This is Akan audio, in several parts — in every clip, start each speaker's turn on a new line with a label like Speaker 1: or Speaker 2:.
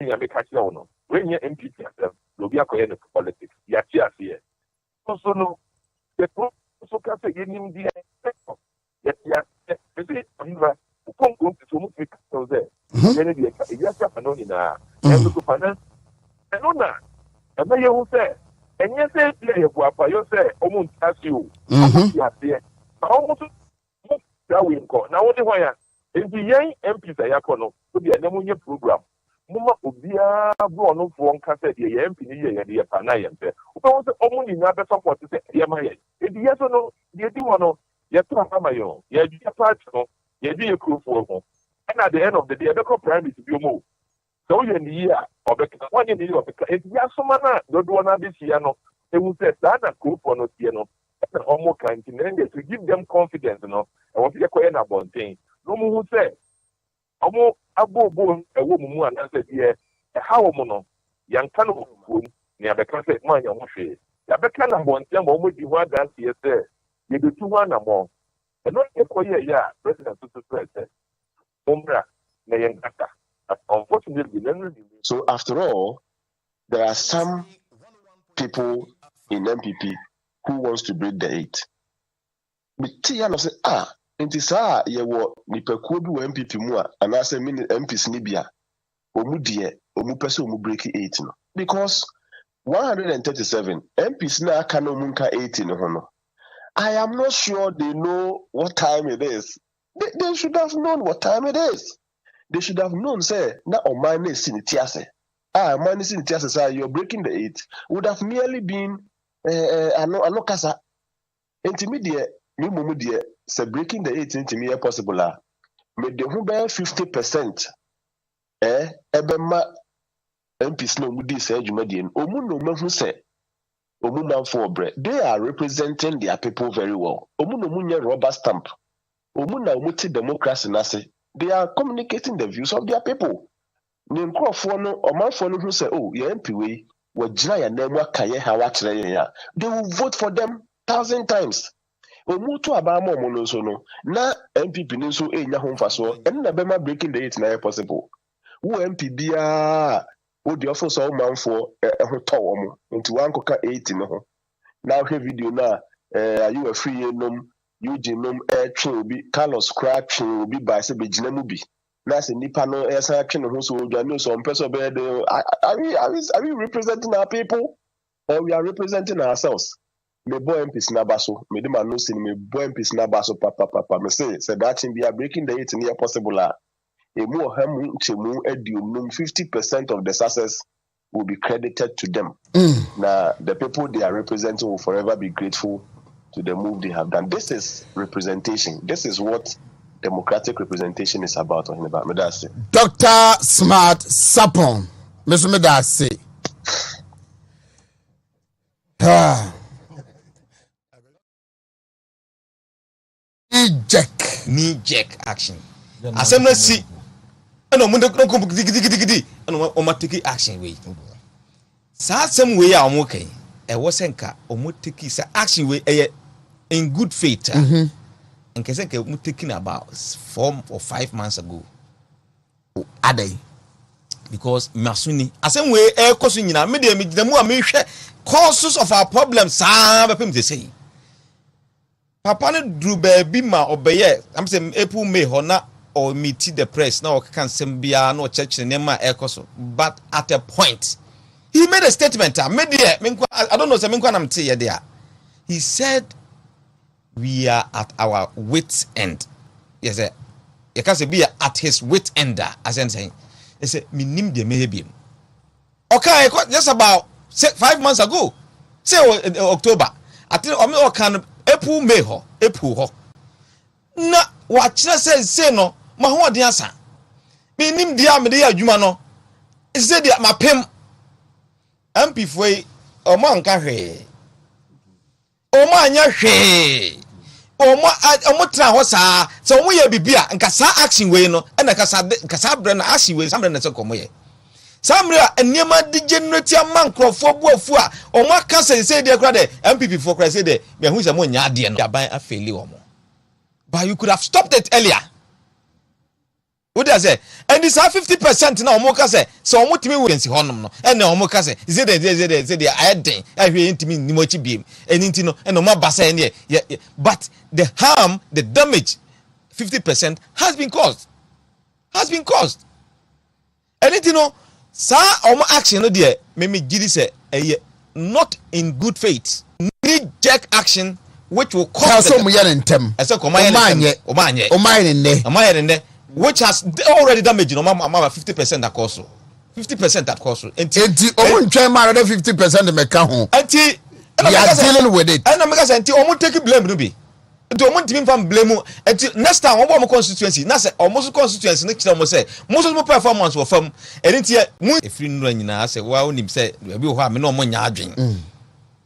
Speaker 1: thing I make catch no. When you MPP yourself, you'll be a politics. You are here. Also, no, the so can say in the yes, you see, I'm going to move it there. Then you have to know in a finance. And on that, and then you say, and you say, you say, almost ask you, almost that we go. Now, what do I in the young MPs, I have to be a pneumonia program. Mama Ubia, Bruno, one cassette, the MP, the Panayan. But only another support to say, if yes or no, you do want to, you have to have my own, you have a part, you have a crew for home. And at the end of the day, the primary to be moved. So you're in the year of the 1 year of the if you have some man, don't want to be here, they will say, that a group for no piano, and almost kind to give them confidence, and what you're going about thing. No one who say, Abo bone a woman and I said, yeah, a how mono, young can of near the cassette mine, and wash it. The can of one time almost you want that here, sir. You do 2 1 more. And not a quiet, yeah, President to President. Umbra, Nayangata. Unfortunately,
Speaker 2: so after all, there are some people in MPP who wants to break the 8. But Tiano say, nti saa ye wo nipakuo bi wo MPP mu a ana say mini MPs ni bia omu de omu pese omu break 8 no because 137 MPs na aka no mu nka 8 no ho no. I am not sure they know what time it is. They should have known what time it is. They should have known say na omane sinitiase omane sinitiase say you're breaking the 8 would have merely been ano kasa intermediate me mumu de say breaking the 8 into me possible me de hu be 50% ebema MPs no mu di say adwuma de omu no mahu say omu manfo bre they are representing their people very well omu no mu nye rubber stamp omu na omu ti democracy na say they are communicating the views of their people. Ninkofo no omanfo no hu say your MP we wagina ya na mu akaye ha wa kire ya they will vote for them 1,000 times. Omutu abama omo no so no na MPP ni so enya ho mfaso en na bema breaking the 8 na possible. Wo MP bia wo di office o manfo ho to omo nti wan koka 8 no ho. Now he video na are you a free enom Eugene nom twe obi Carlos Cra twe obi ba se begina mu bi na se nipa no esa twe no ho so odwane so mpeso be de are we representing our people or we are representing ourselves? Me boy MPs na baso me de man no sin me boy MPs na baso papa me say that thing be breaking the 8 near possible emu oham nchemu aduonum 50% of the success will be credited to them. Now the people they are representing will forever be grateful to the move they have done. This is representation. This is what democratic representation is about.
Speaker 3: Dr. Smart Sapon, Mr. Medasi.
Speaker 4: Knee-jerk action. Assembly see. No, mundo no digidi. No, omatiki action way. Sa some way a omokai. E wosenka omotiki sa action way in good faith. And kesenka omotiki about 4 or 5 months ago. Adai. Because masuni asem way e koso nyina me de mu a me hwe causes of our problems sa bepem they say. Papa no drew baby ma obeye am say April May hona or meet the press na o kan sem bia na o church nema e koso, but at a point he made a statement. I don't know. He said, "We are at our wit's end." Yes, you can say be at his wit's end. As I'm saying, he said, "Minim de maybe." Okay, just about 5 months ago, say October. I think I can April May April. Na what say no. Ma ho ade asa. Minim dia me dia adwuma no. He said my pem. MP foi omo anka hwe omo anya hwe omo tra ho saa so omo ya bibia nka saa action we no na ka saa bre na action we sambre na se komo ye sambre eniema degenerate man krofo buafu a omo aka se de kra de MPP for kra se de me hu se mo nya ade no yaban afeli omo but you could have stopped it earlier What does say? And this 50% now omo ka say so omo timi we nsi honom no and omo ka say is it the adding I hear intimi ni mochi biem and intino and omo ba say but the harm, the damage 50% has been caused. And intino sa omo action no there me gidi say not in good faith. Need jack action which will cause which has already damaged no mama 50% that cost 50% that cost
Speaker 3: enti omo ntwen ma 50% me ka ho
Speaker 4: enti
Speaker 3: we are dealing with it
Speaker 4: and make us enti omo take blame no be enti omo ntimi fam blame enti next time omo constituency na say omo constituency ne kira omo say mo so performance wo fam enti mu efiri nura nyina say wa onim say bi ho a me no omo nya adwen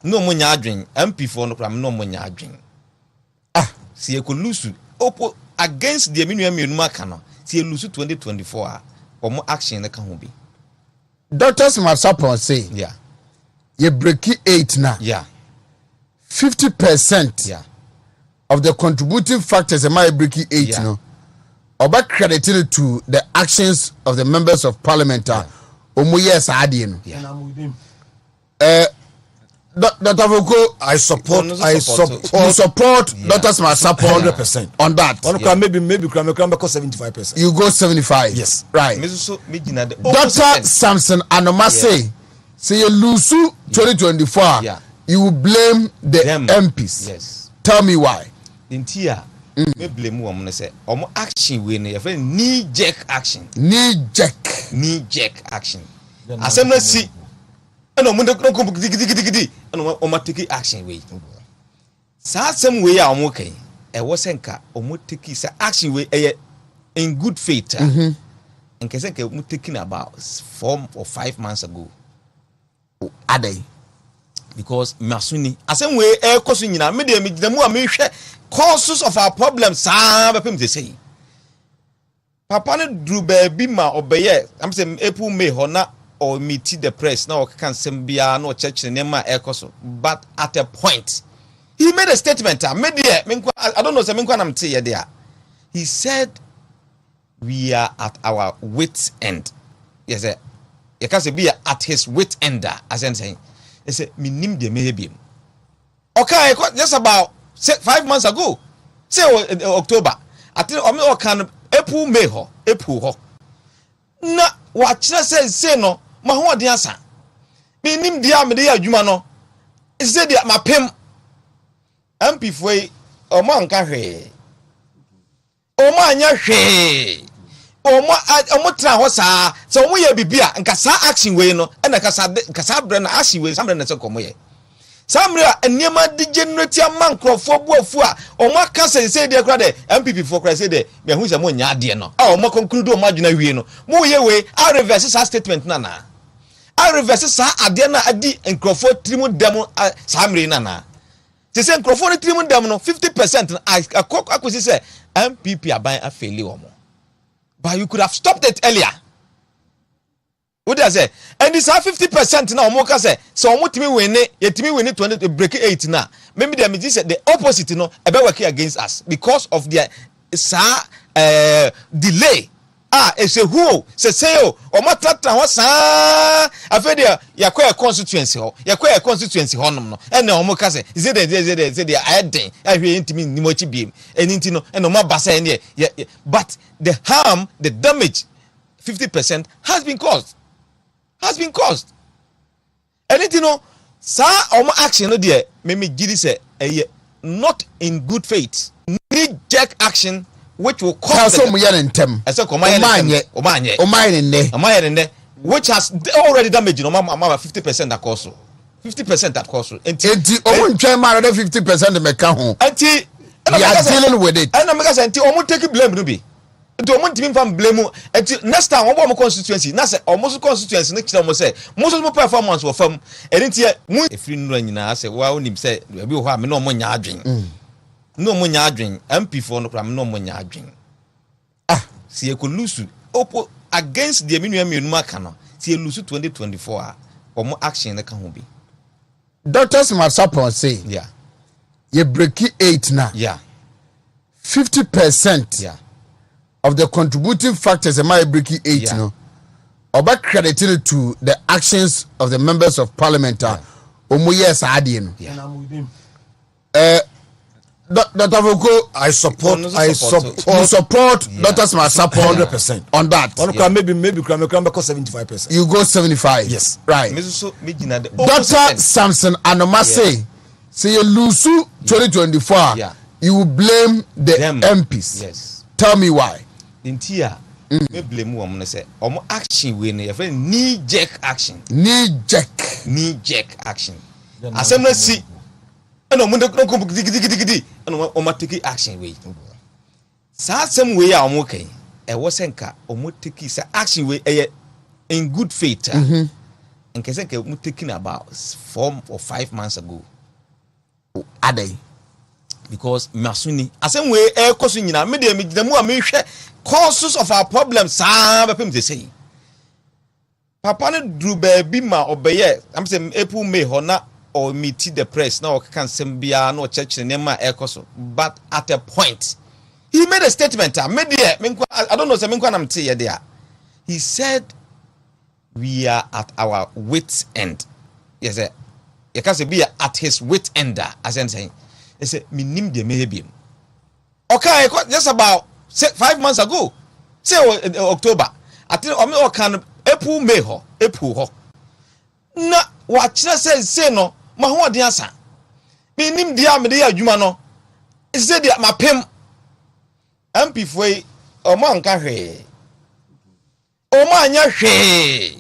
Speaker 4: no omo nya adwen MP for no kra me no omo nya adwen si ekolusu opo against the minimum makano see lose 2024 omo action ka ho bi
Speaker 3: doctors must support say you break 8 now 50% of the contributing factors am I breaking 8 no oba credited to the actions of the members of parliament omo yes ade no Dr. Voko, I support doctors must support 100% on that.
Speaker 5: Maybe 75%.
Speaker 3: You go 75.
Speaker 5: Yes.
Speaker 3: Right. Dr. Samson Anomase say you lose 2024. You will blame the MPs.
Speaker 4: Yes.
Speaker 3: Tell me why.
Speaker 4: Intia me blame woman say omo action we na knee jerk action.
Speaker 3: Knee jerk
Speaker 4: action. Assembly see no mo no digidi no o take action we sa some way a omo kan e wo senka omo take say action we in good faith and kese ke omo taking about 4 or 5 months ago
Speaker 3: adai
Speaker 4: because masuni asem we e koso nyina me de me mu a me hwe causes of our problems sa be pem dey say papa ne dru ba bi ma obeye am say April May ho na or meet the press now can sembia no church nema ekoso but at a point he made a statement I don't know say menkwa nam tie there he said we are at our wit's end yes you can say be at his wit's end as I'm saying he said minim de maybe okay just about 5 months ago say October I think o can April May ho na wa kire say no ma ho ode asa me nim dia me de adwuma no say dia mapem MP foi o mo anka hwe o mo anya hwe o mo tra ho saa so mo ya bibia nka saa action we no na ka saa bre na action we samre na se komo ye samre eniema de generate man krofo buafu a o mo aka say dia kra de MPP for kra say de me hu se mo nya ade no o mo conclude o mo adwuna wie no mo ye we a reverse sa statement na I reverse sa ade na adi nkrofo trimu dem samre na te say nkrofo ne trimu dem no 50% akwesi say MPP aban afeli omo but you could have stopped it earlier. What does say? And this 50% now omo ka say so omo timi win 20 break 8 na maybe they mean say the opposite ebe work against us because of their delay it's a who say o tatra ho saa afede yakwa constituency ho nom no and omo ka say is it the adding I hear intimi ni mochi biem enti no and omo ba say but the harm, the damage 50% has been caused and it sa omo action no there me gidi say not in good faith need jack action which will cause which has already damaged no mama 50% that cost 50% that cost
Speaker 3: enti omo ntwen ma 50% me ka ho
Speaker 4: enti
Speaker 3: we are dealing with it
Speaker 4: and make us enti omo take blame no be enti omo ntimi fam blame enti next time omo constituency na say omo constituency ne kira omo say mo so performance wo fam enti mu efiri nura nyina say wa onim say bi ho a me no omo nya adwen no mo nya adwen MP for no kra me no mo nya adwen si ekolusu opo against the minimum makano si elusu 2024 omo action ne ka ho bi
Speaker 3: doctors must support say you break 8 now 50% of the contributing factors am I breaking 8
Speaker 4: Yeah.
Speaker 3: no oba credited to the actions of the members of parliament omo yes adie no Dr. Foko,
Speaker 5: I support.
Speaker 3: you support Dr. Smart support
Speaker 5: 100%
Speaker 3: on that.
Speaker 5: Maybe crime 75%.
Speaker 3: You go 75.
Speaker 5: Yes.
Speaker 3: Right. Dr. Samson Anomase say you lose 2024.
Speaker 4: Yeah.
Speaker 3: You will blame the MPs.
Speaker 4: Yes.
Speaker 3: Tell me why.
Speaker 4: Intia. Me blame woman say omo action we no your knee jerk action.
Speaker 3: Knee jerk
Speaker 4: Action. Assembly see no mo no digidi no o ma take action we. Sa some way a omo kan e wo senka omo take sa action we in good faith. And kese ke omo taking about 4 or 5 months ago.
Speaker 3: Adey.
Speaker 4: Because masuni asem we e koso nyina me de me mu a me hwe causes of our problems sa be pem say papa ne dru ba bi ma obeye am say April May ho na or meet the press na o kan sem bia na o church ne ma e koso but at a point he made a statement me de I don't know say me kwa na mte ye there he said we are at our wit's end. Yes sir. You can say be at his wit's end as I'm saying. They say minim de maybe. Okay, just about 5 months ago. Say October. I think o can April May ho. Na watch say no, ma ho ade asa. Minim dia me de adwuma no. Say dia mapem. MP foi o ma nka hwe. O ma anya hwe.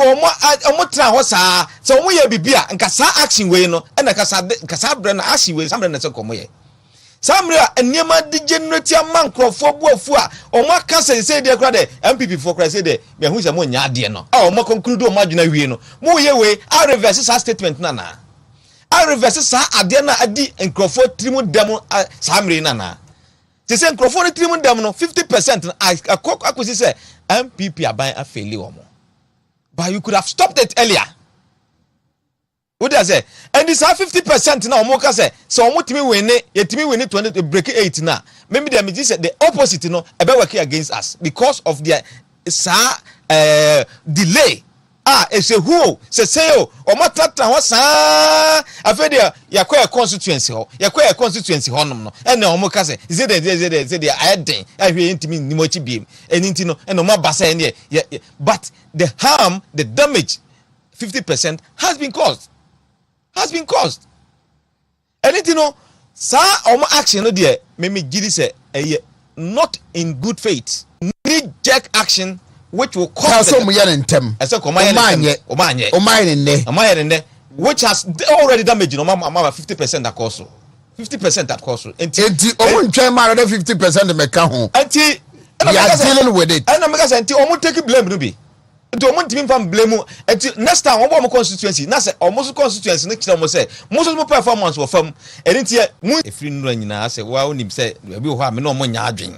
Speaker 4: Omo tra ho saa so omo ye bibia nka saa action we no na kasa bre na action we samre na se komo ye samre eniema di generate man krofo buafu a omo aka say de kra de MPP for kra say de me hu se mo nya ade no omo conclude omo adwuna wie no mo ye we a reverse sa statement na a reverse sa ade na adi nkrofo trimu dem samre na se nkrofo ni trimu dem no 50% akwesi say MPP aban afeli omo. But you could have stopped it earlier. What does say? And this 50% now. Moka say so. Wontumi win it 20 to break 8 now. Maybe they may say the opposite. No, about working against us because of their delay. It's a who say o matata ho sa afedi ya kwa constituency ho ya kwa constituency ho nom no ene o moka say say the ayden ahwe ntimi nimochi biem enti no ene o mabasa ene but the harm, the damage 50% has been caused anything no sa o action no there me gidi say not in good faith need jack action which will cause
Speaker 3: some yentem
Speaker 4: which has already damaged no 50% that cost 50% that cost
Speaker 3: enti o ntwen ma 50% me ka ho
Speaker 4: enti
Speaker 3: we are dealing with it
Speaker 4: and make us enti o take blame no be enti o ntimi fam blame enti next time o constituency na say o constituency ne kira mo say mo performance wo fam enti mu efiri nura nyina say wa onim say bi ho a me no mo nya adwen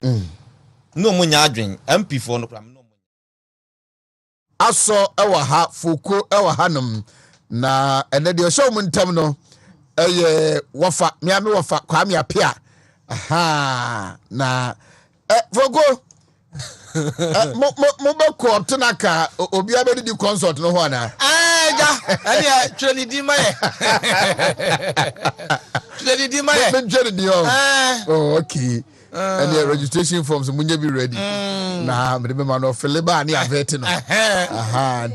Speaker 4: no mo nya adwen MP for no
Speaker 3: aso ewa ha Foko ewa hanom na ene de show muntam no wafa miame wafa kwa mi apia aha na Foko mo be ko tenaka obi abedi di consult no ho na
Speaker 6: ja ani treni di maye treni di maye
Speaker 3: me treni di oh okay and the registration forms munye be ready na me be man of Philiba ni avete no aha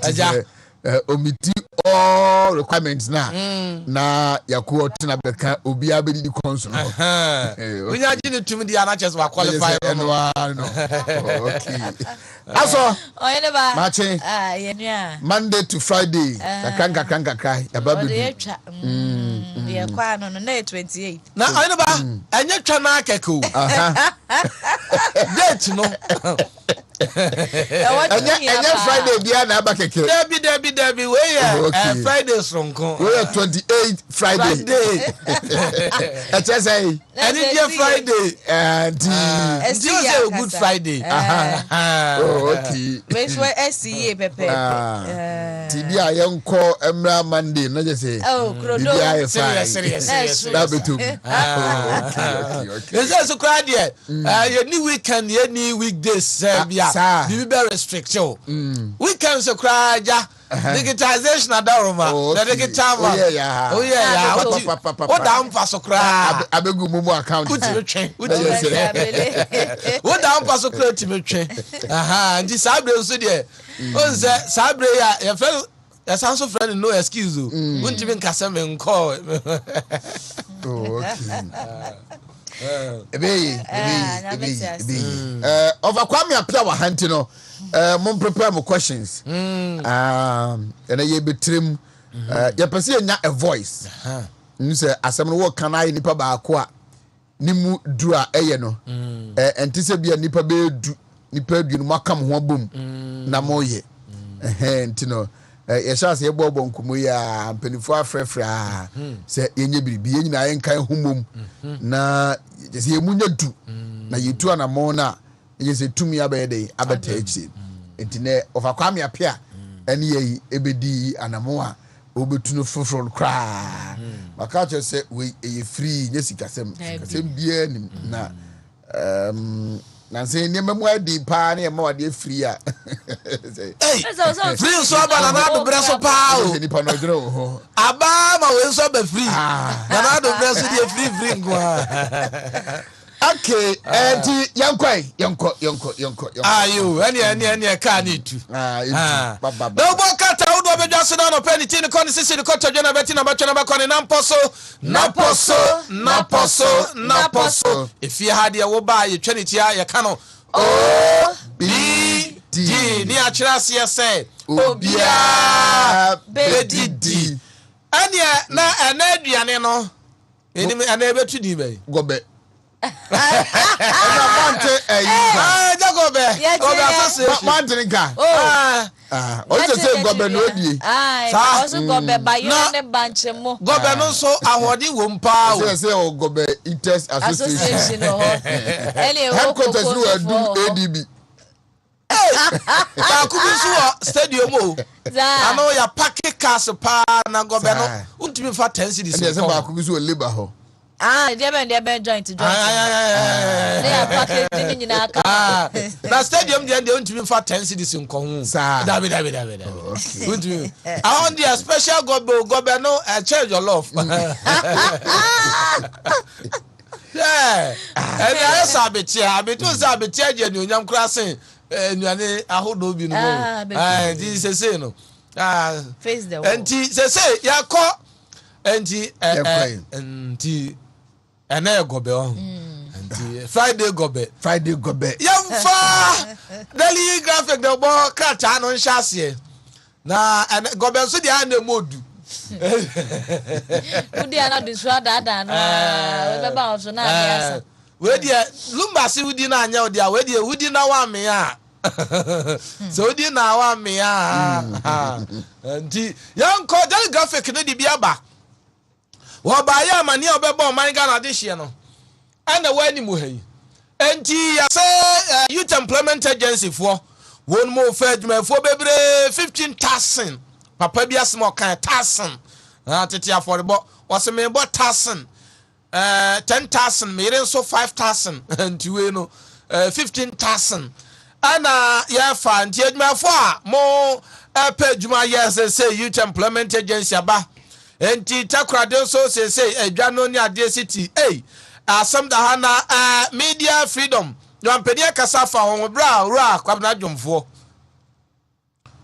Speaker 3: omiti all requirements na yakuo tena beka obi abedi di consult
Speaker 6: onya gine tumi di anachess wa qualify
Speaker 3: no okay aso
Speaker 7: oyeba
Speaker 3: machi
Speaker 7: yenua
Speaker 3: Monday to Friday kakanga ya baby
Speaker 7: ye kwa no na 28
Speaker 6: na oyeba enye twa na akeko date no
Speaker 3: enye Friday bia na abakeke
Speaker 6: Debbie we Friday sonko
Speaker 3: we 28 Friday say
Speaker 6: any day Friday
Speaker 3: and
Speaker 6: say good Friday
Speaker 3: okay
Speaker 7: we SCA pepe
Speaker 3: Bibi I uncle Emra Monday, no just say.
Speaker 7: Oh,
Speaker 3: Bibi
Speaker 6: serious.
Speaker 3: That be too.
Speaker 6: Okay. There's a crowd here. Any weekend, any weekdays, Bibi be restriction. Weekends a crowd, yeah. Digitization adoroma. The digital. Oh yeah. What down for so crowd?
Speaker 3: I beg you, Mumu account.
Speaker 6: What down for so crowd to me train. And this Sabre also there. Oh, Sabre, your fellow. That's also friend, no excuse. Wouldn't even Cassam call.
Speaker 3: Over Kwame Apia wa Hantino. Mom prepare more questions. And I be trim. You perceive a voice. You say, as someone walk can I nipa ba kwa nimu dua eyeno. And this be a nipa be nipa du makam ho bom na moye. Ntino. Yesha se bobo nkumu ya mpenifo afrefra se yenye biribi yenyina yenkan humom na yesi yemunya du na yetu anamo na yesi tumi abede abeta echi entine ofa kwame apia ene yi ebedi anamo a obetuno foforo kra maka che se we ye free nyesi kasem bia nim na na say ni memo adi pa na ma wade free a
Speaker 6: free so aba na do breso pa o
Speaker 3: ni pa no dro ho
Speaker 6: aba ma we so be free na do breso dey free ngwa.
Speaker 3: Okay, yanko.
Speaker 6: Ayo, any ka ni tu. No bo kata udo be just na no penny tin kon sisi ni koto jona beti na bacho na bakoni na poso. If you had your wo ba ye trinity ya kano. O B D ni a chirasi say obia bedidi. Anya na aduane no. Eni ana ebetu di be.
Speaker 3: Gobe.
Speaker 7: Association.
Speaker 3: Gobe no di.
Speaker 7: Also gobe by you and the bunch mo.
Speaker 6: Gobe no so ahodi wo mpa.
Speaker 3: Say Gobe Eaters Association. Headquarters no ADB.
Speaker 6: Kubusu stadium o. Ano ya parking cars pa na Gobe no. Untimi fa 10 cedis.
Speaker 3: Say ba kubusu labor ho.
Speaker 7: They be joint. They are packaging in our car.
Speaker 6: The stadium, they don't even for 10 cedis in Kong. David. I want the special gobe no change your love. Yeah. And I sabitia, you young crossing, and you are a whole do be no. This is a no.
Speaker 7: Face the
Speaker 6: and say, ya call and and gobe on and Friday gobe yam fa daily graphic the ball catch no nhyase na and gobe so dia na modu
Speaker 7: udi ana diswa dada no we beba oso na dia
Speaker 6: we dia lumba si udi na anya odi a we dia udi na wa me a so udi na wa me a and yam ko daily graphic no di bia ba Wabaya mani obebo man Ghana this year no. And the way ni mu hey. Enti ya say youth employment agency for one more fedman for bebre 15,000. Papa bia small kan 1,000. Tete affordable was me about 1,000. 10,000 me so 5,000 and we no 15,000. And ya fa enti adwuma for mo pay juma yes say youth employment agency aba. Enti takrade so say adwano ni ade city asam da hana media freedom yo ampedi kasa fa won bra kwabna dwomfo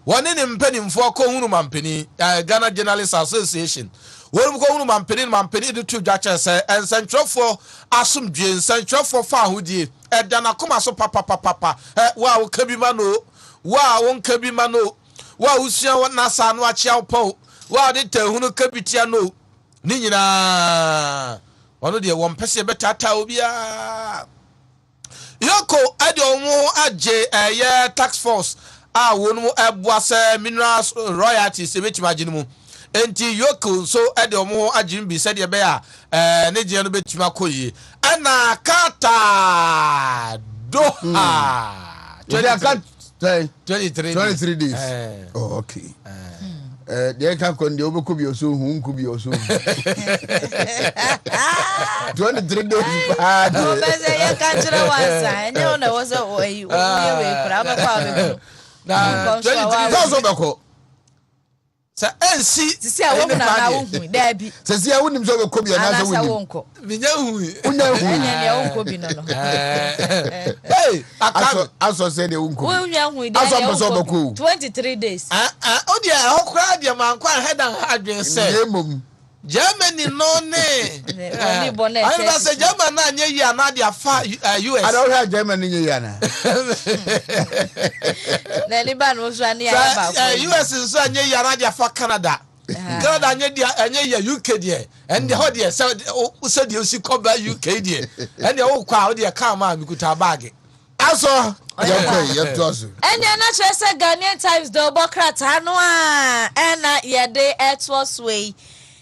Speaker 6: woni ni mpanimfo ko hunu mampeni Ghana Journalists Association woni ko hunu mampeni de tu dwache say ensentwofo asomdwe ensentwofo fa hodie edana koma so papa wa wo kabima no wa won kabima no wa usua na sa no achia wo wa de tehunu kapitia no ni nyina wono de won pese betata obia yoko ade omo age tax force wonu ebuase minerals royalties ebetima ginumu enti yoko so ade omo age bi se de be a ne je no betima koyi ana kata doha
Speaker 3: 23
Speaker 6: 23
Speaker 3: days. Oh, okay. they can con the overcubio so whom could be also 23 days bad.
Speaker 7: No, but I can't tell one sign. No, no, was a way you now
Speaker 3: 23,000.
Speaker 6: Sa NC
Speaker 7: see a woman now, Debbie.
Speaker 3: Says, I wouldn't so could be another
Speaker 7: won't go.
Speaker 6: Hey,
Speaker 3: I also said they won't go.
Speaker 7: 23 days.
Speaker 6: Oh, dear, how cried your man quite head and hard say. Germany no ne. I never say German na nye ya na dia fa US.
Speaker 3: I don't have German in Yana.
Speaker 7: Liban was running about
Speaker 6: US is so nye ya na dia fa Canada. Canada nye ya UK there. And the hot there said you see come back UK there. And the old crowd there come on we could have bag.
Speaker 3: Also, you toss.
Speaker 7: And you're not just a Ghanaian Times double cratanoa and ya day at was way.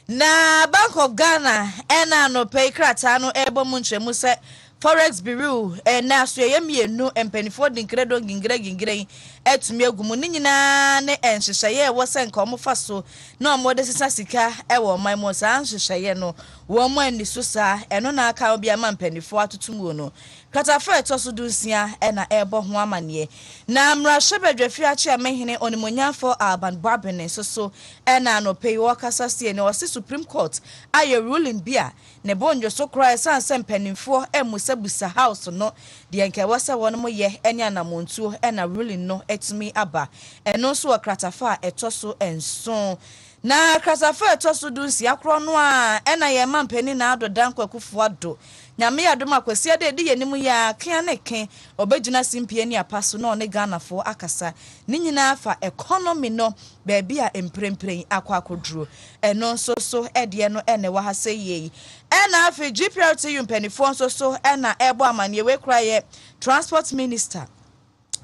Speaker 7: Na Bank of Ghana ena no pay kratano ebo munche muse Forex Bureau na so yemi enu empenifo dinkredo gingre etumi agumu ni nyina ne enhyehyeye wo senka omofa so na omode sisa sika ewo man mo sa enhyehyeye no wo mo ani so sa eno na aka obi ama empenifo atutumu no katafa etoso dunsia na ebo ho amane na mra hwebedwafi achi amehene onimonyafo Alban Babene so na no pay wo kasa sie ne wo Supreme Court aye ruling bia ne bonjo so cry san empenifo emusabusa house no de enke wasa wono mo ye enya na montuo na ruling no etumi aba eno so kratafa etoso enso na kratafa etoso dunsi akro no a na ye mampani na adodan kwakufu ado nyame adoma kwasi ade de yenimu ya kan ne ken obegina simpie ni apaso no ne Ghanafo akasa ni nyina fa economy no baabi a emprempren akwakoduro eno so ede no ene wa ha sey ena afi GPRT umpenifo so ena ebo amane we kraye transport minister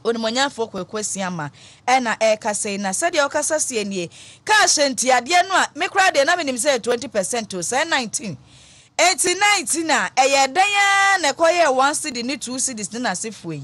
Speaker 7: onimonyafo kwakwasi ama ena ekase na sede okasa sie nie ka hyenti ade no a mekra de na menim say 20% to say 19 89 na eyedan na koye 1 cedi ni 2 cedis na sefuyi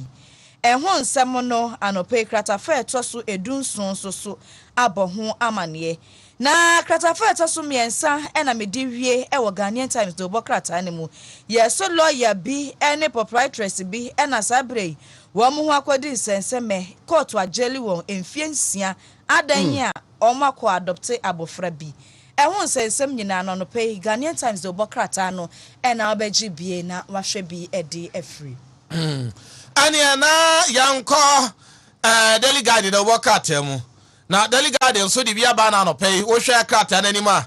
Speaker 7: ehun nsem no anope kratafa etoso edunson so aboho amane na kratafa etoso miensa na medi wie ewo Ghanaian Times do bokrata anemu yeso lawyer bi ene proprietress bi na sabrei wo mu ho akodi nsenseme court ajeli won emfiensia adan a omako adopte abofra bi ehun sensem nyina no pay Ghanaian Times do bokrata no na obeji bie na wahwe bi edi afri
Speaker 6: Ania na yanko delegate do bokrata mu na delegate so di bia ba na no pay wo hwe krata na nima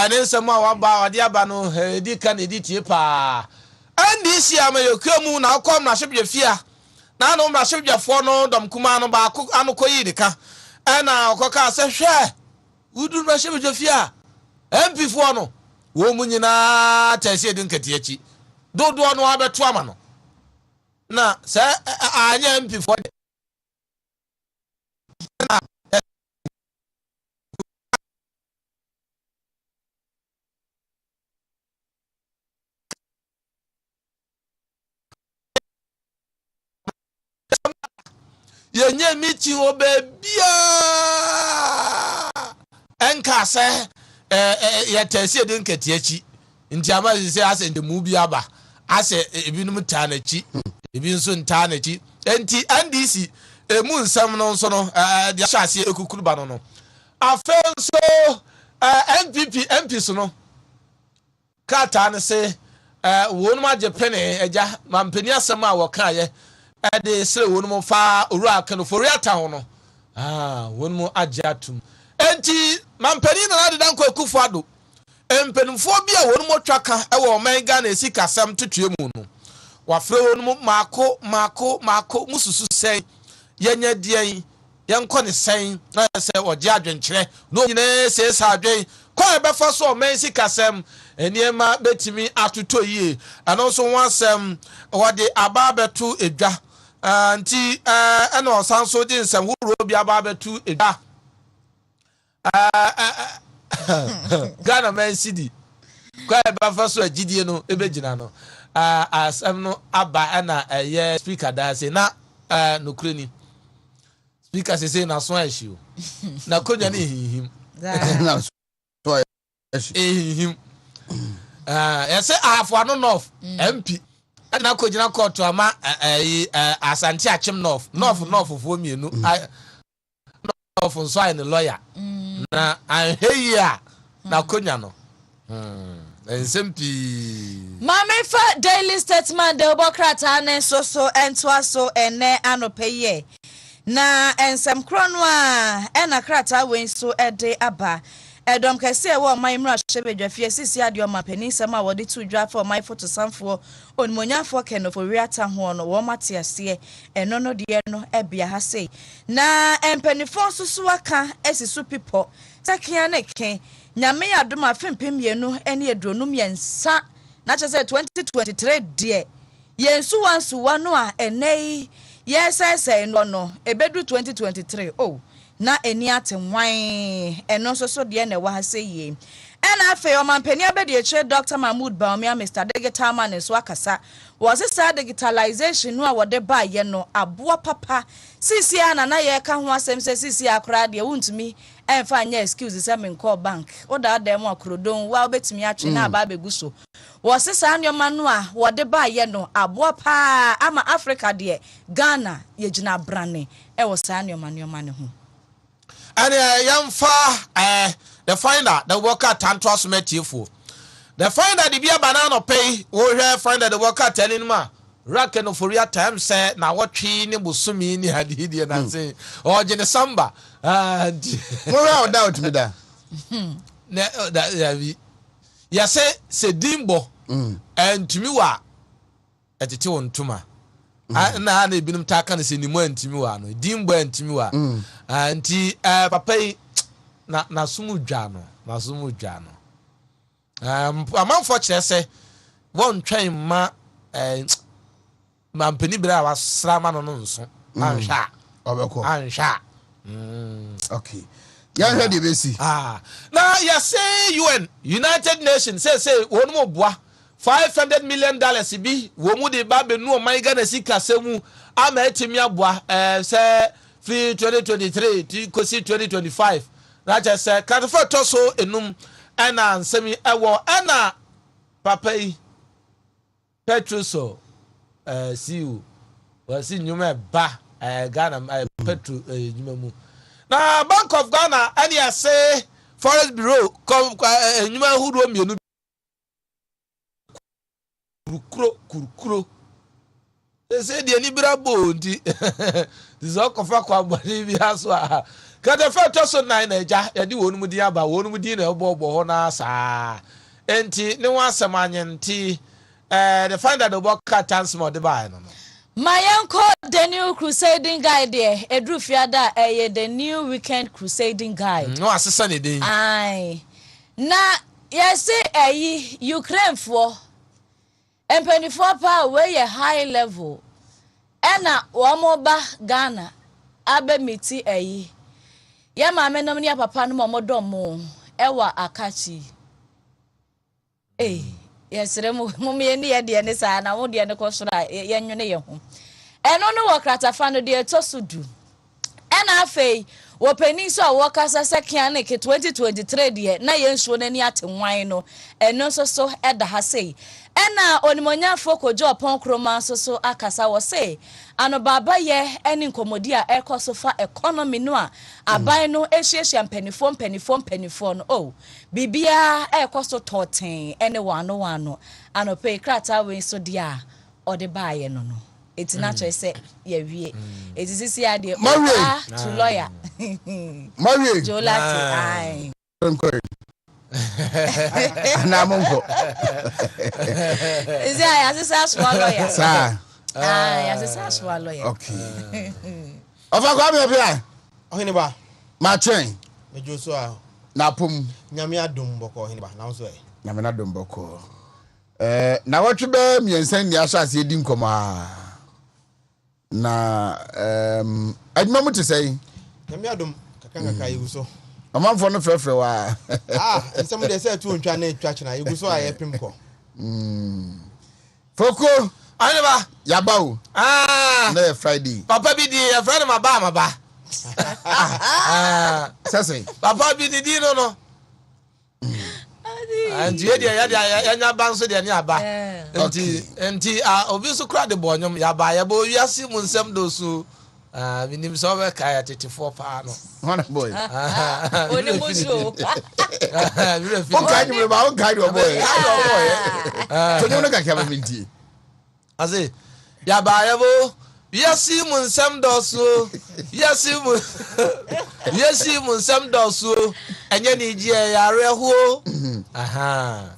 Speaker 6: ne nsem a waba wade aba no edi kan edi tie pa andi si amayokamu na akom na hwebye fia na no ma hwebye fo no dom kuma no ba anokoyi dika na okoka se hwe udu ma hwebye fia MP fo no wo mu nyina tase edi nkati achi dodo no abeto ama no na se anya MP fo na yenye meeting obebia enka se ya tase edi nkati achi nti ama se ase ndemu bi aba ase ebinum tanachi ebi nso ntanachi enti NDC emu nsam no nso no dia hyase ekukuru ba no afenso MP so no kata ne se wonum agepene eja mampani asem a wokaye ade sre wonum fa owura kan for yata ho no wonum ajatum enti mampani na de dan kwakufu ado empenfo bi a wonum twaka e wo man Ghana esika sam tutue mu no wafre wonum mako mususu sen yenye dien yenko ne sen na se oje adwenkyere no nyine se sa adwen ko e be fa so man sika sam eniema betimi atoto yie ano so wansem wode aba betu edwa anti ena osanso di nsem wuro bi aba betu edwa Ghana man city kwa ba fa so agidie no ebegina no asem no aba na ye speaker da say na no kreni speaker say na so ahio na konya ne hihim
Speaker 3: na so
Speaker 6: him say afọ no north MP na ko gina court ama Asante Achim north for mienu north nso ai ne lawyer na anheyi a na konya no SMP
Speaker 7: Mame fa daily statement de obokrata ne so entwa so ene anopaye na ensem krono a ena krata wen so ede aba edom kese e wo man mra hwebedwafie sisi ade o mapani nsem a wode to dwa for my photo samfo onmonyafo kenofo wiata ho no wo mate ase eno no de no ebia ha sei na empanifo susu aka esisu pipo takia ne ken nyame adom afempem yenu ene edronum yensa na chese 2023 de yensu wansu no a enei yesese no ebedu 2023 oh na eni atenwan eno so de na wa ha sei ena afe o mampani abedi eche Dr. Mahmoud Baumia Mr. Digital Man so akasa was sa digitalization no a wode ba ye no aboa papa sisi ana na ye ka ho asem se sisi akora de wontumi emfa anya excuse se men call bank oda dem akrodon wa obetumi atwe na aba beguso was sa anyoma no a wode ba ye no aboa pa ama Africa de Ghana ye gina brane e was sa anyoma ne ho
Speaker 6: and yamfa the finder the worker tantwas metifo the finder the bia banana pay wo hwe finder the worker telling ma rack no for your time say na wotwe ne bosumi ni hadidi na say o je ne samba
Speaker 3: mo doubt me da
Speaker 6: ne ya say dimbo antimi wa etete wontuma na ebinum taka na se ni mo antimi wa no dimbo antimi wa anti papa na sumu dwa no amanfo kire se won twen ma mampani bra wasra ma no nso anhwa
Speaker 3: obeko
Speaker 6: anhwa
Speaker 3: okay ya hwe de besi
Speaker 6: na ya say United Nations say wonu mo boa $500 million bi wo mu de ba benu o man Ghana sika semu ama etimi aboa say free 2023 to kosi 2025 na je say kadfo to so enum ana nsemi ewo ana papa yi Petruso siu wasi nyuma ba Ghana Petru nyuma mu na Bank of Ghana and ya say Forest Bureau come nyuma hudo mienu kurukuro say the libera bondi this all kofa kwa body bi aso a kada fa to so nine eja ya di wonu mudi aba wonu mudi na obo ho na sa enti ne wa samanyenti the finder the work chance mo de ba no
Speaker 7: Mayanko the new crusading guide there edrufiada the new weekend crusading guide
Speaker 6: no asesa ne den
Speaker 7: ai na yes Ukraine for empenifo pa we high level ena womoba Ghana abe miti ya mame nom ne papa no momodom mo ewa akachi yesere mo me ne ye de ne sa na wo de ne kosora ye nwene ye ho eno no wokrata fa no de tosudu ena afei wo pani so wo kasa sekian ne ke 2023 de na ye nsuo nani atenwan no eno so eda ha sei ena onimonya fokojo pon kroma so akasa wo sei ano baba ye eni nkomodi a ekoso fa economy no a aban no ehyiehia mpanifo no bibia ekoso toten ene wano ano pe krata we so dia ode baaye no eti na cho se ye wie eti sisi ade to lawyer
Speaker 3: Marie
Speaker 7: Jolati ai
Speaker 3: na monko
Speaker 7: is ya asisa swallow ya
Speaker 3: sa
Speaker 7: asisa swallow ya
Speaker 3: okay ofa kwa me bia
Speaker 5: ohini ba
Speaker 3: ma chen
Speaker 5: mejo so a
Speaker 3: na pom
Speaker 5: nyame adom boko ohini ba na so
Speaker 3: nyame na dom boko na watwe be miensan ni asase edi nkoma na adima muti sei
Speaker 5: nyame adom kakanga yigu so
Speaker 3: amanfo no frefre wa
Speaker 5: nsem de say tu ntwa na twa chena yigu so a yepim ko
Speaker 3: foko
Speaker 6: aneba
Speaker 3: yabawo na Friday
Speaker 6: papa bi di friend ma ba
Speaker 3: Sase.
Speaker 6: Papa bi didi no. Anti ye dia ya nya ban so dia ni aba. Enti obi so kra de bonyom ya ba ya bo wiase mu nsem do so. Minim so be kaya 34 pa no.
Speaker 3: One boy.
Speaker 7: Oni muso.
Speaker 3: Okay, you ba okay do boy. So you no ka kya minti.
Speaker 6: Ase ya ba ya bo wiase mu nsem do so. Wiase mu nsem do so. Enye ni je ya reho.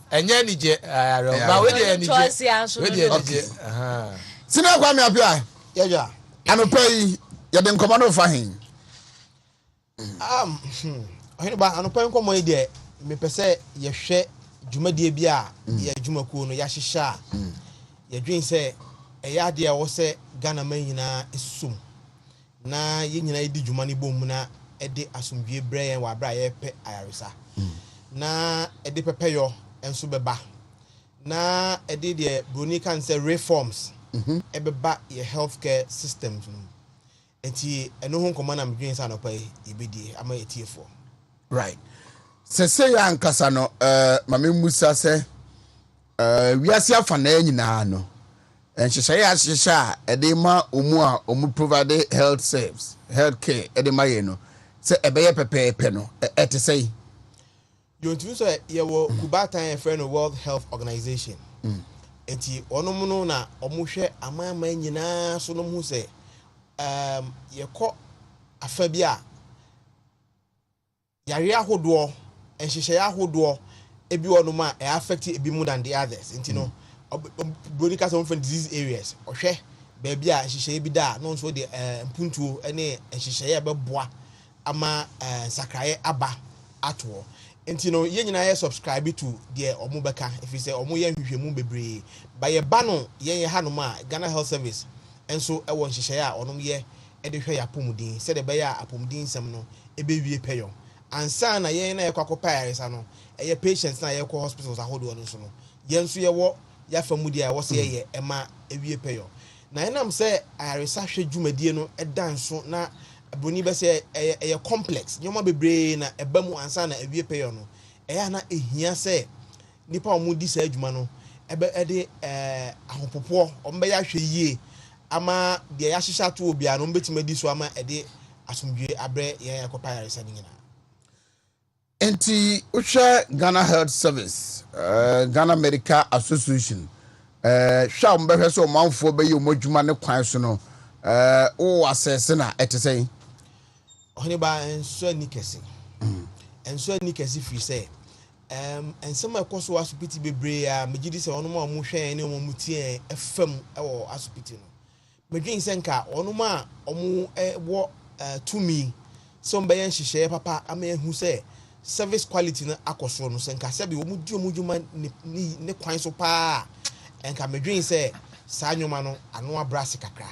Speaker 6: Enye ni je ya reho. Ba we de ni je. We de ni je.
Speaker 3: Sina kwa me apia.
Speaker 5: Yeah.
Speaker 3: Anopai ya den komando fa hin.
Speaker 5: Ohene ba anopai nkomo yi de me pese ye hwe dwumadie bi a ye dwumakuo no ya hyehya ye dwen se eya de wo se Ghana man nyina esum na ye nyina yedi dwuma ne bom na ede asomdwie brɛ wa bra ye pe ayaresa na ede pepeyo enso beba na ede de broni kan se reforms ebeba ye healthcare systems no enti eno ho nkoma na medwen sa no pa ebedi ama etiefo
Speaker 3: right se ya ankasa no mame musa se wiase afa na nyina no enhyehyɛ ya hyehyɛ ede ma omu provide health service healthcare ede ma ye no se ebeye pepepe no ete sei
Speaker 5: yontu so ye wo kubatan e friend World Health Organization enti onom no na omuhwe amama nyina so no hu se yekɔ afa bi a yare ahodo enhyehyɛ ahodo ebi onom a e affect ebi more than the others enti no broni ka some disease areas ohwɛ ba bi a enhyehyɛ bi da no so de mpuntuo ene enhyehyɛ bɛboa ama sakraye aba ato enti no ye nyina ye subscribe to the omo beka if you say omo ye hwehwemu bebre ba ye ba no ye hanom a Ghana Health Service enso e won hyehyɛ a onom ye e de hwɛ ya pomudin se de be ya apomudin nsem no e be wie peyo ansa na ye na ye kwakopa yaresa no e ye patients na ye kɔ hospitals ahodo no so no ye nso ye wo ya famudi a wo se ye e ma e wie peyo na enam se yaresa hwɛ dwumadie no e danso na boni be say e complex nyoma bebre na eba mu ansa na ewie peyo no eya na ehia say nipa omudi sa adwuma no ebe de ahopopo ombe ya hwe yie ama de ya hyehya to obi a no betima di so ama de asomdwe abre ye yakopa yaresa ni nyina
Speaker 3: enti uhwe Ghana Health Service Ghana Medical Association hwa mbehwe so manfo be ye omodwuma ne kwan so no o assess na ete sei
Speaker 5: ohne ba enso ani kese free say ensema ekoso asupiti bebre a megidi se onoma omo hwen ne omo mutie efam ewo asupiti no medwin se nka onoma omo wo tumi so mbe yen hyehyɛ papa ama ehu se service quality na akoso no se nka se bi omo di omo dwuma ne kwan so pa enka medwin se saa nyoma no ano abrase kakra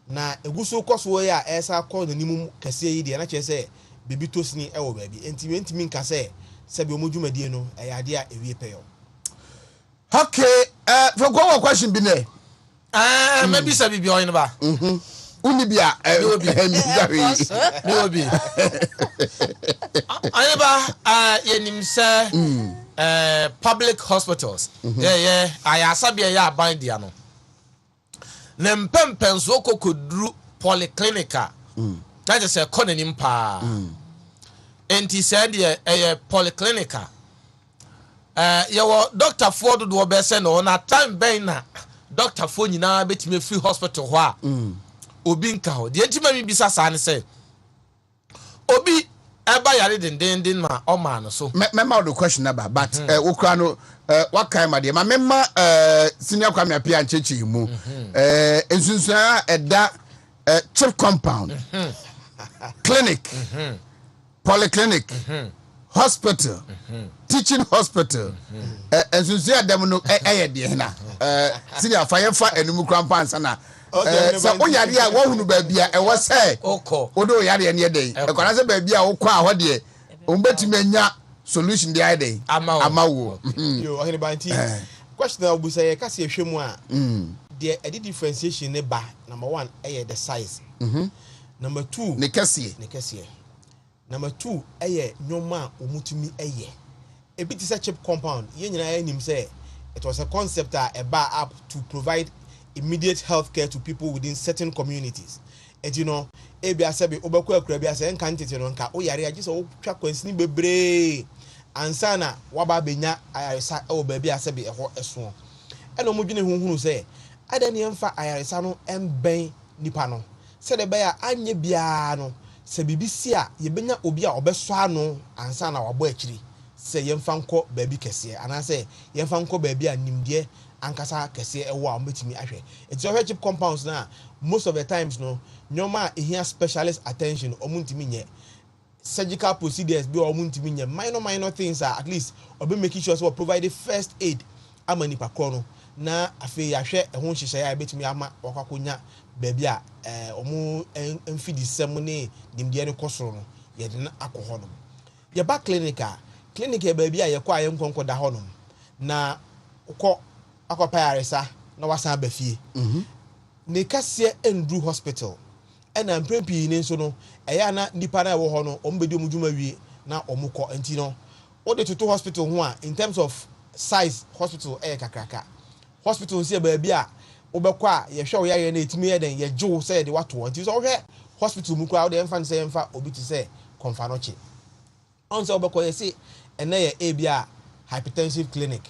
Speaker 5: na eguso koso ya esa kɔ nanim kase yi de na kyerɛ sɛ bebi tosini ɛwɔ baabi enti nka sɛ bi omodwumadie no ɛyɛ ade a ewie pɛyɔ
Speaker 3: okay for go question bi ne
Speaker 6: maybe sabi bi oyin ba
Speaker 3: uni bia
Speaker 6: ni obi ayeba yenim sɛ public hospitals yeah ayasa bia ya aban dia no na mpempenso kokoduru polyclinica na je se konanim pa enti said ye polyclinica your doctor for do be se no na time ben na doctor for nyina betime free hospital ho a obi nka ho de enti ma mi bisa sa ne se obi eba yare den ma o ma no so
Speaker 3: memma the question about but okra no what kind ma de ma memma senior kwame apia nchechi mu ensunsun eda chief compound clinic polyclinic hospital teaching hospital ensunsun adam no de na senior fayefa enum krampa na so oyare a wo hunu ba bia e wo se odo oyare ne dey e kwana se ba bia wo kwa ho de o mbetime anya solution dey dey amawo
Speaker 5: yo ohene banti question na obusa ye kase ehwemu a the differentiation ne ba number 1 the size number 2
Speaker 3: ne kase
Speaker 5: Number 2 ɛyɛ nyoma omutumi ɛyɛ ebi ti sɛ chip compound yɛn nyinaa anim sɛ it was a concept a bar up to provide immediate health care to people within certain communities. And you know, ebi asebi obekwa akura bi ase nka ntete no nka oyare agye sɛ wotwa kwansini bebree ansa na waba benya ayaresa ɛwɔ baabi asebi ɛhɔ ɛso ɛna ɔmo dwene hunhunu sɛ adani ɛmfa ayaresa no ɛmbɛn nipa no sɛ de bɛya anye biara no sɛ bibi si a yɛbɛnya obi a ɔbɛso ano ansa na wabɔ akyiri sɛ yɛmfa nkɔ baabi kɛseɛ anaasɛ yɛmfa nkɔ baabi a nimdeɛ ankasa kɛseɛ ɛwɔ a ɔmbɛtumi ahwɛ ɛti ɔhwɛ chip compounds na most of the times no nyoma ehia specialist attention ɔmuntimi nyɛ surgical procedures bi ɔmuntimi nyɛ minor things are at least ɔbɛ making sure so provide first aid ama nipa korɔ no na afei yɛahwɛ ɛho nhyehyɛeɛ a ɛbɛtumi ama ɔkwakonya baabi a ɔmo mfidi sɛm ne nimdeɛ no kɔ soro no yɛde na akɔ hɔ no yɛba clinic yɛ baabi a yɛkɔ a yɛnkɔnkɔ da hɔ no na ukɔ akɔpa yaresa na wasan ba fie ne kase endru hospital ɛna mprempi ne nso no ɛya na nipa na ɛwɔ hɔ no ɔmbɛdi ɔmudwuma wie na ɔmukɔ enti no ɔde toto hospital ho a in terms of size hospital ɛyɛ kakraka hospital nsi baabi a wobɛkɔ a yɛhwɛ wo yɛyɛ na etimi yɛ den yɛgyew sɛ de wato enti so wohwɛ hospital mu kora wo de ɛmfa ne sɛ yɛmfa obi te sɛ kɔmfa no kye ɔn sɛ wobɛkɔ yɛ se ɛnɛ yɛ ebi a hypertensive clinic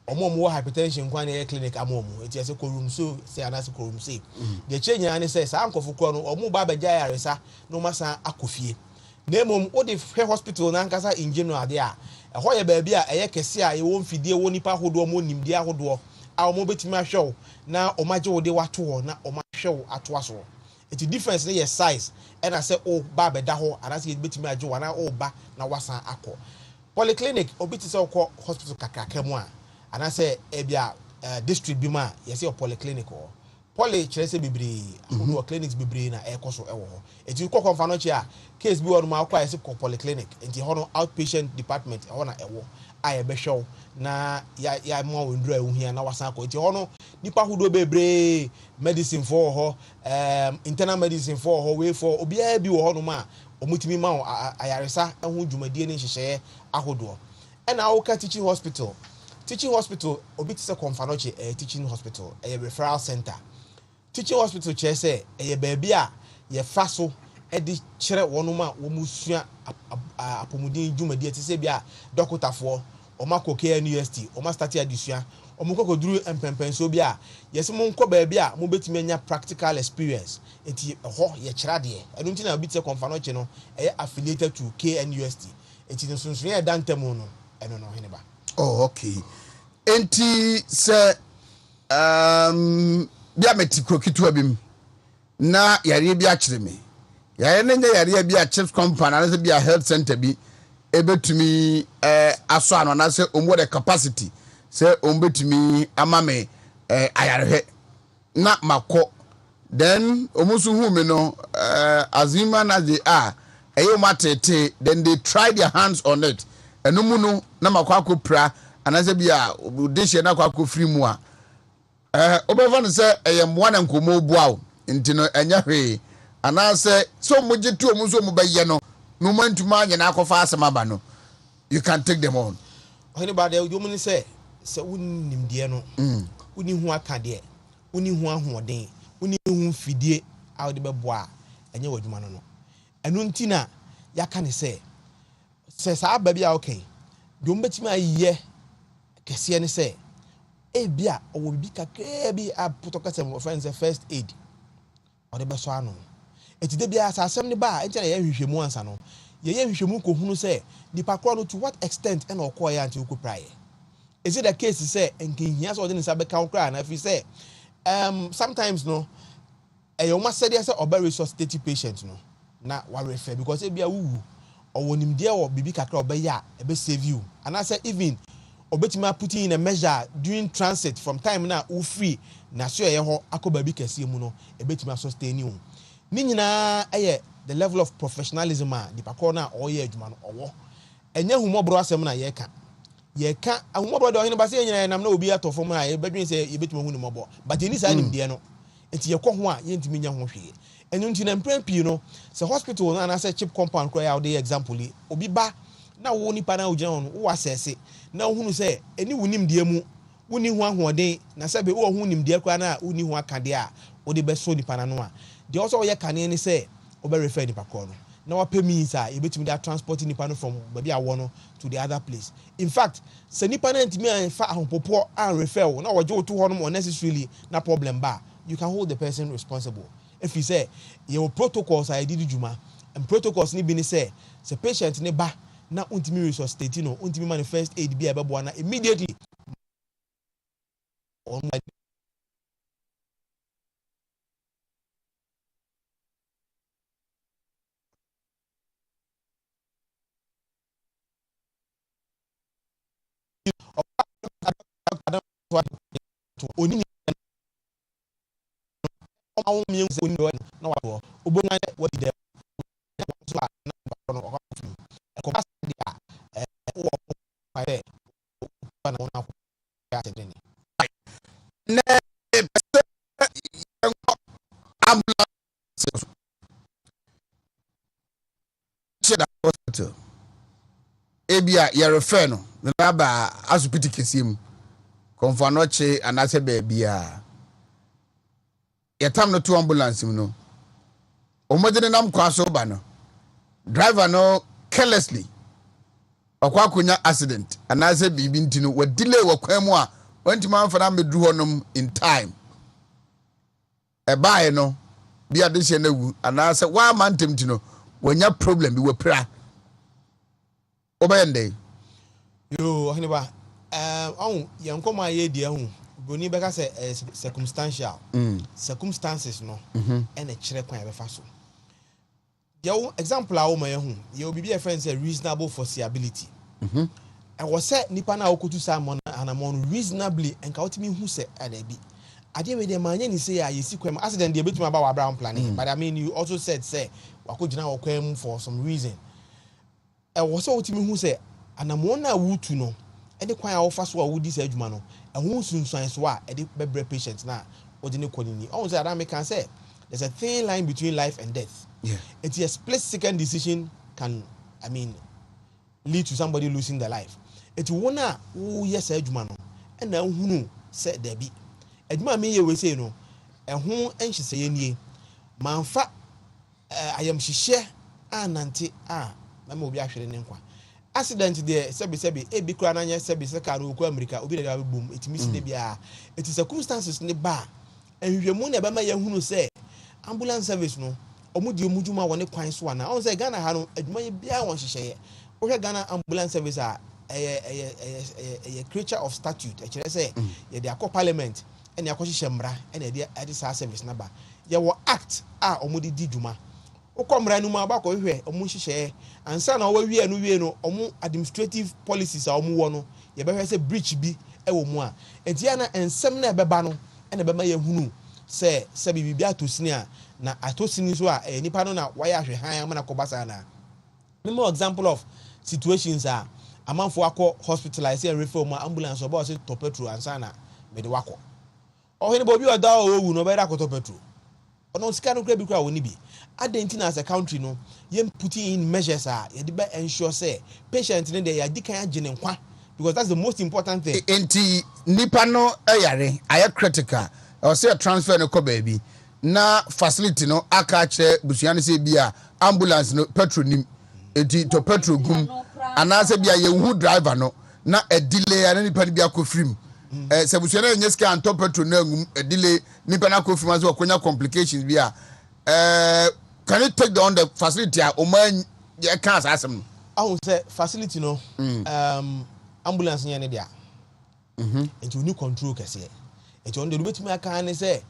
Speaker 5: omo hypertension kwan na clinic amomo eti ase ko room so say anase ko room say de chenya ne say sa ankofo ko no omo ba ba gya yaresa no masa akofie na emom o de hwe hospital na nkasa in general de a ɛhɔ yɛ ba bia ɛyɛ kɛse a ɛwɔ mfidie wɔ nipa hodo mo nimdie ahodo a omo betimi ahwɛ na omo agye wo de wato hɔ na omo ahwɛ wo ato aso eti difference ne yɛ size ɛna sɛ o ba ba da hɔ anase yɛ betimi agye wo na o ba na wasan akɔ polyclinic obi ti sɛ okɔ hospital kakaka mu a anase ebia district bi ma yesi polyclinic or poly kyerese bebre no clinics bebre na ekoso ewo ho enti ko konfa no che a case bi wonu ma akwa yesi polyclinic enti ho no outpatient department ho na ewo a be hwew na ya mo wondura ehia na wasan ko enti ho no nipa hudo bebre medicine for ho internal medicine for ho way for obia bi wo ho no ma omutimi ma ayaresa ho dwumadie ne hyehyɛ ahodo and na wo ka teaching hospital obi tse konfanoche teaching hospital referral center teaching hospital che say baabi a ye fa so de kire wonuma wo musua apomudin dwumadi te se bia doctorfo o makoke university o ma start adisua o mukokoduru empempenso bia yesi mo nko baabi a mo betimi anya practical experience enti ho ye kira de enu nti na obi tse konfanoche no affiliated to KNUST enti no sunsun ye dantemu no eno no hene ba.
Speaker 3: Oh, okay. Enti se bia meti krokitu abim na yare bia kyere me. Yare nenya yare bia chips company na se bia health center bi ebetumi aso ano na se omwo the capacity se ombetumi amame ayarehwe na makọ then omusu hu me no azima na they are eyo matete then they try their hands on it enomu no na makọ akopra anase bia odehye na akọ free mu a obefa no se eyemwa na nkomo buawo ntino enya hwe anase so mugye tu omu so mu baye no no mantuma anya na akọfa asema ba no you can take them on
Speaker 5: anybody you mean say unim de no uni hu aka de uni hu ahoden uni hu fidie a de bebo a enye wadwuma no enu ntina yaka ne say sa ba bia okay de ombetimi aye kese ne say ebia owo bibi kakra bi a protocol friends first aid o de beso ano eti de bia asasem ne ba enche na ye hwehwemu ansa no ye hwehwemu ko hunu say nipa kro no to what extent and okoya anti okupraye. Is it a case to say and can hear so didn't sabe count cry and if you say sometimes no you must say there's a resuscitate patient no na what refer because it be a woo or when him dear or bibi kakra or ya a save you and I say even obetima putting in a measure during transit from time now who free na so ye ho akoba bi kese mu no ebetima sustain you ni nyina the level of professionalism the pakona or ye adwuma no owo enya humobro asem na ye ka yeka ahumobro de ohene ba se nyina nam na obi atofo mu a ye bedwen se ye betuma hu ni mobo but ni sa nim de no enti ye ko ho a ye ntimi nya ho hwe enu nti na mpran pi no se hospital na na se chip compound ko ya de example obi ba na wo nipa na ogina no wo asese na ohunu se eni wunim de mu woni ho ahoden na se be wo hu nim de kwa na woni ho akade a wo de be so nipa na no a de also ye kane ni se wo be refer nipa ko no na wa pay means a e betimi da transport nipa no from baby awo no to the other place. In fact se nipa na ntimi an fa ahopopo and refer wo na wo je wo to ho no unnecessarily na problem ba you can hold the person responsible. If you say your protocols are did juma and protocols ni bi ni say the patient ni ba na untimi resuscitate no untimi manifest aid bi abebo na immediately on my to oni àwọn mi ń sọ ní ọ̀nà náà wà lọ́wọ́ ogbó náà wọ́n ti dẹ̀ so a náà bá ọ̀nà ọ̀kọ́ fún mi ẹ̀kọ́ bá sẹ́ni à wọ́n pa ẹ̀ wọ́n náà wọ́n náà kọ́ ẹ̀ àtẹ̀dẹ̀ ni.
Speaker 3: ne pẹ̀sẹ̀ yẹn kọ́ ambulance ṣe da hospital ebi a yẹrẹ fẹ́ no nana ba asopiti kẹsíẹ mu kọnfanọkye anaasẹ baabi a. Yatam no to ambulance no omodene nam kwa so ba no driver no carelessly okwa kunya accident anaase bibi ntino wa delay wa kwan mu a wantima amfana medru honom in time e bae no bia de hye na wu anaase wa mantem tino wanya problem bi wa pra obayende
Speaker 5: yo haniba yankoma ye dia hu Boni beka say circumstantial circumstances no and a chere kwan be fa so your example a wo ma hu your bibi a friend say reasonable foreseeability and was say nipa na okotu salmon anamon reasonably and ka otimi hu say adabi ade we dey manya ni say yesi kwan accident dey betuma ba wa brown planning but I mean you also said say wakojina wakwan for some reason and was so otimi hu say anamon na wutu no e dey kwan a wo fa so a wo di say adwuma no who sunshine so e dey bebre patient na odine konini on say that can say there's a thin line between life and death.
Speaker 3: Yeah,
Speaker 5: it's a split second decision can lead to somebody losing their life. It wona who yes adwuma no and na hunu say there be adwuma me we say no ho enhye say nie manfa ayam hihye anante na me obi ahwere ne nkwa accident there sebi e bi kura na nya sebi se ka no ku America obi da boom etimi si de bia it is circumstances ne ba enhwemu na be ma ya hunu say ambulance service no omudi omuduma woni kwan so ana on say Ghana ha no adwuma ye bia won hyehyeye wo hwe Ghana ambulance service a creature of statute e kire say ye de akọ parliament ene akọ hyehyẹ mra ene de sa service na ba ye wo act a omudi di dwuma ukomra nu ma ba ko hwe omu hyehyẹ ansa na wo wie no omu administrative policies a omu wo no ye be hwe say breach bi e wo mu a etia na ensem na ebeba no ene be ma ye hunu se bibia atosini a na atosini so a nipa no na waya hwe han amana ko basa na more example of situations a amanfo akọ hospitalize and refer mu ambulance oba say to petrol ansa na me de wako ohini bobi oda owu no be da ko to petrol ono sika no kra bi kra woni bi adentina as a country no yem putting in measures ye de be ensure say patient ne dey adikan agene nkwa because that's the most important thing.
Speaker 3: Enti nipa no ayare aye critical or say transfer no ko baby na facility no aka che busuane say bia ambulance no petrol nim enti to petrol gum anase bia ye hu driver no na a delay ani nipa bia ko frim se busuane nye ska anto petrol na gum a delay nipa na ko frim aso konya complications bia can you take on the facility a o man ye can asem
Speaker 5: I say facility no ambulance nya ne dia enti uni control kese enti on the betumi aka ne say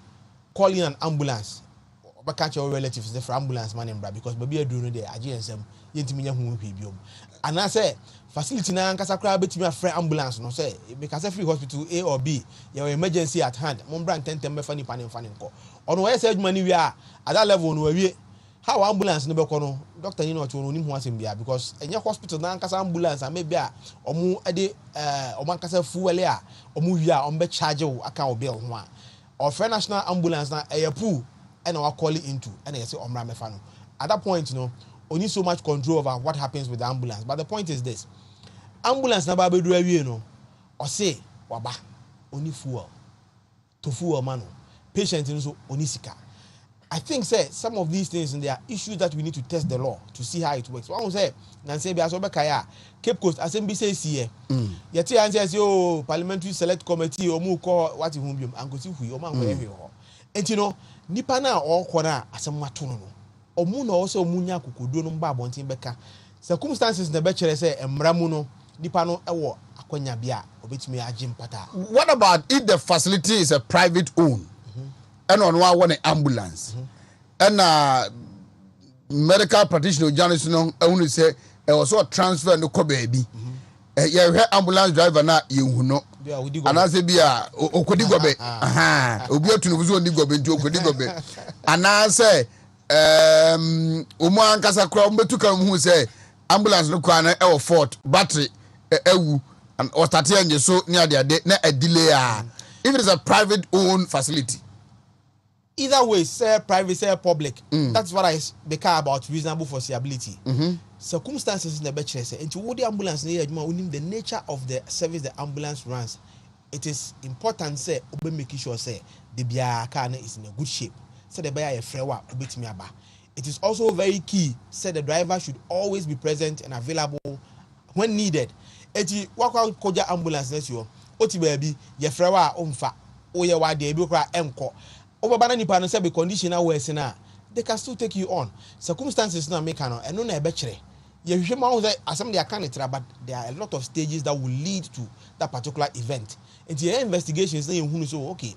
Speaker 5: calling an ambulance but catch your relatives the ambulance man in bra because baby adu no there age ensem yentimi nya hu hwe biom and I say facility na nkasa kra betumi afre ambulance no say because free hospital A or B your emergency at hand mo bra ntentem me fa ni pa ne fa ne nko ono we say adwuma ni wi a at that level no wi how ambulance no be ko no doctor ni no to no nim ho asem bia because enya hospital na nkasa ambulance a maybe a omu de omu nkasa fuel a omu wi a ombe charge wo aka obi ho a or for national ambulance na a pool and our call it into and say omra mefano. At that point, only so much control over what happens with the ambulance. But the point is this: ambulance na babe do or say waba only fuel to fuel mano patient so only sika. I think say some of these things and there are issues that we need to test the law to see how it works. One say Nancy be aso be kaya Cape Coast Assembly says here. Yeti answer say parliamentary select committee o mu call what hum biom ankosi hui o man ho ehwe ho. Enti nipa na o kɔ na asɛm ato no omu na o se omu nya kokoduo no mba abonten bɛka circumstances na bɛkyerɛ sɛ mmara mu no nipa no ɛwɔ akwanya bia obetumi agye mpata.
Speaker 3: What about if the facility is a private owned? And on one ambulance, and medical practitioner Johnson only say also a transfer no baby. You ambulance driver na you know. And I say be a okodigobe. Obi to no digobe to okodigobe. And I say Oman kasa kra mbetuka hu say ambulance no kwa na e fort battery ewu and or start here so near there na a delay. If it is a private owned facility.
Speaker 5: Either way, say private, say public. That's what I care about reasonable foreseeability. Circumstances in the bachelor say, and to what the ambulance near the nature of the service the ambulance runs, it is important say obe making sure say the bia car is in a good shape. Say the buyer a frewa obit me aba. It is also very key. Say the driver should always be present and available when needed. Eti wakwa koja ambulance nesio. Oti baby ye frewa omfa. Oye wa de bi kra enko. Over banana nipa no say be conditional worse na they can still take you on. Circumstances na make no eno na ebekere. Ye hwehwe ma say asem they can it but there are a lot of stages that will lead to that particular event. And the investigations say you so okay.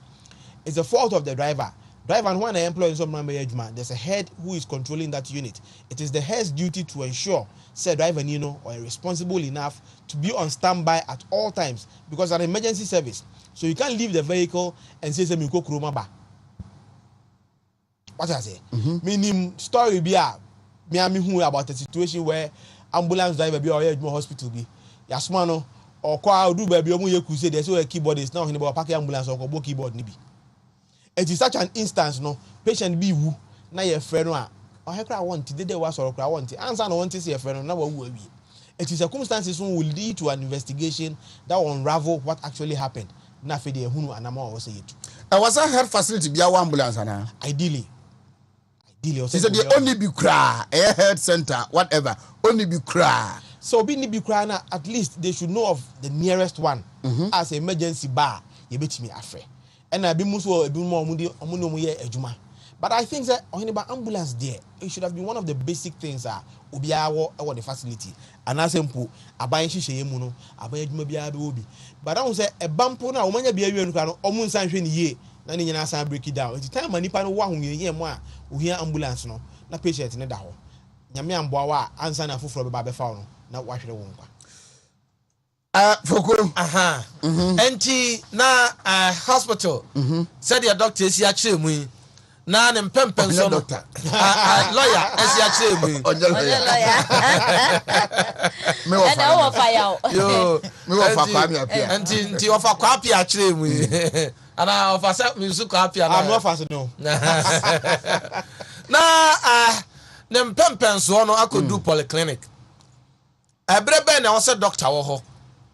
Speaker 5: It's the fault of the driver. Driver and when an employee some management, there's a head who is controlling that unit. It is the head's duty to ensure say driver or responsible enough to be on standby at all times because an emergency service. So you can't leave the vehicle and say you go kroma ba. What I say? Meaning story be me who about a situation where ambulance driver be or hospital be. Yasmano or kwa do baby omu ye say there's a keyboard is now in about pack ambulance or go keyboard nibi. It is such an instance no patient be who na your friend or I want to they was or I want to answer no want to see a friend now who be. It is circumstances will lead to an investigation that will unravel what actually happened. Na fe de hunu anama o say it.
Speaker 3: Was a health facility be a ambulance ana?
Speaker 5: Ideally.
Speaker 3: He said they only be cry, a health center, whatever, only be cry.
Speaker 5: So be cry na at least they should know of the nearest one as an emergency bar. You bet me afre. And I be muso e be more omuno ye ejuma. But I think that on the ambulance there, it should have been one of the basic things obiawo e the facility. And as simple aban hihye mu no, aban ejuma bia be obi. But I won say e bampo na omanya bia wi anu ka no omun san hwe ne ye. Na ni nyina san break it down. It's time manipa no wa hu ye mu a ohia ambulance no na patient ne da ho. Nyame amboa wa ansa na foforo be ba be fa no na wa hwere wo nkwa.
Speaker 3: Fokoro.
Speaker 6: Enti na hospital. Said your doctor is ya kire mu. Na ne mpempen so no. Lawyer is ya kire mu.
Speaker 7: Lawyer.
Speaker 3: Me wa
Speaker 7: And I fire.
Speaker 6: Yo,
Speaker 3: me wa fa kwa mi apia.
Speaker 6: Enti ofa kwa apia kire mu. Ana ofa sa music kwa apia na.
Speaker 5: I'm not fast no.
Speaker 6: Na ne mpempen so no akodu polyclinic. Ebrebe na wo se doctor wo ho.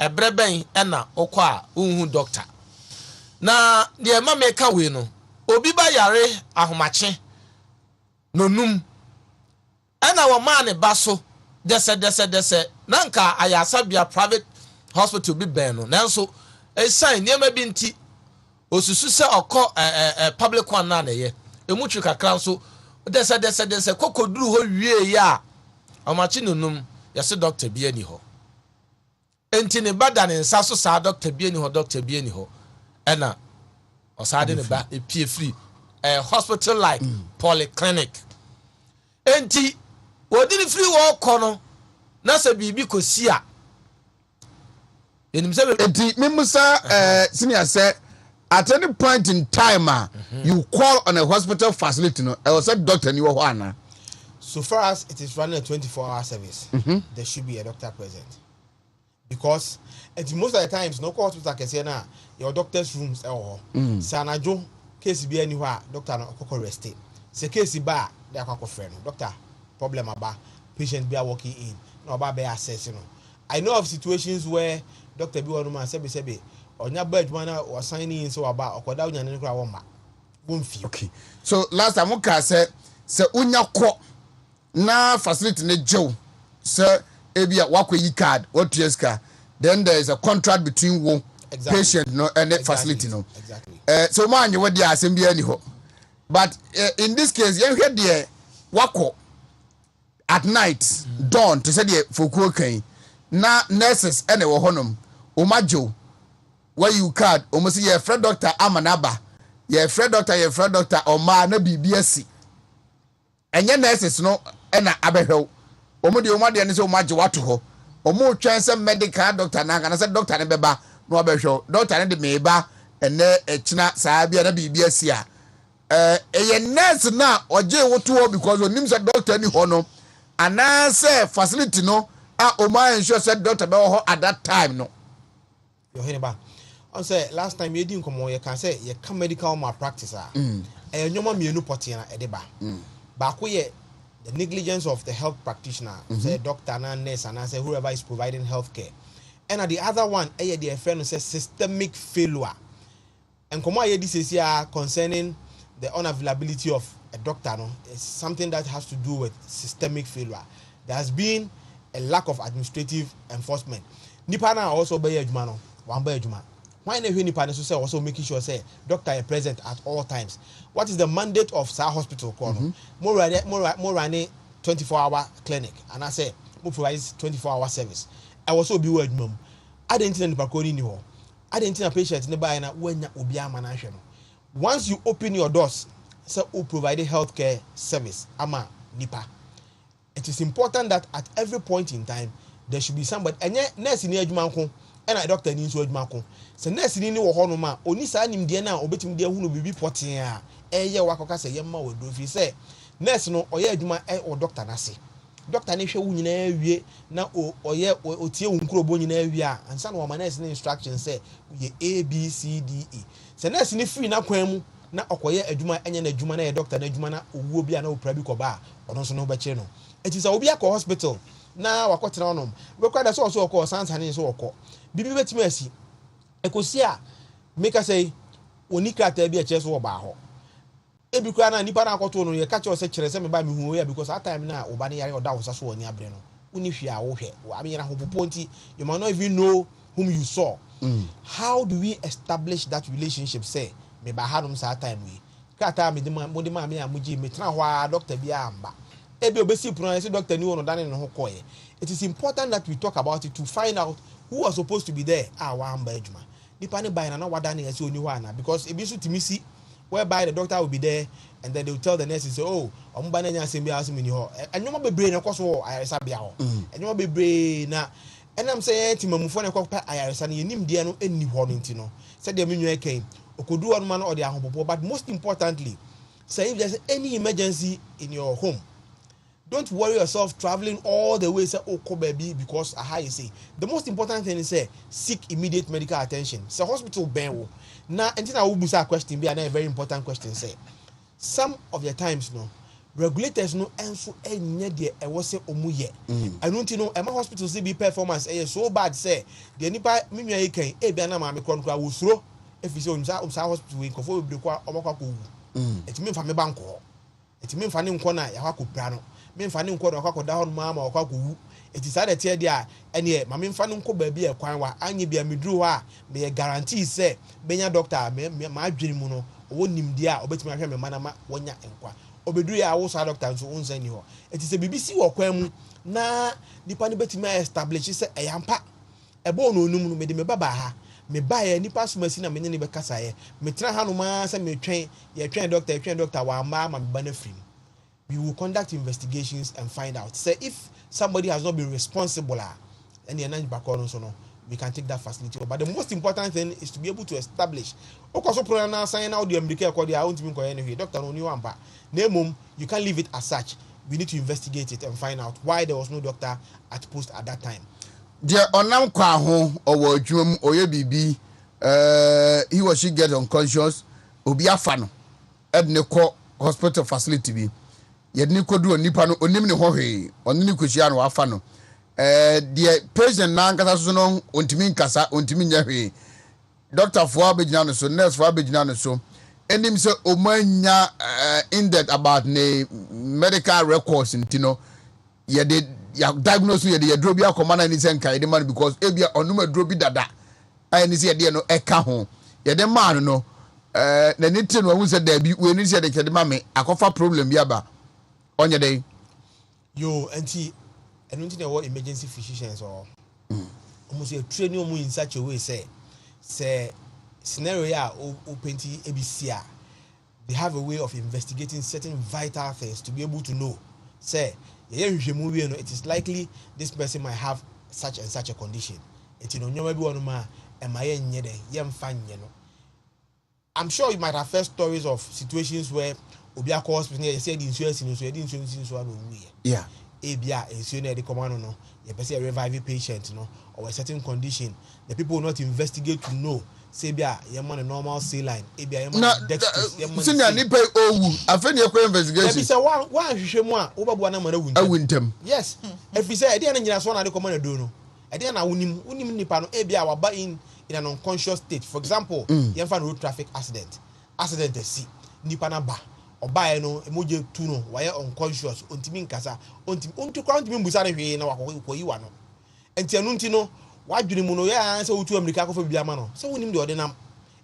Speaker 6: Ebreben na okwa unhu doctor. Na de ma meka we no. Obi ba yare ahomache nonum. Ana wo ma ne ba so dese nanka ayasa bia private hospital bi ben no. Nanso e sign niam bi nti osusu se okọ public one na ye. Emu twi kakra so dese kokoduru ho wie ya. Ahomache nonum yase doctor bi ani ho. Enti ne bada ne nsa so sa doctor bi ani ho ena osade ne ba epie free hospital like polyclinic enti wodi ne free wo kono na se bibi kosia enim se
Speaker 3: enti memusa senior say at any point in time you call on a hospital facility no I was a doctor ni wo ho ana.
Speaker 5: So far as it is running a 24-hour service there should be a doctor present. Because at most of the times, no hospital can say na your doctor's rooms or Sanajo case be anywhere doctor no kokko rest say case ba dey akọ friend doctor problem about patient be walking in no ba be assess no I know of situations where doctor be one man sebe onya ba adwuma na o sign in so aba okoda unya ne kra wo ma wonfi.
Speaker 3: Okay, so last time we say unya ko na facility ne jew say ebia wakoyi card what years car then there is a contract between wo patient no and the facility no so man you what dey asem bia ni ho but in this case you hear there wako at night dawn to say there fokuo kan na nurses ene wo honom o majo where you card o mo say your friend doctor amanaba your friend doctor o ma na BBSC enye nurses no ena abehwew o mo de o ma de ne say o majo wato ho o mo twen say medical doctor na kana say doctor ne beba no abehwew doctor ne de meba ene echina saa bia na BBSC a a nurse na oje woto because onim say doctor ni ho no ana say facility no o ma ensure say doctor be ho at that time no
Speaker 5: yo hear ba on say last time you didn't come on you can say you can medical malpractice nyoma mienu pote na ede ba ba ko ye the negligence of the health practitioner say doctor na nurse and say whoever is providing health care and the other one the friend say systemic failure and come on this is here concerning the unavailability of a doctor no it's something that has to do with systemic failure. There has been a lack of enforcement nipa na also be adwuma no wan be adwuma why na hwe nipa na so say also making sure say doctor is present at all times. What is the mandate of Sa hospital call more running 24-hour clinic and I say more provides 24-hour service I also be word mum I didn't know nipa ko ni ho I didn't know patient ne buy na wanya obi ama na hwe no. Once you open your doors say who provide healthcare service ama nipa, it is important that at every point in time there should be somebody enye nurse ni adwuma nko and a doctor ni nso adwuma nko se nurse ni wo ho no ma oni saa nimde na obetim de hunu bibi poten a eye wakoka se yemma wodo fi se nurse no oye adwuma o doctor na se doctor ni hwe wu nyina awie na oye otie wu nkrobo nyina awie a ansa no ma nurse ni instruction say ye ABCDE se nurse ni free na kwan mu na okoye adwuma enye na adwuma na ye doctor na adwuma na owuo bia na opra bi koba ono so no be che no it is a obi akọ hospital na wakọtena onom we kwada so okọ sansane so okọ bibi betimi asi ekosi a make say oni krata bi a che so oba ho ebi kwa na nipa na akọto no ye ka che o se kire se me ba me hu ya because that time na oba ne yare oda wo so oni abre no uni hwe a wo hwe wa me yara ho popo nti you might not even know whom you saw. How do we establish that relationship say me ba hanum sa time we krata me de ma me amuji me tena ho doctor bi amba ebi obesi pro say doctor ni wono dane ne ho koye. It is important that we talk about it to find out who was supposed to be there wa amba adwuma nipa ne by na wada ne ase oni ho ana because ebi so timisi whereby the doctor will be there and then they will tell the nurses say oh omba na nya asem bi asem ni ho enwoma bebre ne koso ayaresa bia ho enwoma bebre na enam say timamufo ne kokpa ayaresa ne yenim de no enni ho no ntino say de menwa eken okodu won ma no ode ahopopo but most importantly say if there's any emergency in your home don't worry yourself traveling all the way say oko baby because how you say the most important thing is say seek immediate medical attention. So hospital ben wo na entina wo busa question be a very important question say some of the times no regulators no enso enye de e wo say omu ye anu nti no ema hospital say be performance so bad say the nipa menua yi kan e bia na ma me kronkra wo suro efisi onsa hospital we nkofo bebre kwa obakwa ko wu etimi mfa me banko etimi mfa ne nko na ya kwa kopra no me mfa ne nko na kwa da ho ma ma kwa ko wu eti sa de tie dia ene ma me mfa ne nko ba bi e kwan wa anye bia meduru ho a me guarantee say benya doctor ma adwene mu no wo nimdi a obetimi ahwe me mana ma wonya enkwa obeduru ya wo sa doctor nso unsa ni ho eti se bibisi wo kwan mu na nipa ne betimi establish say eyampa ebo no onum no me de me baba ha me bae nipa sumasi na me ne be kasa ye me tra ha no ma say me twen ye twen doctor wa ma me ba na free. We will conduct investigations and find out say if somebody has not been responsible and the anani back so no we can take that facility. But the most important thing is to be able to establish okoso pro na sign out the medical code ya won't mean ko anyway doctor no new ampa nemum you can't leave it as such. We need to investigate it and find out why there was no doctor at post at that time.
Speaker 3: Dear onam kwa ho owo adwum oye bibi he or she get unconscious obi afa no edne kɔ hospital facility bi yɛde ne kɔdu onipa no onim ne ho hwee ɔne ne kɔhyia no wafa no the patient na nkasa so no ontimi nkasa ontimi nya hwee doctor fo abegyina no so nurse fo abegyina no so enim sɛ omanya in depth about ne medical records ntino yɛde ya diagnose yɛde yɛduro bi akɔma na ni sɛ nka yɛde ma no because ebia ɔnum aduro bi dada ayi ni sɛ yɛde no ɛka ho yɛde ma no na ne tie no ahu sɛ da bi we ni sɛ yɛde kɛde ma me akɔfa problem bi aba ɔnyɛ dɛ
Speaker 5: yo anti ɛno nti na ɛwɔ emergency physicians or almost a training omu in such a way say scenario ya o penti ebisia they have a way of investigating certain vital things to be able to know say it is likely this person might have such and such a condition. I'm sure you might have heard stories of situations where Obia calls you said insurance yeah. Abia insurance the command no you person a reviving patient or a certain condition. The people will not investigate to know. Say bia a normal saline. Abia
Speaker 3: senior ni pay owu afeni ekwe investigation.
Speaker 5: If say one hwehwemu a obabu na mana
Speaker 3: wuntem.
Speaker 5: Yes. If you say e dey na nyina so na the command do no. E dey na unim nipa no abia waba in an unconscious state. For example, you find road traffic accident see nipa na ba oba no emoje tu no why unconscious ontimi nkasa ontu kwa ontimi mbusa na hwe na wakoyi wa no. Enti anu nti no wadwene mu no ya ansa wotu America akɔfa bibia ma no sɛ wonim de ɔde nam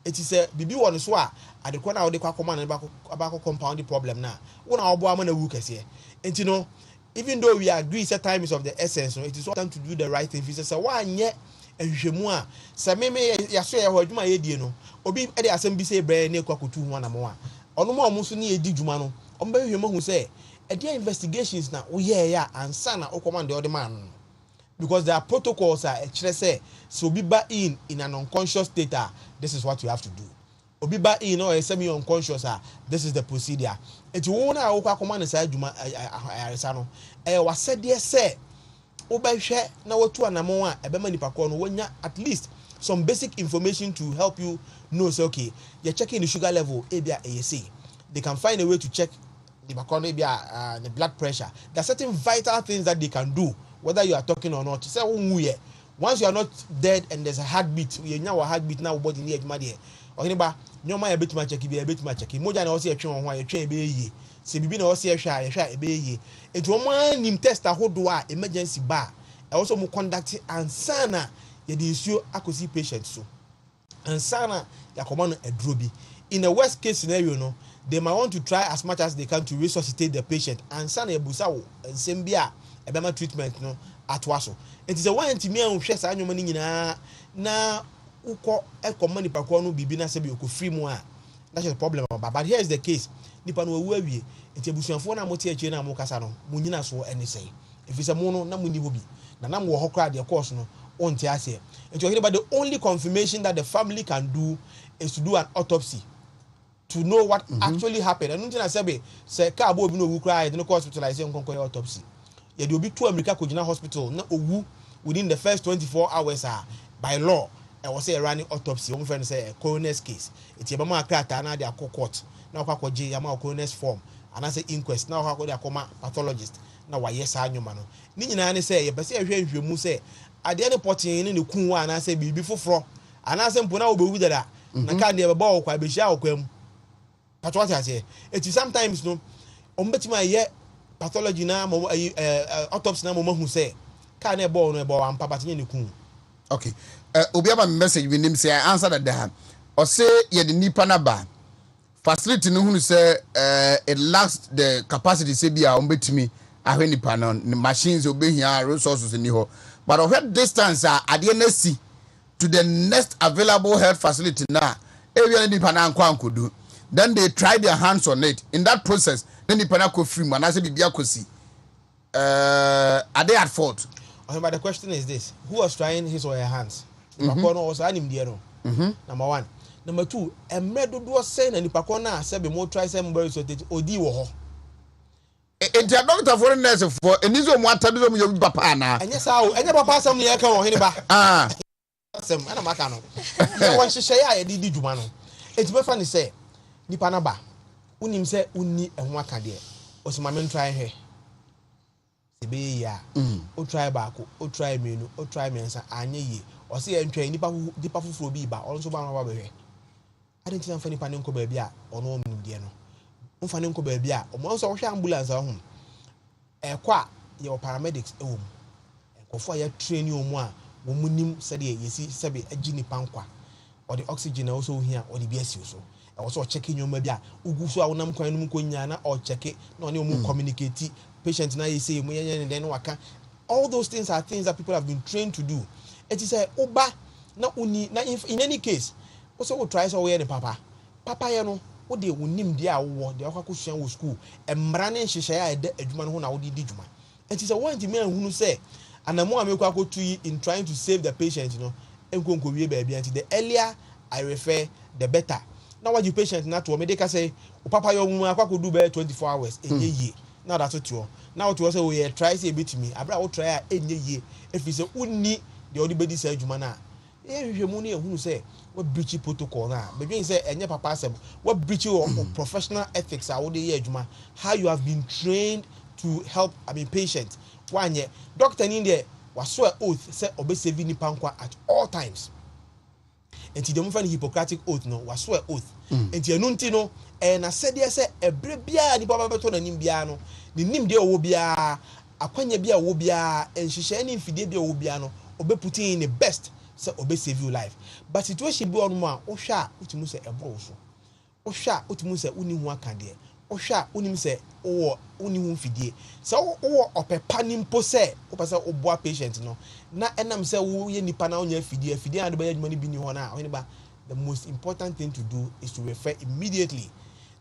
Speaker 5: eti sɛ bibi wɔ no so a adekɔ na ɔde kwa kɔma na ba compound the problem na wona ɔbo ama na wu kɛse enti no even though we agree that time is of the essence no it is important to do the right thing. Fi sɛ wanyɛ ahwehwɛmu a sɛ meme yaso yɛ hɔ adwuma yɛ die no obi de asɛm bi sɛ brɛ ne kwa kotu ho anamo a ɔno ma ɔmo so ne yɛdi dwuma no ɔmo bɛ hwehwɛ mahu sɛ ɛde investigations na woyɛ ya ansa na ɔkɔma de ɔde ma no because there are protocols so obi ba in an unconscious state this is what you have to do obi ba in or semi unconscious this is the procedure eti wo na wo kwa command say adwuma ayaresa no wasede say obehwe na watu anamo a ebema nipa ko no wonya at least some basic information to help you know say okay you're checking the sugar level ebia ASA they can find a way to check the ebia the blood pressure. There are certain vital things that they can do whether you are talking or not. Say once you are not dead and there's a heartbeat, you know a heartbeat now body near my or anybody nyoma ya bit ma check bi bit ma check moja na o se etwe ho a etwe ebe yi se bibi na o se ehwa ebe yi etu o man nim test ahodo a emergency bar e also mo conduct ansana ye dey issue akosi patient so ansana ya command aduro bi in a worst case scenario no they might want to try as much as they can to resuscitate the patient ansana ebusa wo nsem bi a ebema treatment no atwa so it is a one ntimi anhwe sa anwoma ni nyina na ukọ ekoma nipa ko no bibi na se bi okofiri mu a that's the problem but here is the case nipa no awu awie enti abusuafo na mote achi na mo kasa no mo nyina so ene sei efisa mo no na mo ni bobi na nam wo hokra de course no onti ase enti o about the only confirmation that the family can do is to do an autopsy to know what actually happened and until I say ka abo obi no wu kra e no hospitalization konko autopsy ye de obi to America kojina hospital na owu within the first 24 hours by law I was say running autopsy one friend say a coroner's case it's yeba ma krata na dia court na kwa kwaje ya ma coroner's form and I say inquest na kwa dia koma pathologist na wa yes anwuma no ni nyina ne say ye pese ehwe nhwemu say ade ne potin ne kun wa na say bibi foforo ana say mpona obewu dada na ka ne beba okwa behia okwam patwata say it sometimes no ombetima ye pathology na autopsy na mo mahu say ka na ebo no ebo ampa batenye ne kun.
Speaker 3: Okay. Obiaba message we nim say I answer that or say ye the nipa na ba facility no hunu say it lacks the capacity say bia ombetimi ahwe nipa no machines obehia resources ni ho but of what distance ade na si to the next available health facility na area nipa na anko ankodu then they try their hands on it in that process then nipa na ko free man say bibia kosi are they at fault?
Speaker 5: But the question is this: who was trying his or her hands? Nipakono was anim there no. Number one. Number two, emredo do say na nipakona say be mo try say mo so tete odi wo ho.
Speaker 3: Enti a doctor for nurse for enizo mo atado mo yobi papa na.
Speaker 5: Enye sa o, enye papa asem ye kan wo hini ba. Asem ana maka no. Ya won hihye ya ye di dwuma no. Enti be fa ni say nipa na ba unim se unni ehun aka de osimame try he sebe ya o try baako o try menu o try mensa anye ye o se ye ntwa nipa fufuro bi ba onso ba ba behwe adentina mfa nipa ne nko ba bi a ono omu de no mfa ne nko ba bi a o mo so hwe ambulance ho ekwa ye paramedics e wo mu ekofo ya train omu a wo munim se de yesi sebe agi nipa nkwa or the oxygen also here or the BSU so also checking your maybe ugu so awonam kwan num konya na or check it na oni omu communicate patient na you say mu yen den waka all those things are things that people have been trained to do it is oba na uni na in any case also we try so we the papa ye no wo de wonim dia wo de akwakosuan wo school emra ne nhihye ya ede adwuma no ho na wo di dwuma it is one thing hunu say anamo amekwa akotu in trying to save the patient, you know. The earlier I refer, the better. Now what you patient not to medical say, papa your woman could do better 24 hours a year. Now that's what you now to also we try say a bit to me. I will try any year. If it's a need the only body say Jumana. You money who say what breach protocol now. Maybe say and your papa said what breach your professional ethics are all the year Juma. How you have been trained to help patient. One year doctor in there was swear oath say obey saving ni pankwa at all times. Enti dem fa Hippocratic oath no was swear oath. Enti enu nti no na said there say ebre bia ni papa beto na nim bia no ni nim de owo bia akwanya bia owo bia enhihye ni mfide bia owo bia no obey putting in the best say obey save your life. But situation bi onu a wo hwa utimu say ebro so. Wo hwa utimu say uni hu aka de. Wo hwa unim say wo uni hu mfide. So wo opepa nimpo say wo pese oboa patient no na enam say wo ye nipa na onya fidie and be adwuma ni bi ni ho na ba the most important thing to do is to refer immediately.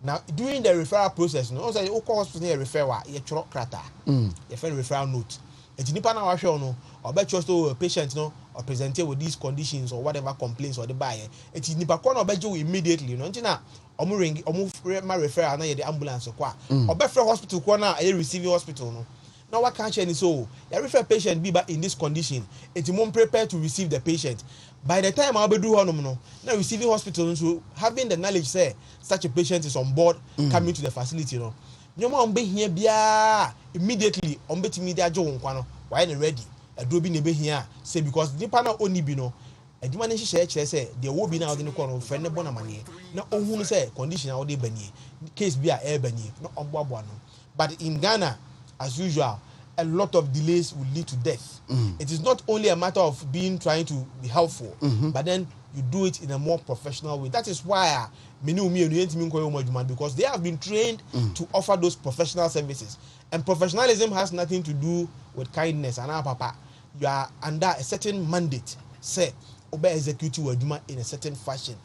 Speaker 5: Now during the referral process no say wo call hospital here refer wa ye choro krata ye find referral note enti nipa na wa hwe no obecho so patient no or presented with these conditions or whatever complaints or the buyer enti nipa ko na obejo immediately no enti na omu ring omu ma referral na ye the ambulance kwa obefre hospital ko na ye receiving hospital no. Now what can't change so you refer patient be in this condition enti mom prepare to receive the patient. By the time I'll be do no now receiving hospital so having the knowledge say such a patient is on board coming to the facility no nyoma on be here bia immediately on be timi dia jo nkwa no why na ready adro bi na be here say because nipa na oni bi no adwuma ne hihye kire say there will be now the no friend ne bona mane na ohunu say condition how dey banie case bia e banie no omboabo no. But in Ghana as usual a lot of delays will lead to death. It is not only a matter of trying to be helpful, but then you do it in a more professional way. That is why because they have been trained to offer those professional services. And professionalism has nothing to do with kindness. And our papa, you are under a certain mandate. Say, obey executive wajuma in a certain fashion.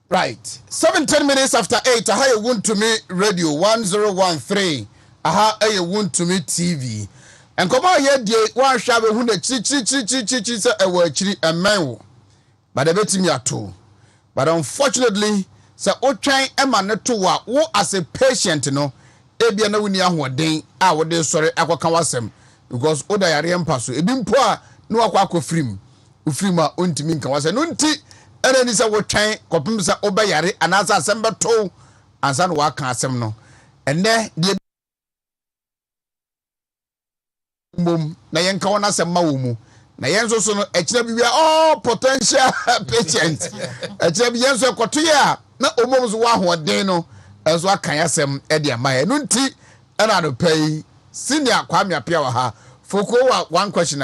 Speaker 3: Right. 7-10 minutes after 8, I have Wontumi Radio 1013. Aha aye Wontumi TV. And come on here dey one shabe hu na chi say e wa chiri emen wo. But the betimi ato. But unfortunately, say otwan e ma ne to wa wo as a patient no e bia na woni ahoden a wo dey sori akoka wasem because oda yare empa so ebi mpo a no akofrim. Ufrim a ontimi nka wasem no nti ene ni say wotwan kopim say obeyare anasa asem beto ansa no wa ka asem no. Ene de mom na yenka wona se ma wo mu na yenso so no ekira bibia all potential patient ekira bi yenso ekoto ya na omom so wa hoden no enso akan asem e de amaye no nti na no pay senior Kwame Apia wa ha foko wa one question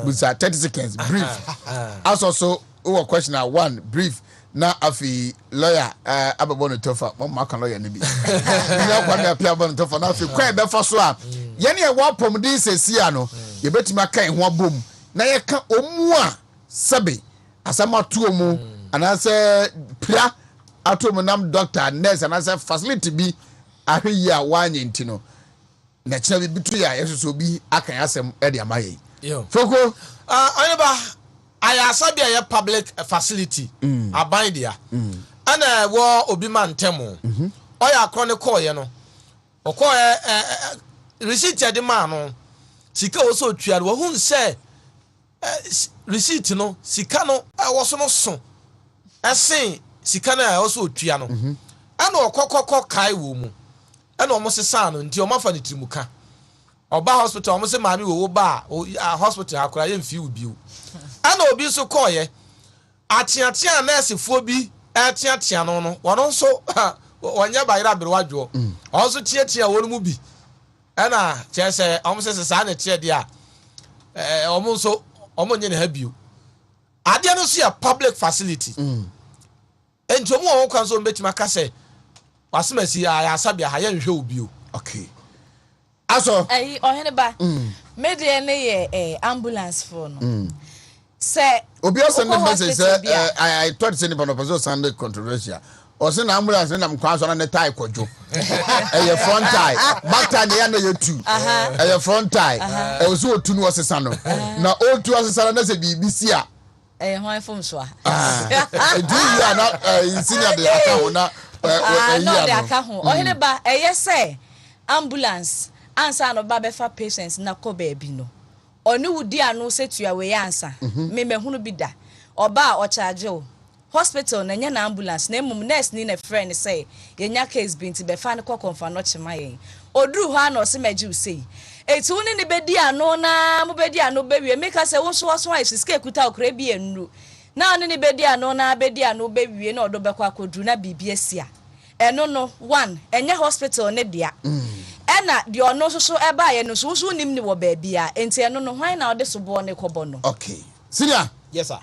Speaker 3: with 30 seconds brief also one question 1 brief na afi lawyer ababono tofa mom aka lawyer ne bi na Kwame Apia abono tofa na afi kwa be fa so a yene e wa pomdin sesia no ye betimi aka ho abom na ye ka omu a sebe asama to omu anase pra atom nam doctor nurse anase facility bi ahwe a wanye ntino na kira bi to ya yeso bi aka asem e de amaye foko
Speaker 6: aneba ayasabia ye public facility aban dia ana wo obi man temo oya akro call ye no okoye receipt de man no sika wo so tuare wo hun say receipt no sika no wo so no so esen sika na wo so tua no ana okokoko kai wo mu ana omo sesa no nti omo afa ne trimuka oba hospital omo se maami wo ba hospital akora ye mfi ubiu ana obi so koye atiatia nurse fo bi atiatia no wono so wonya bayira berwadwo also tiatia wonu mu bi ana chese omo se sesa na tie dia omo so omo nye ne ha biu ade no so ya public facility enti omo won kwan so mbetima ka se wasemasi ya sabia ha ye nhwe obi o.
Speaker 3: Okay, aso
Speaker 7: ohene ba media ne ye ambulance for no say
Speaker 3: obi o send message say I thought say nipa no person Sunday controversial o say na ambulance na mkwan so na tie kwadwo e front tie back tie na ye two e front tie e o so otu no osesa no na o tu osesa na say BBC a
Speaker 7: hwan fom so
Speaker 3: do you are not senior the account na
Speaker 7: no the account ohene ba say ambulance ansa no ba befa patients na ko ba bi no oni wudi anu setua we ansa me mehunu bi da oba o charge o hospital na nya na ambulance na emum nurse ni na friend say yenya case bi nti befa ne confirm no chema yen oduru ho na o se magi usei etu ni bedi anu na mu bedi anu bewie meka se wo so iske kuta okra bi enru na oni ni bedi anu na bedi anu bewie na odo bekwa akoduru na bibia sia eno no one enya hospital ne dia ena di ono so eba ye no so nim ni wo ba bia enti eno no hwan na ode so bo ne kobo no.
Speaker 3: Okay, senior.
Speaker 5: Yes sir.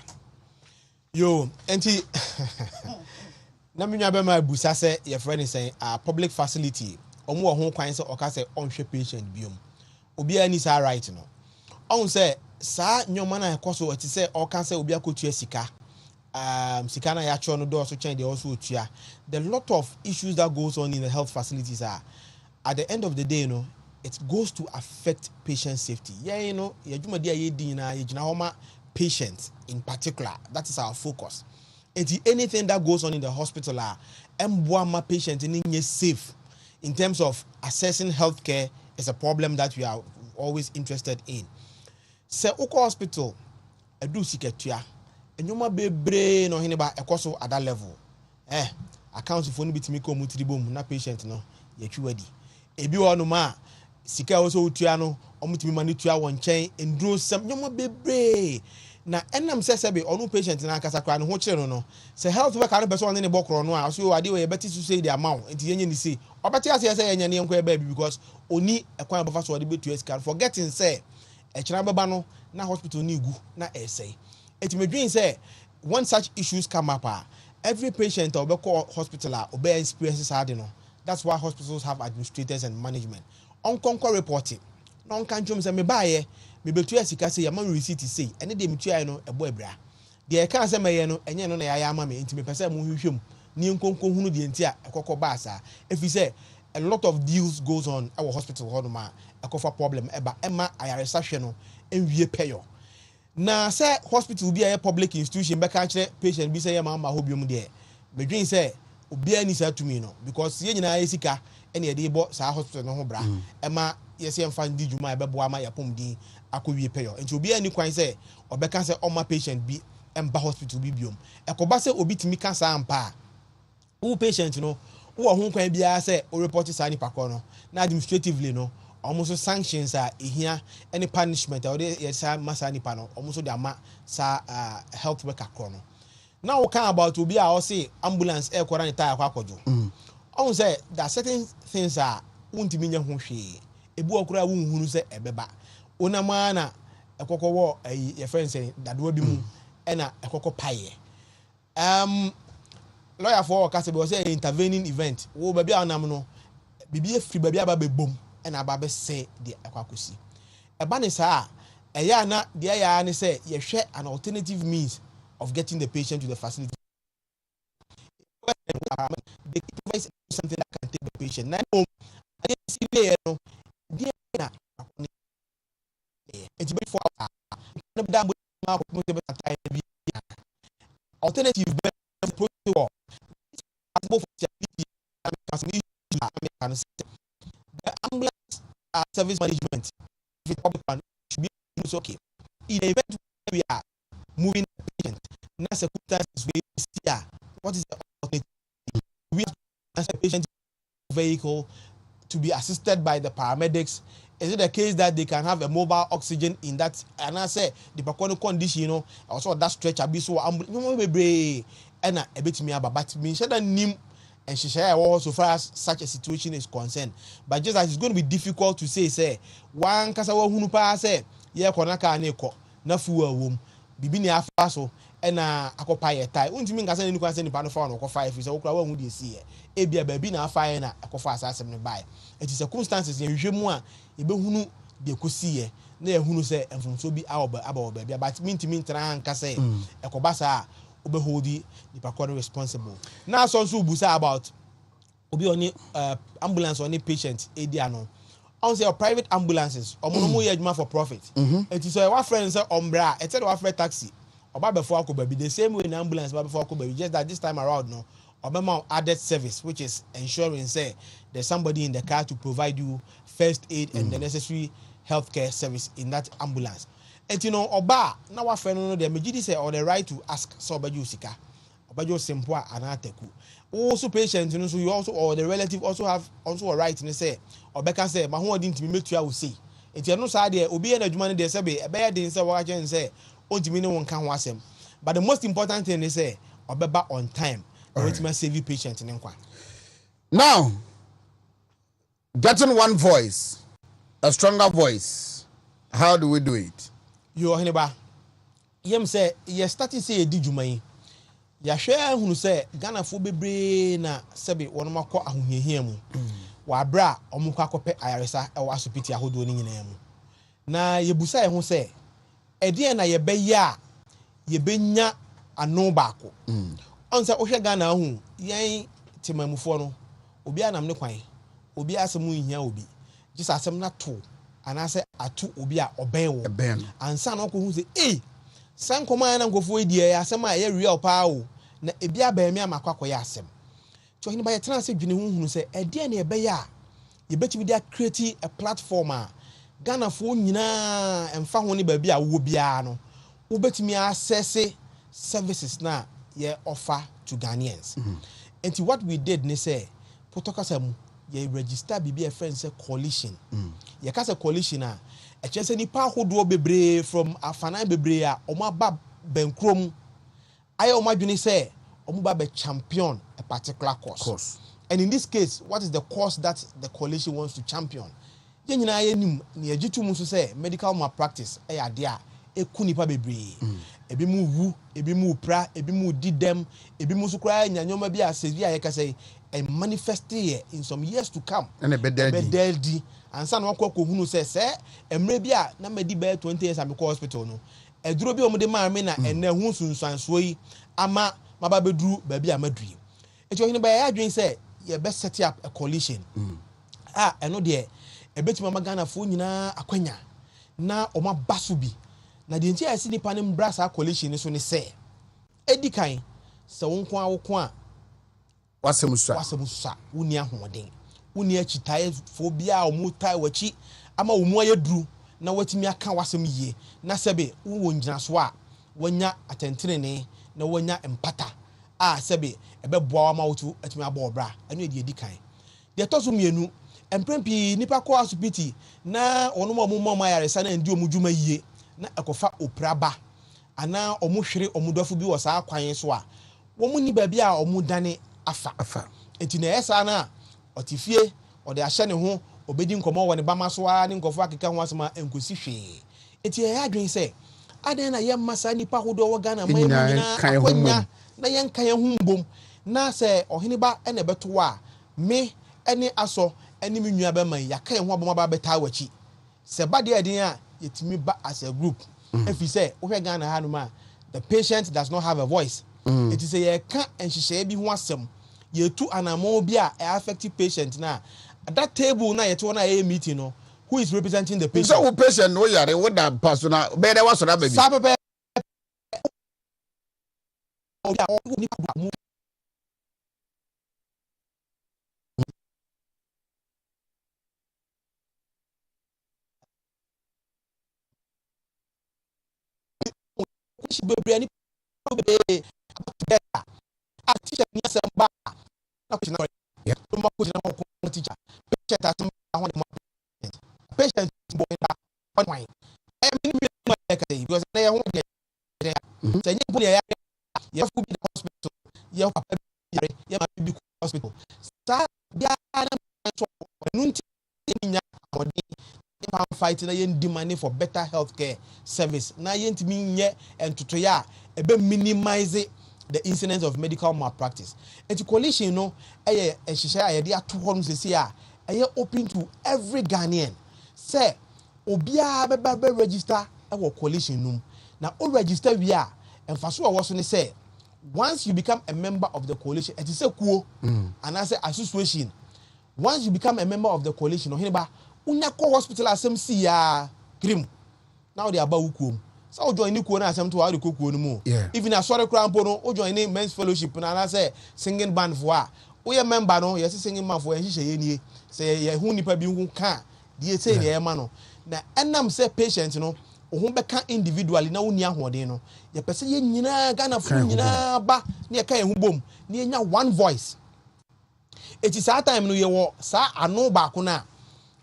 Speaker 5: Yo enti na menwa be ma busa se your friend is saying public facility omo wo ho kwan se oka se onhwe patient biom obi ani sa right no on say sa nyoma na ekoso ati se oka se obi akotua sika sika na ya cho no do so chen dey also otua. The lot of issues that goes on in the health facilities are at the end of the day, it goes to affect patient safety. Yeah, yajuma dia yedi na yejina homa patients in particular. That is our focus. And anything that goes on in the hospital ma patient in safe in terms of assessing healthcare is a problem that we are always interested in. Se uko hospital edu siketua enyoma bebre no hineba ekoso at that level. Accounts for ni bitimi ko mutribom na patient no yatwadi. Ebi wonu ma sika wo so utua no omutimi ma ne tua won chen enduro sam nyoma bebre na enam sesebe onu patient na akasa kwa ne ho kire no se health worker no beso on ne bokro no a so ade we beti so say the amount enti yenye ni say obeti ase say yenye ne enko e ba bi because oni ekwan ba fa so ade betu sika forgetting say e kira beba no na hospital ni gu na say enti medwin say when such issues come up every patient obeko hospital obe experiences ade no. That's why hospitals have administrators and management. On concord reporting. Non can jump say me buy me betu asika say yama receipt say ene de metua no ebo ebra. De e kan say me no enye no na ya ama me nti me pese mo hwehwem ni nkonko hunu de nti a ekokọ ba asa. If you say a lot of deals goes on our hospital hodoma ekofa problem eba ema ayaresa hwe no enwie payo. Na say hospital bi a public institution be kan kire patient bi say yama ma hobiom de. Medwin say obi ani sa tumi no because ye nyina esika ene ye de bo sa hospital no ho bra ema yesi emfa ndi djuma ebebo ama yapom din akowie payo enti obi ani kwan se obeka se oma patient bi emba hospital bi biom ekoba se obi timi ka sa ampa wo patient no wo ho kwan bia se o report sa ni pakọ no na administratively no almost sanctions are ehia any punishment or ye sa masa ni pa no almost de ama sa health worker kro no. Now we can about to be our say ambulance air quarantine tire kwakojo. On say that certain things are wontumi nya ho hwe. Ebu okura wo nhunu say ebeba. Ona ma na ekokọ wo your friend say dadoa bi mu e na ekokọ paye. Lawyer for Okase be say intervening event. Wo ba bia onam no bibi efiri ba bia ba bebom e na ba be say de ekwakosi. Eba ne sa eya na de ya ne say ye hwe an alternative means of getting the patient to the facility. They provide something that can take the patient. Now, alternative protocol. The ambulance service management should be okay. In the event we are moving the patient, now circumstances we see what is the alternative? We have vehicle to be assisted by the paramedics? Is it the case that they can have a mobile oxygen in that? And I say the paconic condition, you know, also that stretch a bit so and a bit me about, but me said nim and she share so far as such a situation is concerned. But just as it's going to be difficult to say one kasawa hunupa say yeah konaka aneko na fuwa wom bibi ni afa so na akopa ye tai untimi ngasa ni kwanse ni pano fa no ko 5 so okura wa hu de si e bia ba bi na afa ye na akofa asasem ne bai it is circumstances ye hwehwemu a e be hunu de kosi ye na ye hunu se enfumso bi aba bia but mintimi ntran nkasa e koba sa obe holdi the pakore responsible na so busa about obi oni ambulance oni patient edia no on say private ambulances omono ye adwuma for profit it is our friends say ombra it said our taxi oba before akoba bi the same way na ambulance ba before akoba bi just that this time around no obema added service which is ensuring say there's somebody in the car to provide you first aid and the necessary healthcare service in that ambulance. And you know oba na wa friend no the megidi say or the right to ask so obajo sika obajo simple anateku also patient you know so you also or the relative also have a right to say obeka say ma ho odi ntimi metua wo say enti no sa de obi e na adwuma no de say be e de say wa chen say ontimi ne won ka ho asem but the most important thing is say obeba on time which must save patient in nkwa.
Speaker 3: Now getting one voice, a stronger voice, how do we do it?
Speaker 5: You Haniba yem say ye starting say edi dwuman ya hwe hunu say Ghana fo bebre na sebe wono makọ ahohiahia mu wa bra omukọ akọpẹ ayaresa e wa asopiti ahodo ni nyina mu na yebusa ye ho say ede na ye beya ye benya ano baako onse ohwe Ghana hu yen timamufo no obi anam ne kwan obi asemu hia obi just asem na to anase atu obi a oben wo ansa na ko hu say san koma na nkofo edie asem a ye real pa o na ebi abami amakwa ya asem to hini ba ye tran se dwene hu say ede na ye be ya ye betimi dia create a platform a Ghana fo nyina emfa ho ne ba bi a wo bia no wo betimi access services na ye offer to Ghanaians. And what we did ne say potokasam ye register bibi a friend say coalition. Ye ka say coalition a chese nipa hodo bebre from afana bebre a omaba benkrom aye omadwene say omuba be champion a particular course. And in this case, what is the course that the coalition wants to champion? Ye nyina ye nim ne agitu mu so say medical malpractice e ade a eku nipa bebre. Ebi mu wu, ebi mu pra, ebi mu didem, ebi mu so kra nyanyoma bi asedi a ye ka say and manifest here in some years to come. And a bedeldi. And some one who says, emre bia na medi be 20 years am hospital no. E duro bi omo de ma me na ene hu sunsan so yi ama maba bedru ba bia madri. E jo hini ba ya adwen say ye be set up a coalition. Eno de e betima magana fo nyina akwanya na oma baso bi. Na de nti asi nipa ne mbrasa coalition so ne say edi kan se wonko awoko a wasemusa uni ahoden uni achitae phobia omutai wachi ama omu ayeduru na watimi aka wasem yie na sebe wo ngina so a wanya atentenene na wanya empata sebe ebeboa ma wotu atimi abobra anu edi kan de toso mienu emprempi nipa ko asupiti na onomo omumma yaresa na ndi omudwuma yie na ekofa opraba ana omuhwere omudofo bi wo saa kwan so a wo mu ni ba bia omudane afa enti na esa na otifie ode ahye ne ho obedi nkomo woni bama so a ne nkofo akeka ho asema enkosi hwe enti ya adwen se adan na yemma sa nipa hodo wo Ghana mai nyina akwanya na yenka ye humbom na se oheniba ene beto a me ene aso ene menua be man ya kan ho aboma ba beta wachi se bade eden a yetimi ba as a group if you say wo Ghana ha no ma the patient does not have a voice it is a ye kan enhihye bi ho asem ye tu anamo bi a affected patient na at that table na yet one a meeting no who is representing the patient
Speaker 3: so patient no yare what that personal be there was that baby
Speaker 5: sabe ye fu bi hospital ye papa bi ye ma bi hospital sa bia na so nunti nya odi pan fight na ye demand for better healthcare service na ye ntimi nye entotoya ebe minimize the incidence of medical malpractice. And coalition no eye ehihye ayede ato ho no sesi a eye open to every Ghanaian. Say obia be register e coalition no. Na o register we a emfaso a wo so ne say once you become a member of the coalition it is a kuo and as association. Once you become a member of the coalition ohineba unya ko hospital asem si ya grim. Now they about ukuom. So join ni kuo na asem to wa de kokuo no mu. Even a sorry crampo no o join ni men's fellowship na say singing band for a we member no yes singing man for enhye ye nie say ye hu nipa bi hu ka die say ye ma no na enam say patient no o hu beka individually na woni ahoden no ye pese ye nyina Ghana fu nyina ba na ye ka ye hu bom na ye nya one voice. It is our time no ye wo sa ano ba ko na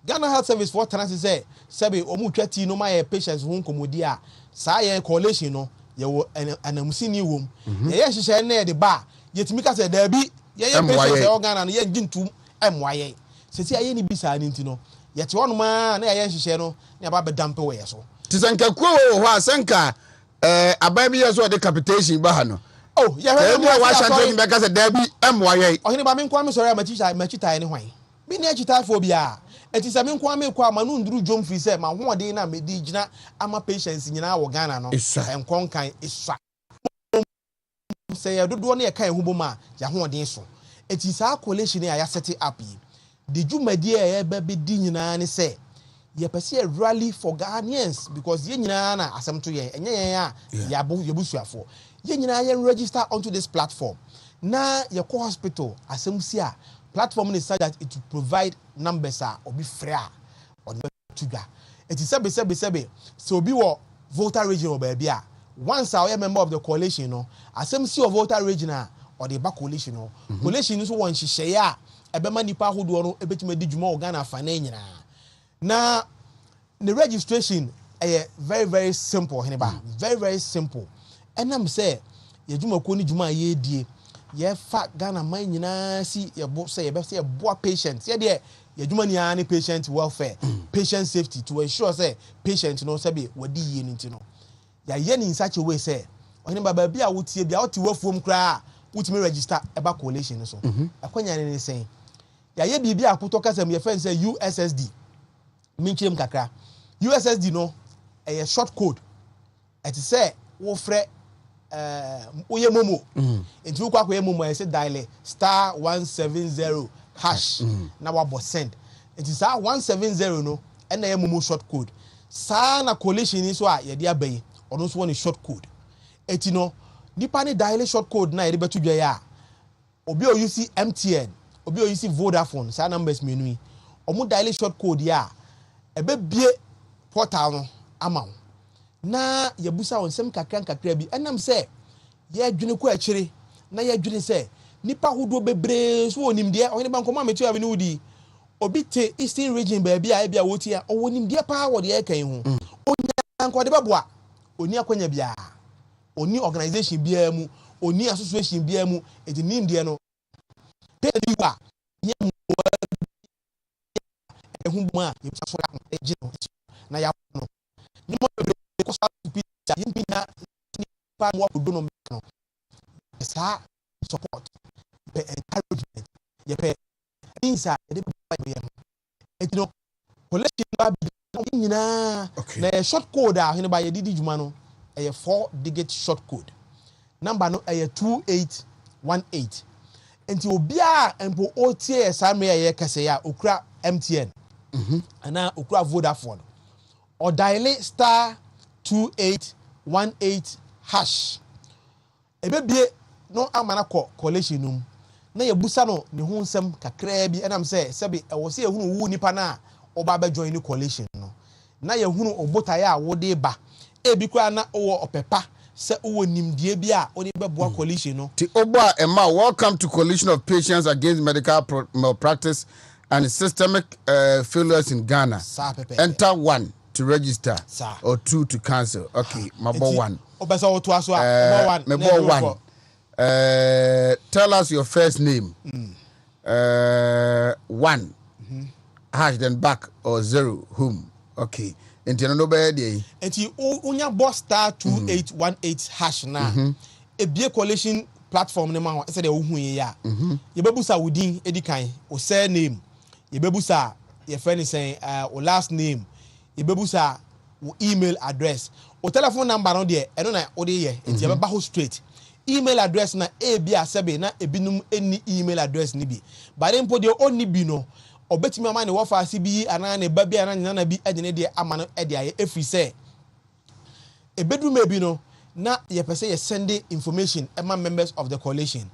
Speaker 5: Ghana Health Service for Trans say sebe omu twati no ma ye patients hu komodi a sa ye coalition no ye wo anamsi ni wom ye ye hihye na ye de ba yetimi ka say da bi ye patients e Ghana no ye ngintum emwaye sesi aye ni bisa ni ntino ye te wono ma na ye hihye no na ba bedampe we ye so
Speaker 3: tisanka kuo ho asanka abai bi ye so de capitation ba ha no
Speaker 5: oh ye
Speaker 3: he wa shanto ni be ka say da bi emwaye
Speaker 5: ohini ba me nkwa me sori machitai ne hwan bi ne achitai fo bia eti se me nkwa me kwa ma no nduru dwom fi se ma hoɔden na medi gina ama patients nyina wo Ghana no enkonkan isa se ye dodo ne ye kan hubo ma ya hoɔden so eti sa coalition a ya set up yi de dwumadi a ye ba bedi nyina ne se ye pese a rally for Ghanaians because ye nyina na asem to ye enye ye a ya busuafo ye nyina ye register onto this platform na ye ko hospital asem si a platform is such that it will provide numbers or be free or to ga. It is sebe so be what voter region or baby. Once I member of the coalition, no, asem si of voter region or the back coalition, no. Coalition is one she share a be nipa who do no ebetime di dwuma Ghana fane nyina. Na the registration very simple heneba. Very simple. And I'm say ye dwuma ko ni dwuma ye die ye fa Ghana man nyina si ye bo say ye be say ye boa patient ye de ye dwuma ni ani patient welfare patient safety to ensure say patient no say be wadi ye nti no ya ye ni in such a way say ohini baba bia wotie bia wote wafuom kra wotimi register eba coalition so akwanya ne sen ya ye bibia akoto kasam ye fen say USSD minchirem kakra USSD no a short code it say wo frɛ oye momo enti wo kwa momo say dial *170# na wabo send enti sa 170 no na ye momo short code sa na coalition ni so a ye dia bayi ono so woni short code enti no nipa ni dial short code na ye betu dwa ya obi o use MTN obi o use Vodafone sa numbers menu yi omo dial short code ya ebe bie portal no amaw na yabusa wonsem kakra bi enam se ye dwene ko akire na ye dwene se nipa hodo bebre so onimde ohene banko ma metu abi no wudi obi te eastern region ba bia e bia woti a onimde pa wo de e kan hu onya nko de beboa oni akwanya bia oni organization bia mu oni association bia mu edi nimde no pe ni wa ye mu ehun ma ye so la eje na ya no ni mo ko sa pizza yimpina ni pa mo do no no sa support the encouragement ye pe inside the bible ye etino collection ba nyina na short code a hene ba ye didi djuma no e 4-digit short code number no e 2818 enti obi a empo otie sa me ye kase ya okura MTN ana okura Vodafone or dial *2818# ebebie no amana ko coalition num na ye busa no ne ho nsem kakra bi enam se sebe e wo se ehunu wu nipa na oba ba join ni coalition no na ye hunu obota ya wo de ba e bi kwa na wo opepa se wo nimdie bi a oni beboa coalition no
Speaker 3: ti oba ema welcome to coalition of patients against medical malpractice and systemic failures in Ghana. Enter 1 to register or 2 to cancel. Okay, my boy 1.
Speaker 5: Obesa o to aso a number 1.
Speaker 3: My boy 1. Tell us your first name. 1 hash then back or 0 whom. Okay. Enti no be dey.
Speaker 5: Enti unya boss star 2818 hash na. Ebie coalition platform ne ma ho say dey ohun ye ya. Ye bebusa wudin edikan, o surname. Ye bebusa your friend is saying o last name. Ye bebusa o email address. O telephone number no there, e no na o dey here. Enti ye be ho straight. Email address na ebia sebe na ebinum any email address ni bi. But then po dey oni bi no. Obetimi ama ne wofa asibi ana ne ba bia na bi edene de ama no ede aye efri se ebedu mebi no na ye pese ye send information among members of the coalition.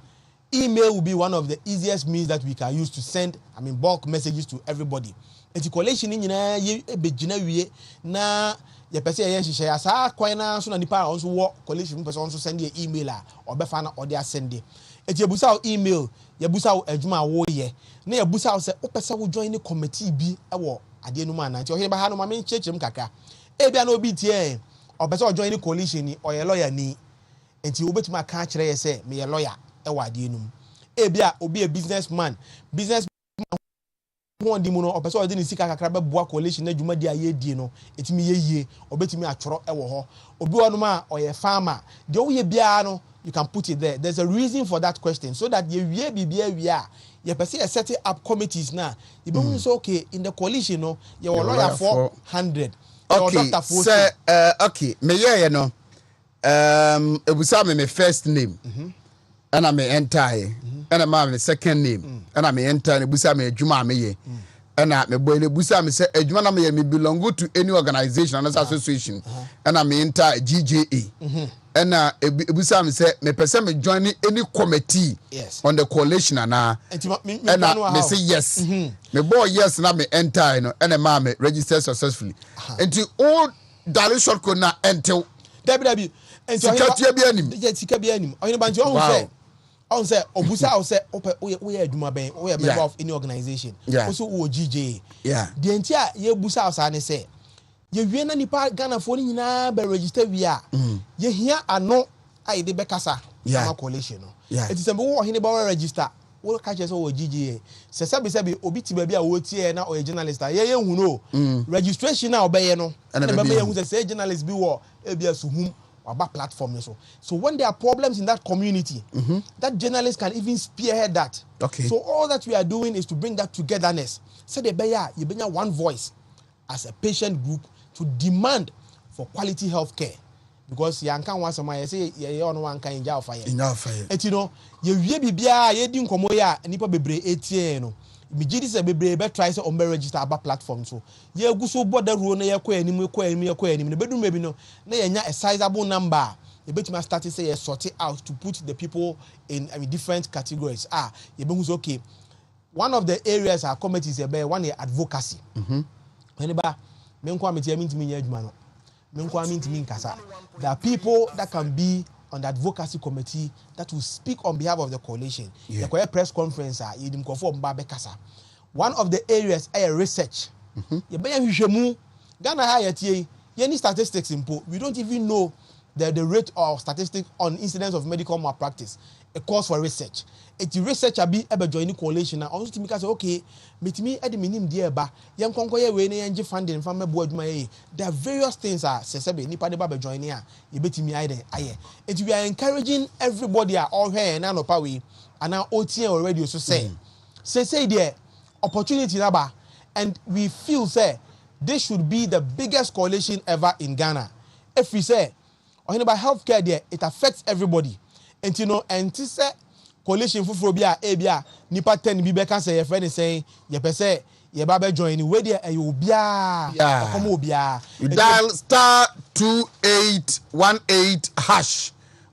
Speaker 5: Email will be one of the easiest means that we can use to send bulk messages to everybody. The coalition ni nyina ye ebegina wie na ye pese ye hihye ya sa kwan na so na nipa on so wo coalition pese on so send ye email a obefa na ode asende. Eti ebusa email, ye busa adwuma wo ye. Na ye busa say o pese wo join the committee bi e wo ade no ma na nti o he ba ha no ma me chechem kaka. E bia na obi tie o pese o join the coalition ni o ye lawyer ni. Enti wo betuma ka kire ye say me ye lawyer e wo ade no. E bia obi a businessman won di mu no o pese o de ni sika kakra be boa coalition na dwuma di aye die no etimi ye yie obetimi atworo e wo ho obi wonu ma o ye farmer de wo ye bia no you can put it there. There's a reason for that question so that you set up committees now. You don't say okay in the coalition no you lawyer 400
Speaker 3: okay so okay me yeah no ebusa me first name and I may enter and my second name and I may enter ebusa me adwuma me ye and I me boy ebusa me say adwuma na me belong to any organization and association and I may enter GJA and ebusa me say me person me join any committee on the coalition and me say yes me boy yes na me enter no and ma me register successfully until all dalin short code na enter
Speaker 5: debi
Speaker 3: sikatia bi anim
Speaker 5: sika bi anim oyini banti on say obusa o say we adwuma ben we member of any organization also wo GJ the entire ye busa o sa ne say ye wie na nipa Ghana fo ni nyina be register wi a ye hia ano ai de be kasa na coalition no it is embo wo hini ba register wo ka che so wo GJ se sabi obi ti ba bi a wo tie na o journalist ye hu no registration na obeye no na be ye hu say journalist bi wo e bia so hum about platform so when there are problems in that community that journalists can even spearhead that.
Speaker 3: Okay,
Speaker 5: so all that we are doing is to bring that togetherness so the beya you bring one voice as a patient group to demand for quality health care because you can once a say you on one kind of fire and you know you bibia ye di nkomo ya nipa bebre etie no me gidi se bebre be try say on be register about platform so ye guso border ro na ye kwa anim na bedum mebi no na ye nya a sizable number ye betima start say ye sort it out to put the people in different categories ye be who's okay. One of the areas our committees be one advocacy anybody me nko ameti amintimi nya adwuma no me nko amintimi nkasa. There are people that can be on the advocacy committee that will speak on behalf of the coalition. The press conference one of the areas research. Ghana Hayati, any statistics impo. We don't even know the rate of statistics on incidents of medical malpractice. A cause for research. It's research abi ebe join coalition na also to make say okay metimi edi minim die ba yem konkoye we na yenje funding from mebo adwuma ye. There are various things sesebe nipa de ba be join a ye betimi aye. It we are encouraging everybody all here na no pa we and now OTN already so say there opportunity na ba and we feel say this should be the biggest coalition ever in Ghana. If we say about healthcare there it affects everybody. And you know, and to say coalition for bia ebia nipa 10 bi be can say your friend is saying ye pese ye ba be join we there and you bia come obia
Speaker 3: you dial *2818 hash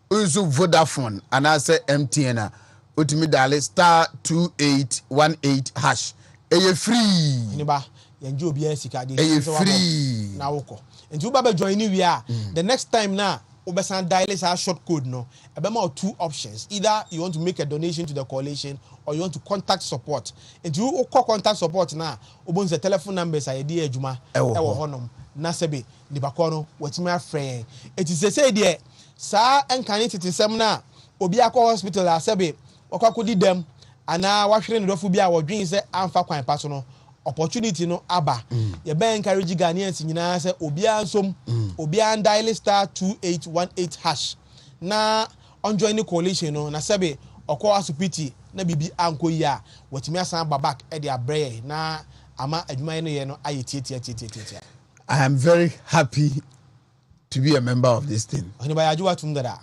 Speaker 3: uzu Vodafone and I say MTN utimi dial *2818 hash e free
Speaker 5: ni ba ye nje obia sika de
Speaker 3: free
Speaker 5: na woko and you ba be join we the next time now Obesan dial is our short code no. About 2 options. Either you want to make a donation to the coalition or you want to contact support. And you call contact support now. Obon's the telephone numbers are idea juma. Ewo honum. Nasebe libakono. What's my friend? It is a say there. Sa and can it is some now. obi akɔ hospital asebe okakodi dem ana wahwere ne dofo bi a wodwen se amfa kwan pa so no opportunity no aba ye be encourage Ghanaians nyina se obi ansom obi dial *2818# na on join the coalition no na sebe okɔ asupiti na bibi anko yi a watimi asan babak e de abrɛ na ama adwuma no ye no aye tie.
Speaker 3: I am very happy to be a member of this thing.
Speaker 5: Anybody ajuwa tumdada.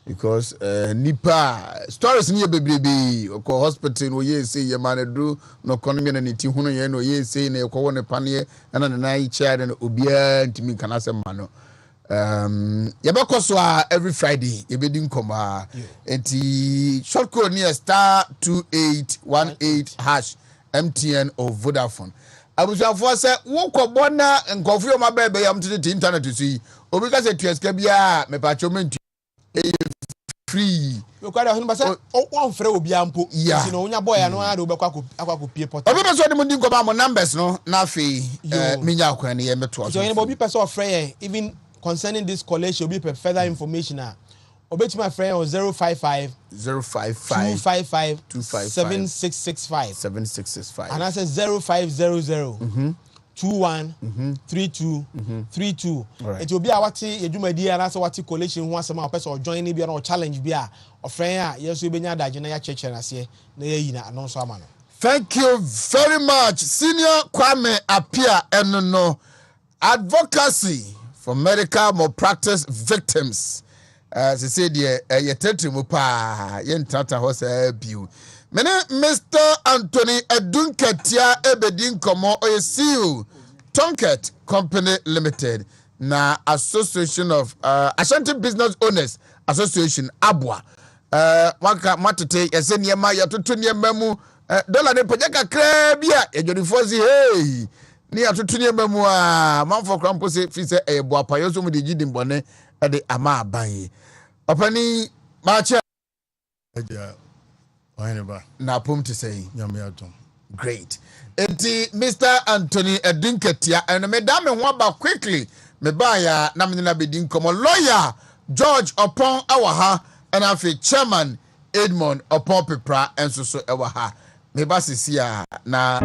Speaker 5: Because
Speaker 3: nipa stories ni bebrebe ko hospital no ye say ye manadu no economy na niti hunu ye no ye say na ko woni pane na na yi chair na obia ntimi kana asem ma no ye be koso every Friday ye be din koma enti short code near *2818# MTN or Vodafone. Abusuafo se wo kɔbɔ na nkɔfo yo mabɛbɛ yam tete internet so yi obi ka se tueska bia me pa chomentu free
Speaker 5: we kwada ho ba se won frɛ obi ampo nti no onya boy no ade obɛkɔ akopie portal
Speaker 3: obi person dem din kɔba mo numbers no na fe minya akwan ne ye meto
Speaker 5: so obi person of frɛ even concerning this college obi further information obetuma frɛ on 055 255 7665 and I say 0500 21 32 32 it will be a wati edwumadi and say wati collation ho asema o person join ni bia na challenge bia o frɛ a yeso benya adage na ya cheche na se na yayi na no so ama no.
Speaker 3: Thank you very much Senior Kwame Apia Enono, advocacy for medical malpractice victims. As I said, ye tetri pa yen tata ho sa biu. Mene Mr. Anthony Edunketia Ebedin Komo OSU Tonket Company Limited na Association of Ashanti Business Owners Association Abwa. Waka matete yese niema yatoto niema mu dollar ne pajaka krabia ejorifozi hey ni yatoto niema mu manfo krampo se fi se ebo apayo so mu de gidi mbone e de ama aban opani macha na pum to say great enti Mr. Anthony Edunketia and madam ho ba quickly me ba ya na me na bedin komo lawyer George upon our ha and afi chairman Edmond upon pepra and so ewa ha me ba sisia na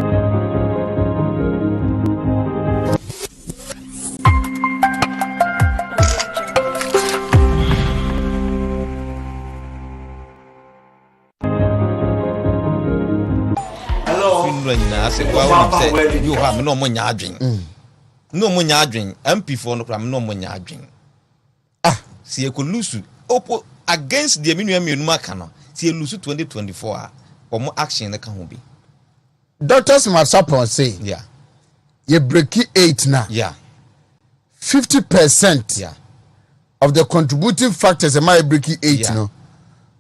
Speaker 4: I said, well, you have no money adwin. No money adwin. MP for no problem, no money adwin. See, you could lose Opo against the minimum Makano. See, you lose 2024 or more action that can be.
Speaker 3: Doctors must support say,
Speaker 4: yeah,
Speaker 3: you break 8 now.
Speaker 4: Yeah,
Speaker 3: 50%.
Speaker 4: Yeah,
Speaker 3: of the contributing factors am I breaking 8
Speaker 4: yeah.
Speaker 3: No,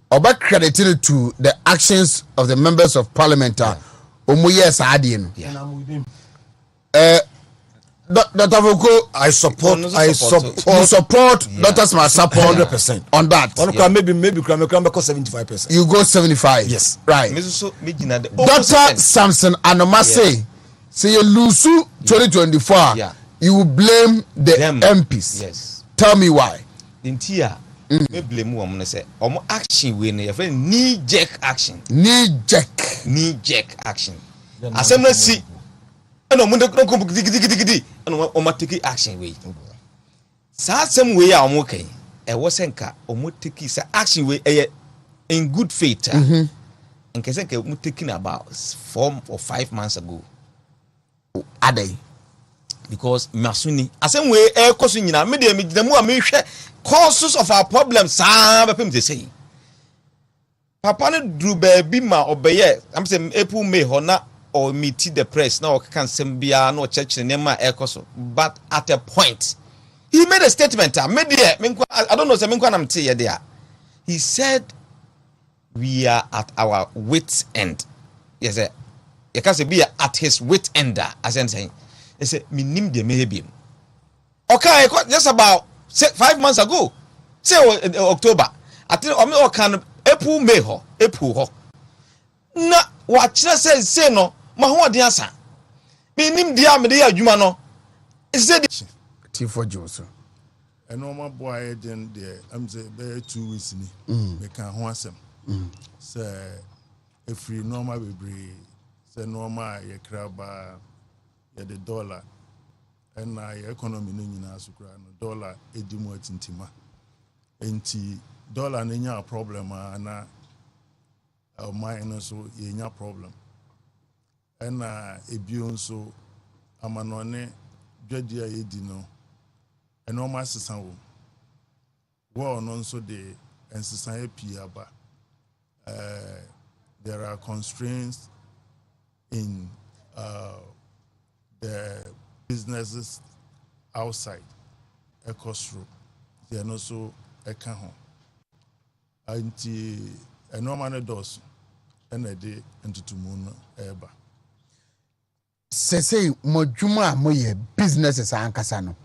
Speaker 3: or credited to the actions of the members of parliament. Yeah. Yes, Dr. Voko, I support. You support. Yeah. Doctors must support 100% on that.
Speaker 8: Yeah. Maybe 75%.
Speaker 3: You go 75.
Speaker 8: Yes,
Speaker 3: right. Dr. Samson Anomase say you lose 2024.
Speaker 4: Yeah.
Speaker 3: You will blame the MPs.
Speaker 4: Yes.
Speaker 3: Tell me why.
Speaker 4: Me blame woman say action we na your knee jerk action.
Speaker 3: Knee jerk
Speaker 4: action. Assembly see no mo no come digidi no o ma take action we. Sa some way a mo kan e wo senka o mo take sa action we in good faith. And kese ke mo taking about 4 or 5 months ago.
Speaker 3: Adey
Speaker 4: because masuni asem we e koso nyina me de me mu a me hwe causes of our problems sa be pem dey say papa no dru ba bi ma obeye am say April May ho na or meet the press na o kan sem bia na o church ne ma e koso but at a point he made a statement me de I don't know say me kwa na mte ye there he said we are at our wit's end. Yes sir, you can say be at his wit's end as I'm saying. They say minim de maybe. Okay, just about 5 months ago. Say October. I think o can April May ho. Na what say no, ma ho de asa. Minim dia me de adwuma no. Is it
Speaker 3: T4 Joso.
Speaker 9: a normal boy then there I'm say be 2 weeks ni me kan ho asem say if we normal bebre say normal ye kraba ye the dollar and na ye economy no nyina asukura no dollar edimu atintima enti dollar no nya problem na mine no so ye nya problem and ebio nso amanone dwadi a yedi no normal sesan wo war no nso de ensesan apie aba there are constraints in the businesses outside ecosro there no so eka ho anti normal no dos na de ntutumu no eba
Speaker 3: sese modwuma a moyɛ businesses ankasa no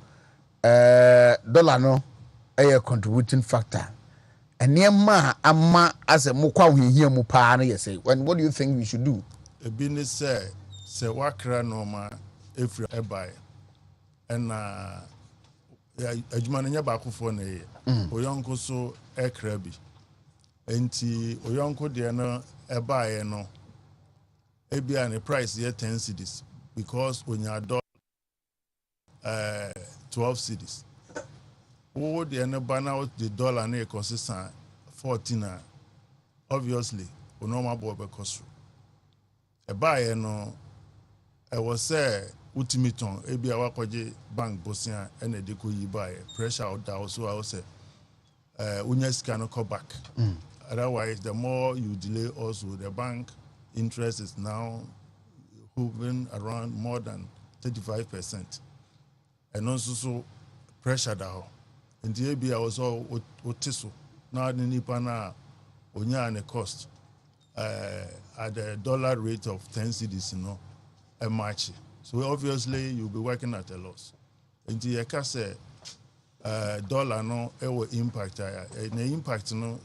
Speaker 3: dollar no a contributing factor nneɛma ama asɛ mokɔ ahohia mu paa no yɛ sɛ what do you think we should do
Speaker 9: ebi ne sɛ wakra normal efiri ɛbae ɛna adwuma no nyɛ baakofoɔ na ɛyɛ oyɔnko so ɛkra bi enti oyɔnko deɛ no ɛbaeɛ no ebia ne price yɛ 10 cedis because onya $12 cedis wo deɛ no ba na the dollar na consistent 14 obviously o normal boy be cost ɛbaeɛ no ɛwɔ sɛ wotumi tɔn ebia wakɔgye bank bosia ɛna de kɔ yi baeɛ pressure out also I say unya sika no come back otherwise the more you delay also the bank interest is now hovering around more than 35%. And also so pressure down. And the ABI also otiso. Now the nipa na onya and cost at the dollar rate of 10 cedis, a match. So obviously you'll be working at a loss. And the say dollar no will impact and the impact you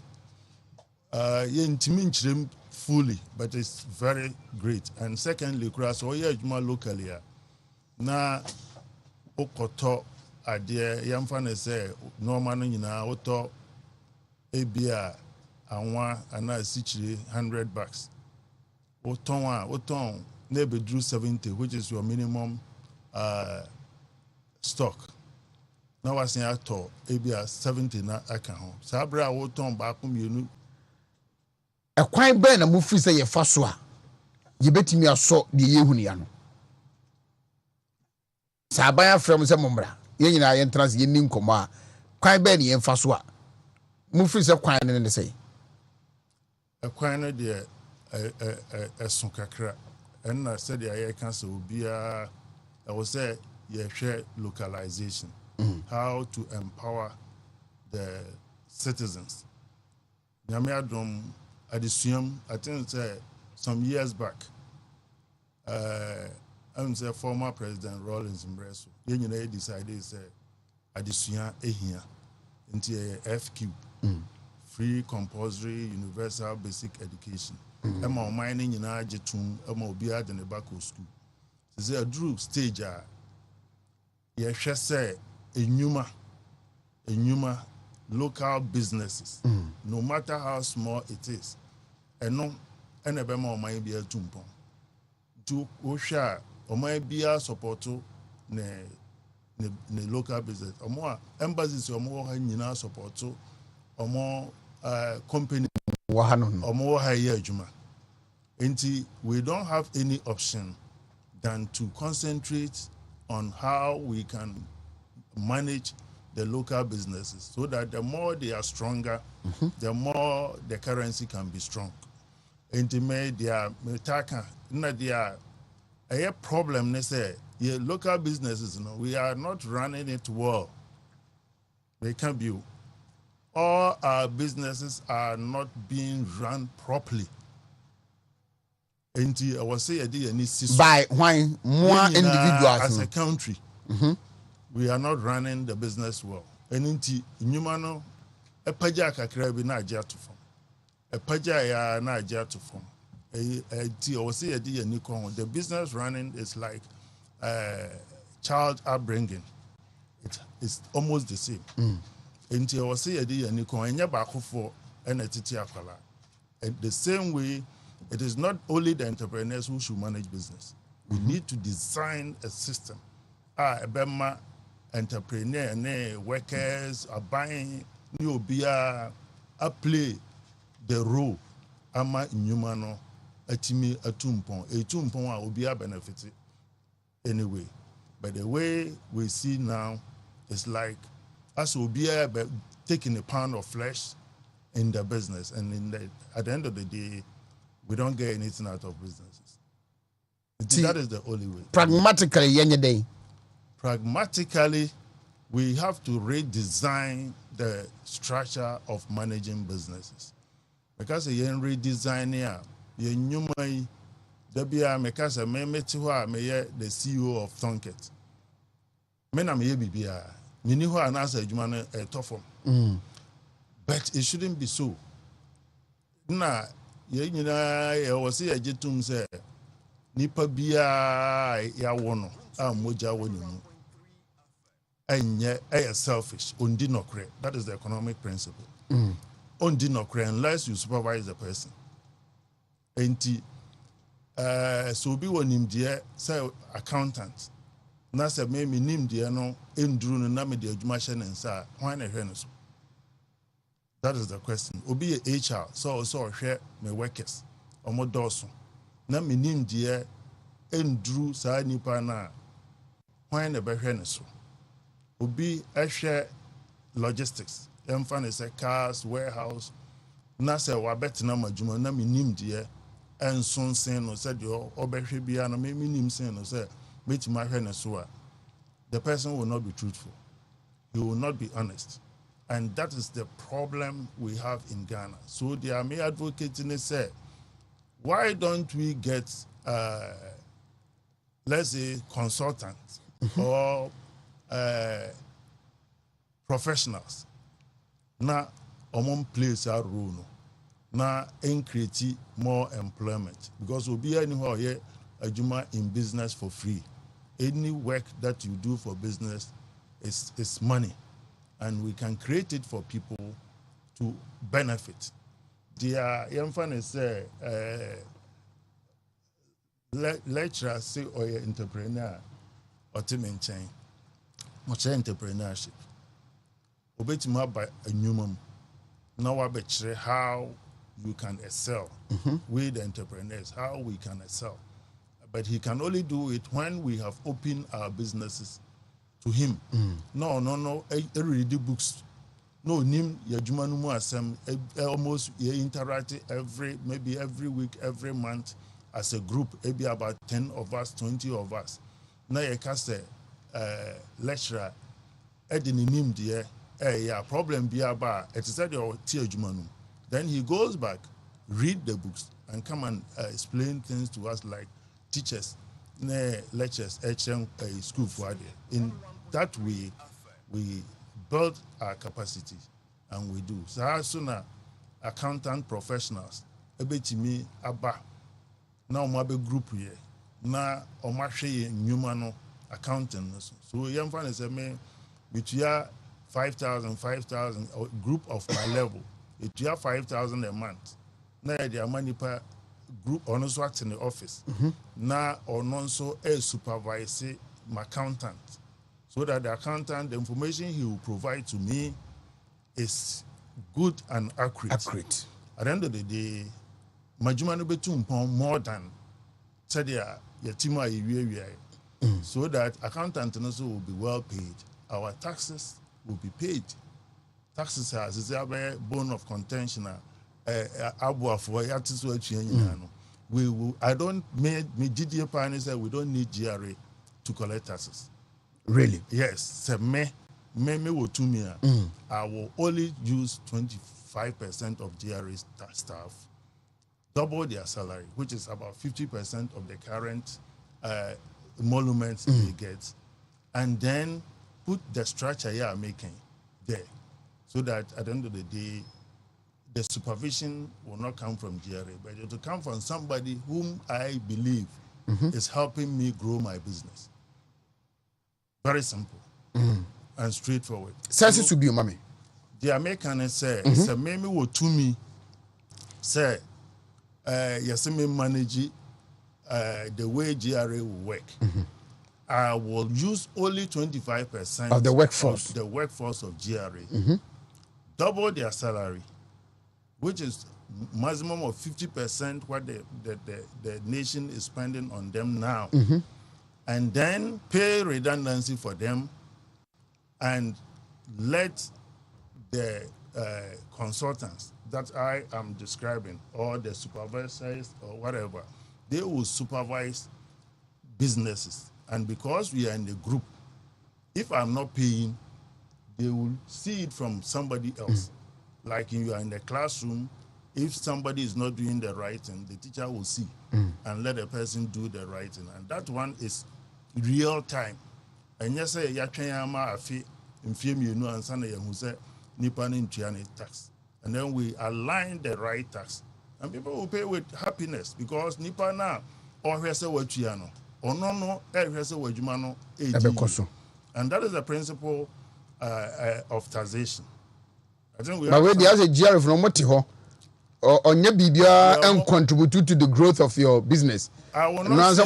Speaker 9: fully, but it's very great. And secondly, so locally na okoto adie yamfa ne say normal no nyina oto ebia anwa ana sichire $100 oton na bedru 70, which is your minimum stock na wasen ato ebia 70 na aka ho sabra oton ba ko mienu
Speaker 3: ɛkwan bɛn na mufiri sɛ yɛfa so a yɛbɛtumi asɔ deɛ yɛhu ne ya no sɛ aban afrɛ m sɛ mommra yɛn nyinaa yɛntena sɛ yɛnni nkɔmmɔ a kwan bɛn ne yɛmfa so a mufiri sɛ kwan no ne sɛ
Speaker 9: ɛkwan no deɛ ɛso kakra ɛnna sɛdeɛ yɛka sɛ obiara ɛwɔ sɛ yɛhwɛ localization how to empower the citizens nyame adom adisuam I think some years back I'm say former President Rawlings Mbreso yɛnyina decided say adisua ehia nti FQ free compulsory universal basic education ɛma ɔman no nyinaa gye tom ɛma obiara de ne ba kɔ school sɛ aduru stage a yɛhwɛ sɛ enyuma local businesses no matter how small it is ɛno ɛna ɛbɛma ɔman bi atumpɔn to ohwɛ ɔman bi support ne local business ɔmo a embassies ɔmo wɔ ha nyinaa support ɔmo company
Speaker 3: wɔ ha no
Speaker 9: ɔmo wɔ ha yɛ adwuma nti we don't have any option than to concentrate on how we can manage the local businesses so that the more they are stronger the more the currency can be strong nti me dia metaka na dia a problem ne say your local businesses we are not running it well. They can be all our businesses are not being run properly. Nti I was say
Speaker 3: by why more individuals
Speaker 9: as a country we are not running the business well. And nti nyuma no epaja kakra bi na agya to fam. Epaja ya na agya to fam. Nti I was say the business running is like child upbringing. it's almost the same. Nti I was say the any ko enya ba akofo na titi akwala. The same way, it is not only the entrepreneurs who should manage business. We need to design a system. Ebema entrepreneur ne workers are buying new beer play the role ama nyuma no atimi atumpon a obi benefit anyway. But the way we see now is like as obi taking a pound of flesh in the business, and at the end of the day, we don't get anything out of businesses. That is the only way. Pragmatically, we have to redesign the structure of managing businesses. Because you redesign here, you new my because I may the CEO of Tonket. Men am here bibia. Mini ho anasa adwuma a tough. But it shouldn't be so. Na ye nyina ye wose ye gitum say nipa bia ya wono a moja wonimu. Enye selfish, undi nokre. That is the economic principle. Undi nokre unless you supervise the person. Enti so bi wonim de say accountant. Na say me nim de no enduru no na me de adwuma hye ne nsa hwan na hwe no so. That is the question. Obi HR so hwe me workers omo doso na me nim de enduru sa nipa na hwan na be hwe ne so. Obi ehwe logistics emfa ne say cars warehouse na say wa betina madwuma na me nim de enson sen no say de obehwe bia na me nim sen no say metima hwe ne so a the person will not be truthful. He will not be honest. And that is the problem we have in Ghana. So they are advocating and say, why don't we get, let's say, consultants or professionals? Na omon place our role. Na create more employment because we'll be anywhere here ajuma in business for free. Any work that you do for business is money, and we can create it for people to benefit. The young fan is lecturer say or entrepreneur or team in chain, much entrepreneurship. Obetima by a newman. Now I bet how you can excel with entrepreneurs, how we can excel. But he can only do it when we have opened our businesses to him. No. I read the books. No, nim yajuma numu asem. Almost you interact maybe every week, every month as a group. Maybe about 10 of us, 20 of us. Now you can say lecturer. Edini nim die. Yeah, problem be about. It is said your yajuma numu. Then he goes back, read the books, and come and explain things to us like teachers, lectures, school for in that way, we build our capacity, and we do. So as soon as accountant professionals, ebetimi aba, na omabe group here, na omahwe nyuma accounting. So young fan say me, with your 5,000, a group of my level, it you 5,000 a month. Na their money per group on also act in the office. Now or also a supervisor, my accountant. So that the accountant, the information he will provide to me is good and accurate. At the end of the day, Majuma no betum more than said yatima so that accountant also will be well paid. Our taxes will be paid. Taxes is a bone of contention. We will. I don't me GDA pioneer said we don't need GRA to collect taxes.
Speaker 3: Really?
Speaker 9: Yes. So me Wontumi. I will only use 25% of GRA staff, double their salary, which is about 50% of the current emoluments they get, and then put the structure you are making there, so that at the end of the day, the supervision will not come from GRA, but it will come from somebody whom I believe is helping me grow my business. Very simple. and straightforward.
Speaker 3: Sense to be mommy.
Speaker 9: The American say, "Say maybe Wontumi say, yes, me manage the way GRA will work. I will use only 25%
Speaker 3: of the workforce
Speaker 9: of GRA, double their salary, which is maximum of 50% what the nation is spending on them now, and then pay redundancy for them, and let the consultants that I am describing, or the supervisors or whatever, they will supervise businesses. And because we are in the group, if I'm not paying, they will see it from somebody else. Like you are in the classroom, if somebody is not doing the right thing, the teacher will see and let the person do the right thing. And that one is real time. And yes, tax. And then we align the right tax. And people will pay with happiness because nipa na or what you know. Or no, and that is the principle of taxation. I think we
Speaker 3: but where there's a GR from Motiho or Bibia and contribute to the growth of your business.
Speaker 9: I will not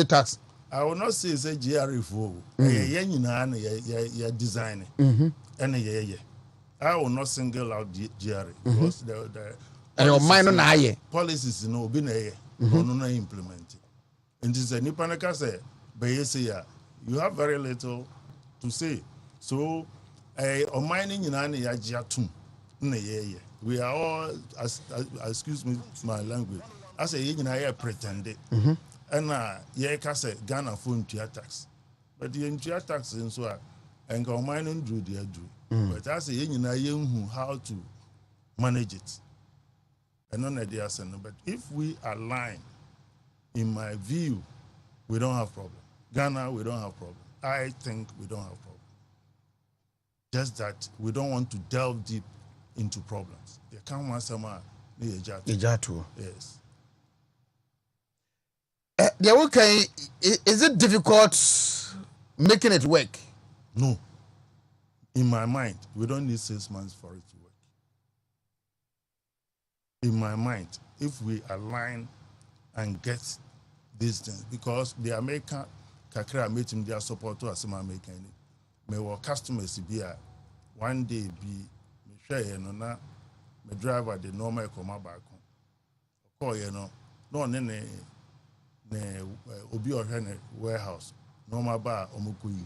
Speaker 3: tax.
Speaker 9: I will not say it's a GR for design and I will not single out GR because the policies no implemented. And this is Nipanaka say, you have very little to say. So, on mining in any yajatum, we are all, excuse me, my language. I say, you know, pretended. And yeah, say Ghana phone to tax. But the entire tax in so and go mining do the do. But I say, you know, how to manage it. And none of the ascent. But if we align, in my view, we don't have problem. Ghana, we don't have problem. I think we don't have problem. Just that we don't want to delve deep into problems. You can't want someone. Yes.
Speaker 3: Okay, is it difficult making it work?
Speaker 9: No. In my mind, we don't need 6 months for it to work. In my mind, if we align and get these things, because the American kakra made him their support to us American. May our customers be one day be me share na me driver the normal come back. Call no ne obi ohwe warehouse normal bar omokoyi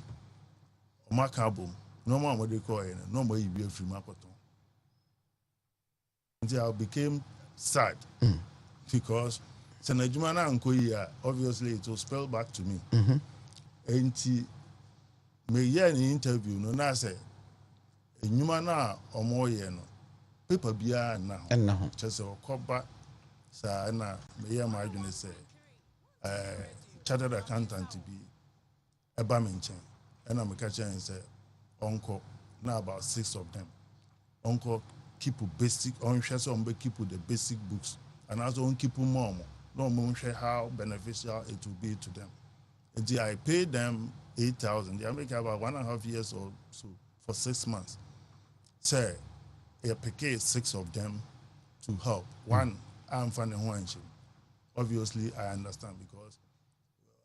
Speaker 9: omakabom normal mo dey call no mo yibi afiri makoto. Until I became sad because Senajumana and Koya, obviously it will spell back to me. And me hear in the interview, no na say, Numana or more no paper beer now. Just a copper, sa na me hear my say, chartered accountant to be a baminchen. And I'm a catcher and say, Uncle, now about 6 of them. Uncle keep basic, keep the basic books, and also keep more. No more share how beneficial it will be to them. And I paid them 8,000. They make about 1.5 years or so for 6 months. Say, I pick 6 of them to help. One, I'm finding one. Obviously, I understand because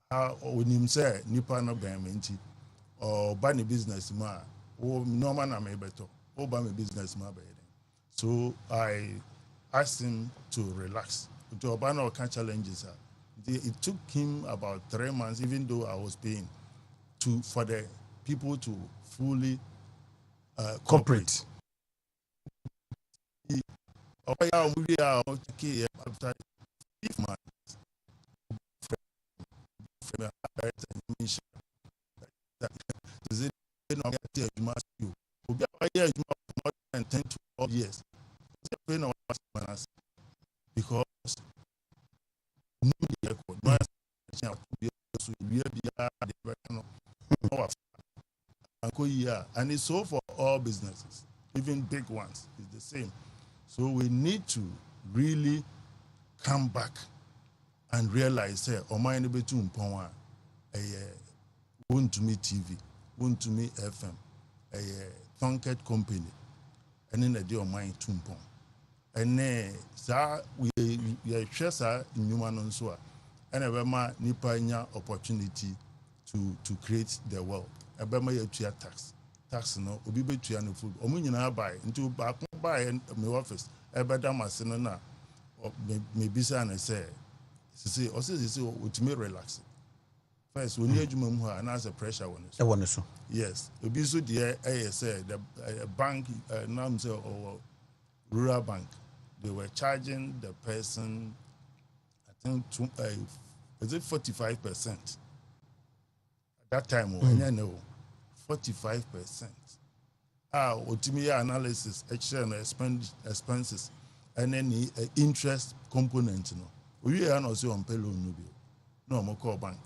Speaker 9: how when him say nipa no benmenti or bunny business man, or no man am better, or bunny business man. So I asked him to relax. To Obama challenges. It took him about 3 months, even though I was paying, for the people to fully cooperate. Years. Because and it's so for all businesses, even big ones, it's the same. So we need to really come back and realize, hey, Wontumi TV, Wontumi FM, a Tonket company, and in a deal mine tumpon. And sir, we share sir in human so and a bema nipa opportunity to create the wealth. A bema ya tax no obi betua no food. Omu nyina buy into back buy in my office. E beda masino na maybe say and say ultimate relax. First, when you do and as a pressure one. Yes, obi so there say the bank now say or rural bank. They were charging the person, I think, is it 45%? At that time, I know 45%. Ultimate analysis, extra expenses, and then interest component. We are not on pay loan. No, I'm call bank.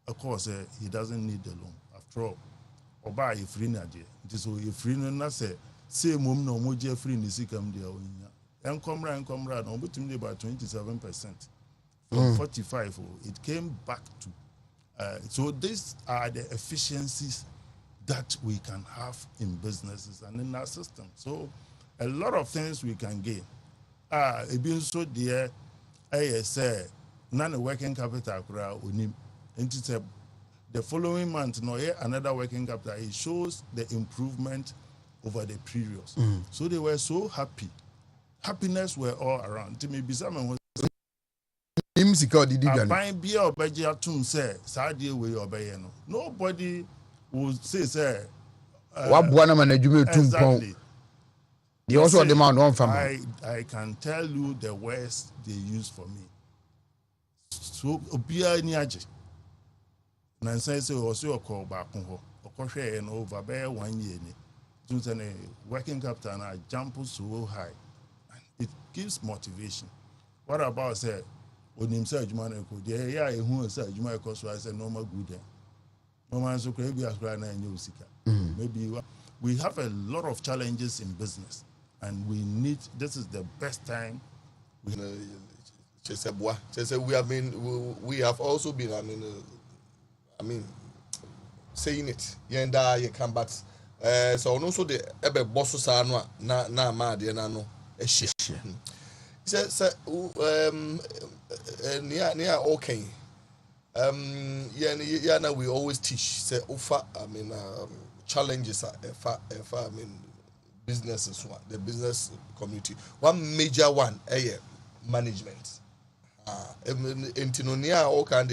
Speaker 9: Of course, he doesn't need the loan. After all, or buy a free nadia. It is so free na say mum no moja free ni sikam dia. And comrade, no, but about 27%. From 45, it came back to. So these are the efficiencies that we can have in businesses and in our system. So a lot of things we can gain. It being so dear, I say, none working capital unim. And it's the following month, no, another working capital. It shows the improvement over the previous. So they were so happy. Happiness were all around. To me, Bisaman was buying beer or Bagia Tum say, Sadia way or Bayano. Nobody would say, exactly.
Speaker 3: They also demand one from
Speaker 9: I can tell you the words they use for me. So, Obia Niaji. Nancy say, also a call back on her, or share and over bear 1 year. Just a working capital and I jump so high. It gives motivation. What about say when himself man yeah who say you cost I say normal good no man so crazy as right now in maybe we have a lot of challenges in business and we need this is the best time
Speaker 10: we have also been I mean saying it yenda you come but so also the ebe boss sa no na ma de na no ehia say near okay yeah now we always teach say offer challenges I mean businesses one the business community one major one management intinonia all kind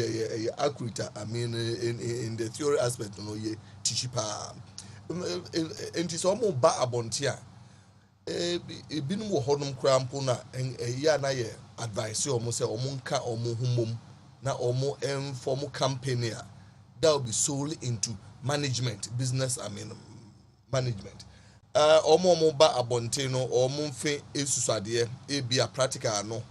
Speaker 10: accurate I mean in the theory aspect no ye teach pa enti so mo ba abontia ebinum wo honum krampo na ya na ye advice o mo say o mo nka o mo humom na o mo inform company that will be solely into management business management o mo ba abonte no o mo mfe esusade e bia practical no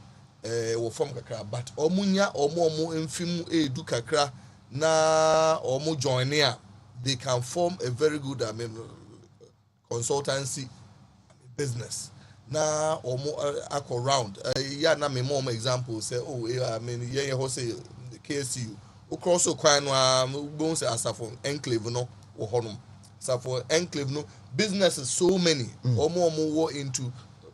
Speaker 10: wo form kakra but o mo nya o mo mfim edu kakra na o mo join here they can form a very good consultancy business na omo akọ round ya na me more example say I mean ho say KSU o cross kwan no go say asafo enclave no wo honum asafo enclave no business is so many omo wo into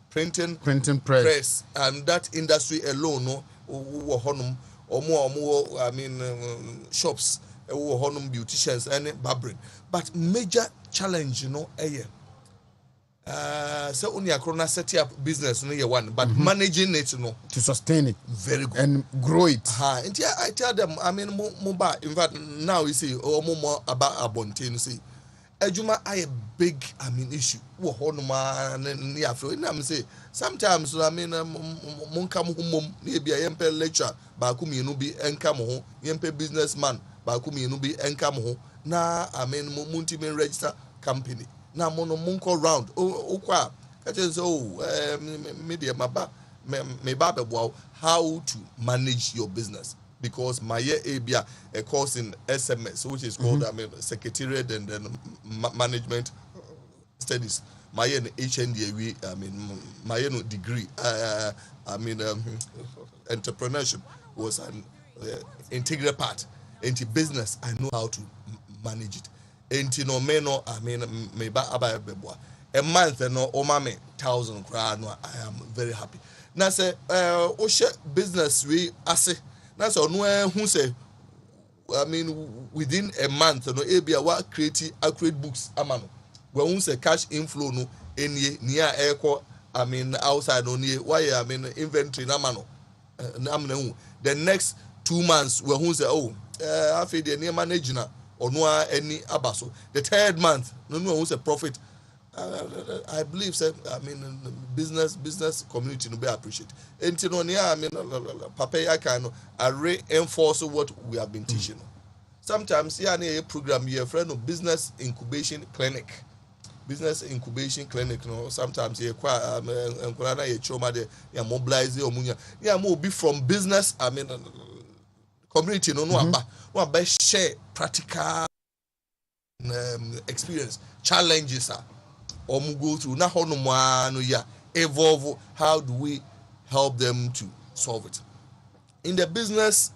Speaker 10: printing press and that industry alone no wo honum omo I mean shops wo honum beauticians and barbering but major challenge so only a set up business no one but managing it
Speaker 3: to sustain it
Speaker 10: very good
Speaker 3: and grow it
Speaker 10: and yeah I tell them I mean more in fact now you see more about abonte see ejuma I a big issue wo honuma near feel na say sometimes I mean monka mo mom na bia yempe lecture ba ku mienu bi enka mo ho yempe businessman ba ku mienu bi enka mo ho na I mean Wontumi register company na mono munko round okwa ka say media maba me ba bebo how to manage your business because my abia a course in SMS which is called I mean secretariat and then management studies my HND I mean my degree I mean entrepreneurship was an integral part into business I know how to manage it enti no me no I mean me ba aba beboa a month no o ma me 1,000 kra no I am very happy na say o share business we ase na say onu hu say I mean within a month no ebia wa create accurate books amano we hu say cash inflow no enie nia eko I mean outside no nie why I mean inventory na amano na amna hu the next 2 months we hu say oh afi de nie manage na ono any abaso the third month no hu say profit. I believe say I mean business community no be appreciate. Enti no I mean papa I can reinforce what we have been teaching. Sometimes here a program here friend of business incubation clinic. Business incubation clinic no sometimes you quite encourage you trauma de you mobilize omunya. Yeah mo be from business I mean community no aba share practical experience challenges or go through na hono no ya evolve how do we help them to solve it in the business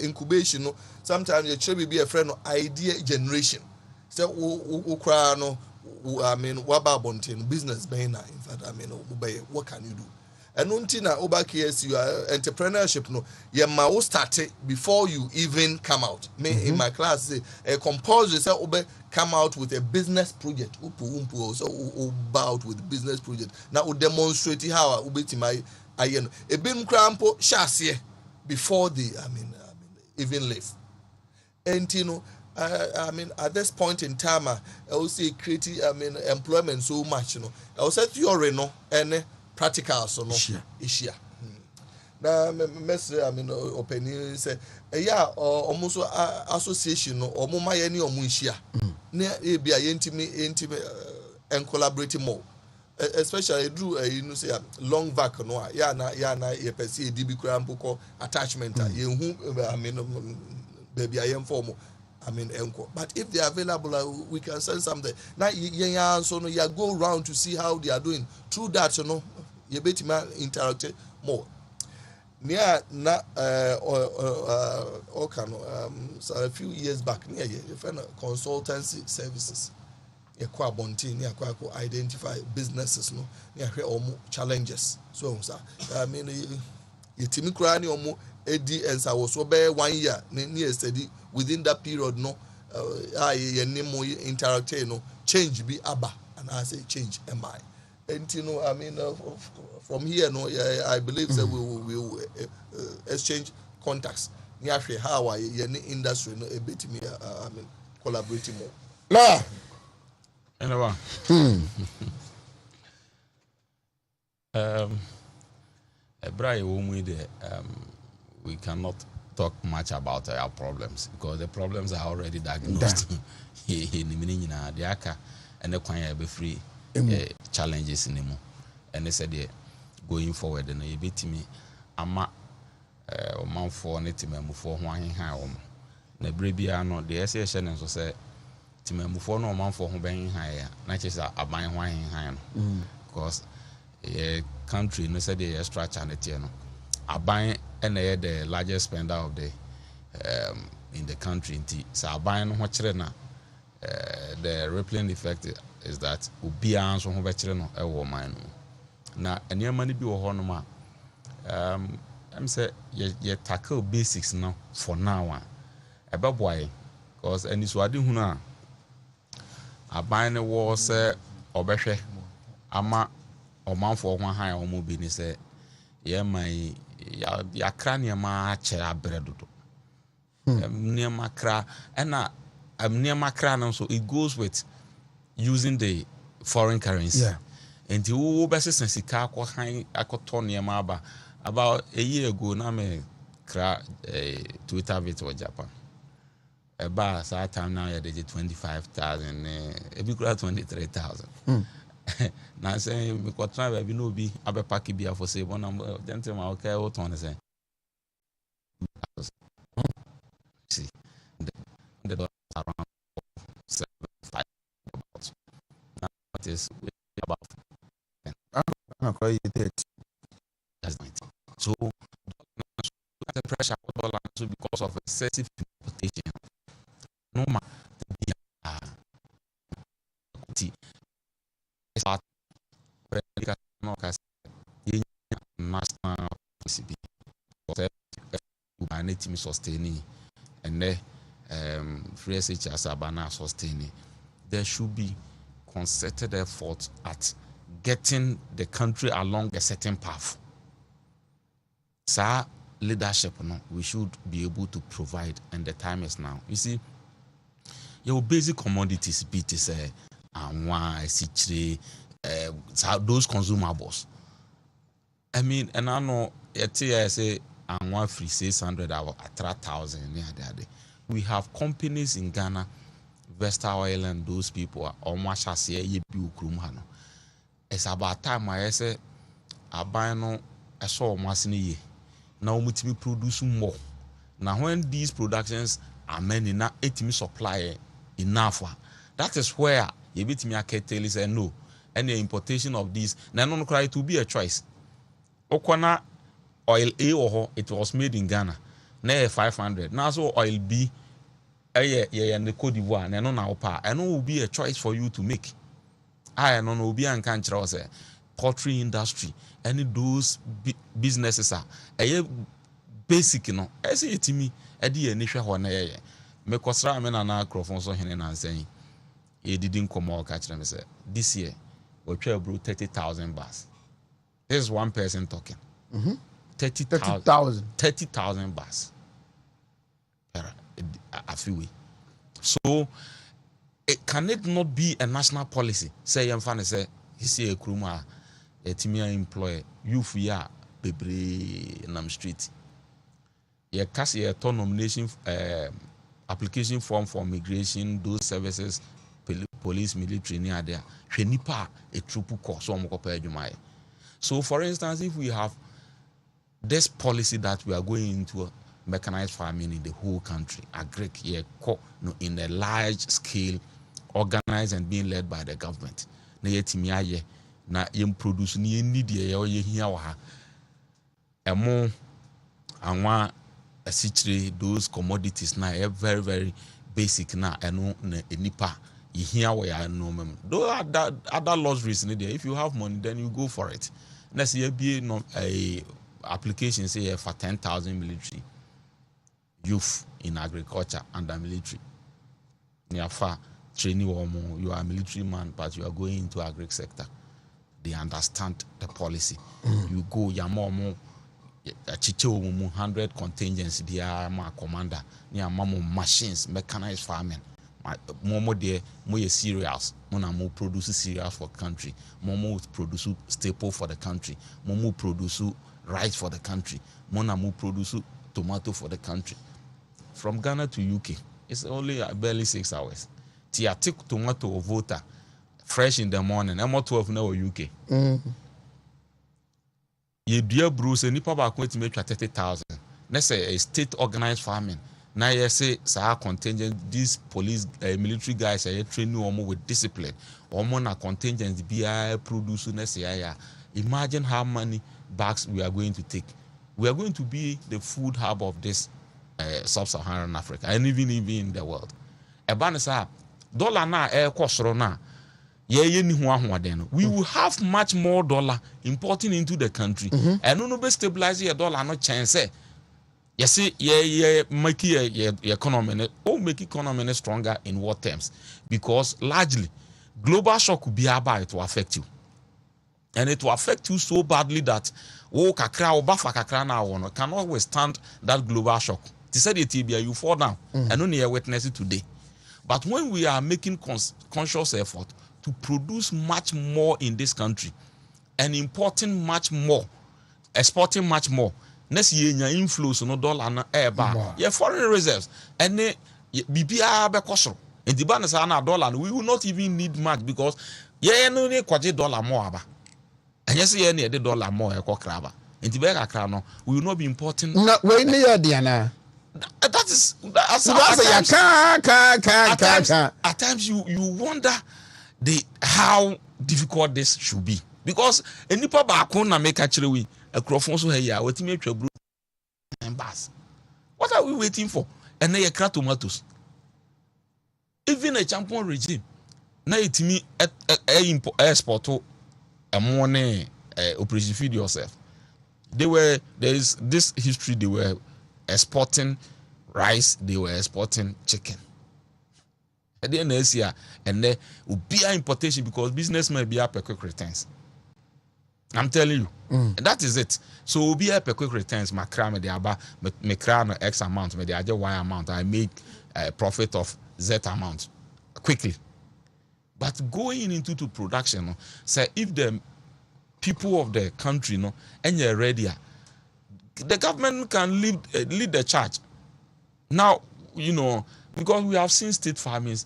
Speaker 10: incubation no sometimes you should be a friend of idea generation so ukra no I mean waba bonten business bena in fact I mean what can you do and until oba KS you entrepreneurship no you ma start it before you even come out me in my class say a compulsory say oba come out with a business project so about with business project now demonstrate how ubetima ayen e bim krampo shase before the I mean even live and you know I mean at this point in time I will say creating I mean employment so much you know I will say theory no and practical so no issue na mesre I mean opinion say yeah almost association no omo ma ye ne omo issue na e bia yentimi and collaborate more especially through you know say long vac no ya na ye pese e dibi kura mpoko attachment ye hu I mean baby I am form I mean enko but if they are available we can send something now yeah so no you go around to see how they are doing through that you know you bet me interact more near na so a few years back near you find consultancy services you kwa bontin you kwa identify businesses no near omo challenges so I mean you timi kura ni omo edi and I was over 1 year near study within that period no I nemo interact no change be aba and I say change am I and you know I mean from here no I believe that we will exchange contacts near how I industry no a bit me I mean collaborating more
Speaker 3: la
Speaker 11: anyway Brian we cannot talk much about our problems because the problems are already diagnosed the aka and the kwanya be free challenges in them and they said going forward and you bit me ama man for netimemu for ho ahenhan wo na brebia no the association so say timemu for no man for ho ben han ya na chesa aban ho ahenhan no because country no said the structure no aban and the largest spender of the in the country so aban no ho kire na the rippling effect is that obia anso ho be kire no e wo man no na enema ni bi wo ho no ma I'm say you tackle basics now for now ebe boy because any so ade hu na aban ne wo say obehwe ama omanfo ho han o mo bi ni say ye man ya kra ne ma che abredodo ne ma kra na ne ma kra no so it goes with using the foreign currency and you be sika akọ han akoto ne ma aba about a year ago na me kra Twitter bit for Japan about that time now you dey 25,000 e bi kra 23,000 na say me ko try be no bi abe pack bia for say one dem tell my okay what one say see the dollar around 7.5 about now it is about so the pressure dollar because of excessive importation no matter etimi sustaining and then free SH as abana sustaining. There should be concerted effort at getting the country along a certain path. Sir, leadership, no, we should be able to provide, and the time is now. You see, your basic commodities, those consumables. I mean, and I know, I say, and one free 600 hour at 3,000. We have companies in Ghana, Vesta Oil, and those people are almost as a it's about time I say, I buy no, I saw Massini. Now we produce more. Now when these productions are many, now it me supply enough. That is where you beat me a tell is no. Any importation of these, now no cry to be a choice. Okwana oil A or it was made in Ghana. Now 500. Now so oil B, and the Cote d'Ivoire, and no pa. And will be a choice for you to make. I don't know, be unconscious. Poultry industry, any those businesses are basic, no. I say it to me, I did initial one. Me kosra me na microphone so hene na saying, he didn't come out catch them. Say this year we try bro 30,000 bars. This is one person talking. 30,000 bars. A few way. So. Can it not be a national policy? Say, I'm funny, say, he say a kruma, a timia employer, youth ya, bebre, nam street. Ye cast a nomination application form for migration, those services, police, military, near there. Nipa a troop course, so, for instance, if we have this policy that we are going into mechanized farming in the whole country, in a large scale, organized and being led by the government. Na yetimi aye na yem produce ni need ye hia wa ha. Emo anwa asichire those commodities na very very basic na eno na enipa ye hia wa ya no mem. Though other laws reason there, if you have money then you go for it. Na say be no a application say for 10,000 military youth in agriculture under military. Niafa training woman, you are a military man, but you are going into agri sector. They understand the policy. You go, ya more, 100 contingents, they are my commander, near mamo machines, mechanized farming. More there, more cereals, more produce cereals for country, more produce staple for the country, more produce rice for the country, more produce tomato for the country. From Ghana to UK, it's only barely 6 hours. I take tomato or voter fresh in the morning. I'm 12 now UK. You dear Bruce, and Nipa are going to make 30,000. Let's say a state organized farming. Now you say, sir, contingent, these police, military guys are training with discipline. Or contingents, BI produce. Imagine how many bags we are going to take. We are going to be the food hub of this sub-Saharan Africa and even in the world. Ebanisa dollar na kosoro na ye ni ho ahoden. We will have much more dollar importing into the country. And no be stabilize your dollar no chance. You see, make your economy make economy stronger in what terms? Because largely global shock could be about it to affect you. And it will affect you so badly that cannot withstand that global shock. They said you fall down and only witness it today. But when we are making conscious effort to produce much more in this country and importing much more, exporting much more, next year inflows no dollar na eba, your foreign reserves and BPR bekosro. And the balance na dollar, we will not even need much because no need kwaje dollar more aba. And yes, the dollar more e kraba. And the bega krano, we will not be importing.
Speaker 3: No, we need Diana.
Speaker 11: At times you wonder how difficult this should be because any papa na make actually a crofon so here what make and bus. What are we waiting for? And they crack tomatoes. Even a champion regime. Now it me export a money operation feed yourself. There is this history they were exporting rice, they were exporting chicken. At the end of this year, and there will be an importation because businessmen be up a quick returns. I'm telling you, and that is it. So we'll be up a quick returns. My crown, me crown X amount, me the Y amount. I make a profit of Z amount quickly. But going into production, say if the people of the country, and you're ready, the government can lead the charge. Now, because we have seen state farms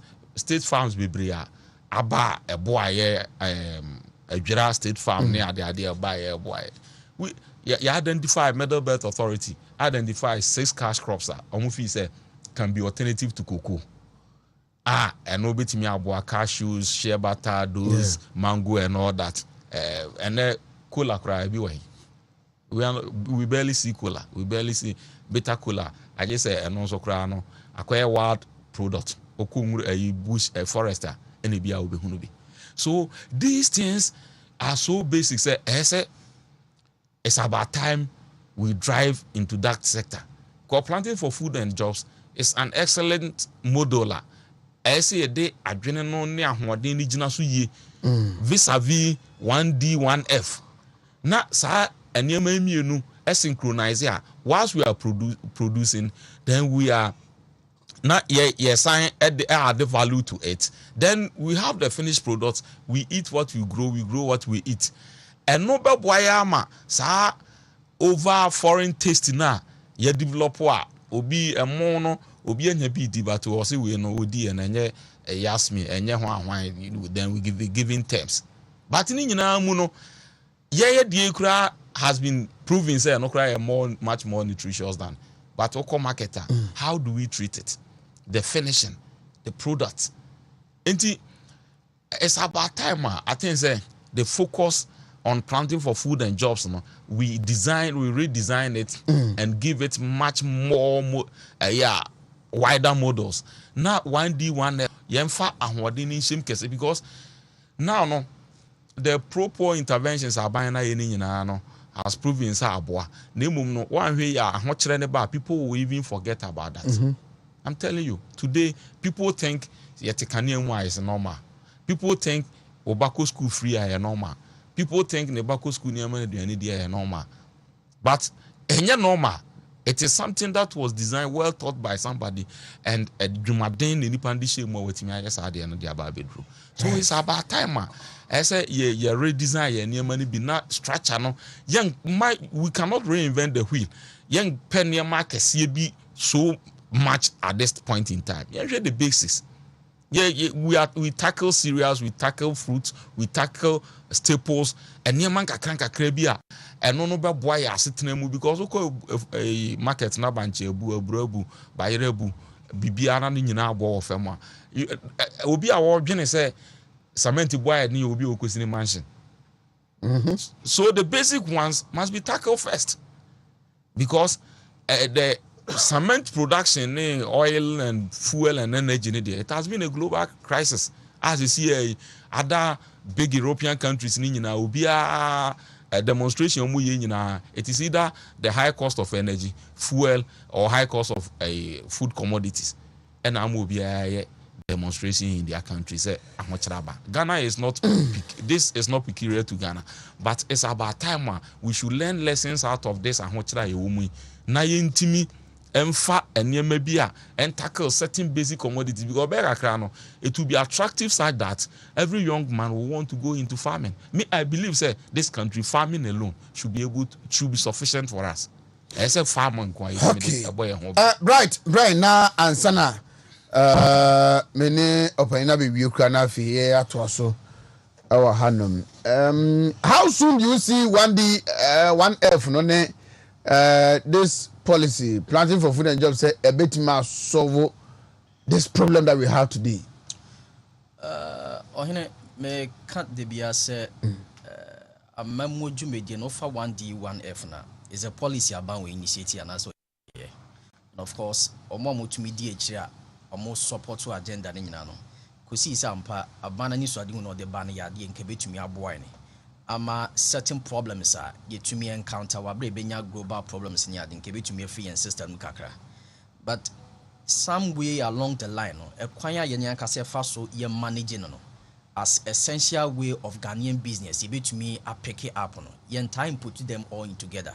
Speaker 11: be bria, aba a boy, a Jira state farm near the idea by a boy. You identify Middle Belt Authority, identify 6 cash crops that can be alternative to cocoa. And no bit me about cashews, shea butter, those mango and all that. And then cola cry be way. We barely see cola. We barely see bitter cola. I just say and also cry no. Acquire wild product. Okumuru a bush a forester and it be our behunubi. So these things are so basic. Say it's about time we drive into that sector. Because planting for food and jobs is an excellent modular. I say a day adrenaline near what they need vis-a-vis 1D, 1F. Now, sir, and you may synchronize here. Whilst we are producing, then we are not add the value to it. Then we have the finished products. We eat what we grow what we eat. And no boyama, sir, over foreign taste now, ye develop obi a mono. Obi anya bi di but we say we no odi and enye yasmi enye hwan then we give the giving terms but ni nyina mu no ye die kura has been proven say no kura much more nutritious than but oko marketer how do we treat it, the finishing, the product. Enti it's about time I think say the focus on planting for food and jobs we redesign it and give it much more wider models. Now 1D, 1F, yemfa ahwade in shame case because now the proper interventions are buying has proven say aboa. Nemum no one way ahwochere ne ba people will even forget about that. I'm telling you, today people think yetekanienwa is normal. People think Obako school free are normal. People think Nebako school near are normal. But normal. It is something that was designed, well thought by somebody, and a Jumadin independent more with me. I guess I didn't know about bedroom. So it's about time, I say, yeah, redesign, near money be not structure. No, we cannot reinvent the wheel. Young penny market be so much at this point in time. Yeah, the basics. Yeah, we tackle cereals, we tackle fruits, we tackle staples, and near manka cranka crebia. And no boy sitting because a market na banche ebu bayerebu bibiana ni nyina abo ofema obi a wo dwene say cement boy ni obi okosini mansion. So the basic ones must be tackled first because the cement production, oil and fuel and energy, it has been a global crisis. As you see, other big European countries will be a demonstration. It is either the high cost of energy, fuel, or high cost of food commodities. And I will be a demonstration in their countries. Ghana is not, this is not peculiar to Ghana, but it's about time we should learn lessons out of this. Na yentimi emfa enye bia and tackle certain basic commodities because it will be attractive such that every young man will want to go into farming. Me, I believe say this country farming alone should be sufficient for us. As a farmer,
Speaker 3: okay. Right now, Ansana, many opinion be you can have here to also our Hanum. How soon do you see 1D, 1F, this policy, planting for food and jobs, say a bit more solve this problem that we have today?
Speaker 12: Me can't de be say a memo jumedian offer 1D, 1F now is a policy about we initiative and also and of course, or more to me DHR or more support to agenda in Nano. Could see some a banana news I do know the banner yard and kebe to me a boy. ama certain problems are to me encounter wa benya global problems in yadin ke betumi free and system kakra. But some way along the line no ekwanya yenya kase fa so ye managing no as essential way of Ghanaian business betumi a pick it up no yen time put them all in together.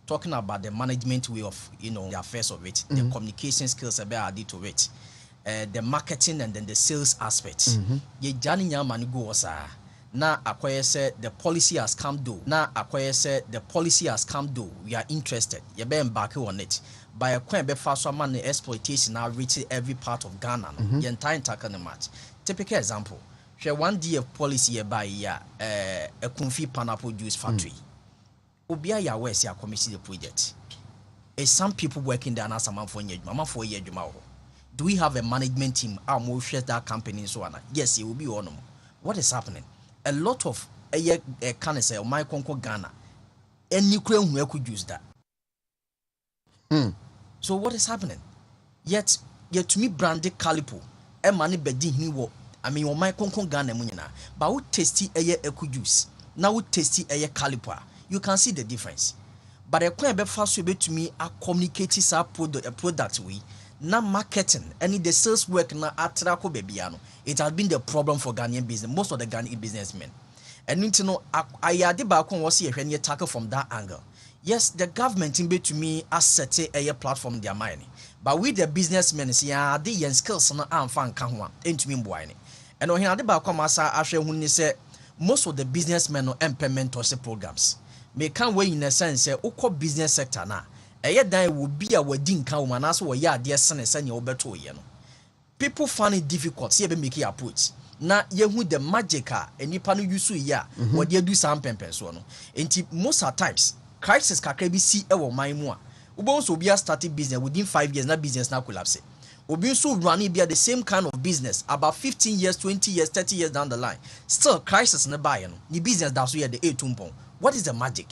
Speaker 12: Talking about the management way of the affairs of it, the communication skills about added to it, the marketing and then the sales aspect. Ye jani nyamani go osa. Na acquire said the policy has come due. Na acquire said the policy has come due. We are interested. Ye be embark on it. By a coin be fast man the exploitation now reaching every part of Ghana. The entire tackle the match. Typical example. Share 1 day of policy by a Kunfi pineapple juice factory. Obia ya where say commission the project. Some people working there na some for year. Do we have a management team? Our more share that company so on. Yes, it will be on them. What is happening? A lot of can say my conquer Ghana. Any Ukraine who could use that. So what is happening? Yet to me branded calipo. A money bedin he wo. I mean my conquer Ghana munina. But who tasty a could use. Now who tasty a caliper. You can see the difference. But a coin be fast to me a communicating sa product we. Na marketing any the sales work na atrako bebiano. It has been the problem for Ghanaian business, most of the Ghanaian businessmen. And you know, I had back on was here when you tackle from that angle. Yes, the government in to me asset a platform their money. But with the businessmen, see the skills na amfan kanwa into me boy. And on here the back on masa after when say most of the businessmen no implement programs. Me can way in a sense say oko business sector na. Dan will be a wedding cow man as well. Yeah, dear son, and your better. People find it difficult. See, make it approach. Now, you who the magic and you panu you ya what you do some pempers one. And most of times, crisis can be see our my more. Ubons will be a starting business within 5 years, not business now collapse. Obi so running be the same kind of business about 15 years, 20 years, 30 years down the line. Still, crisis na buy the business that's where the 8 tumpon. What is the magic?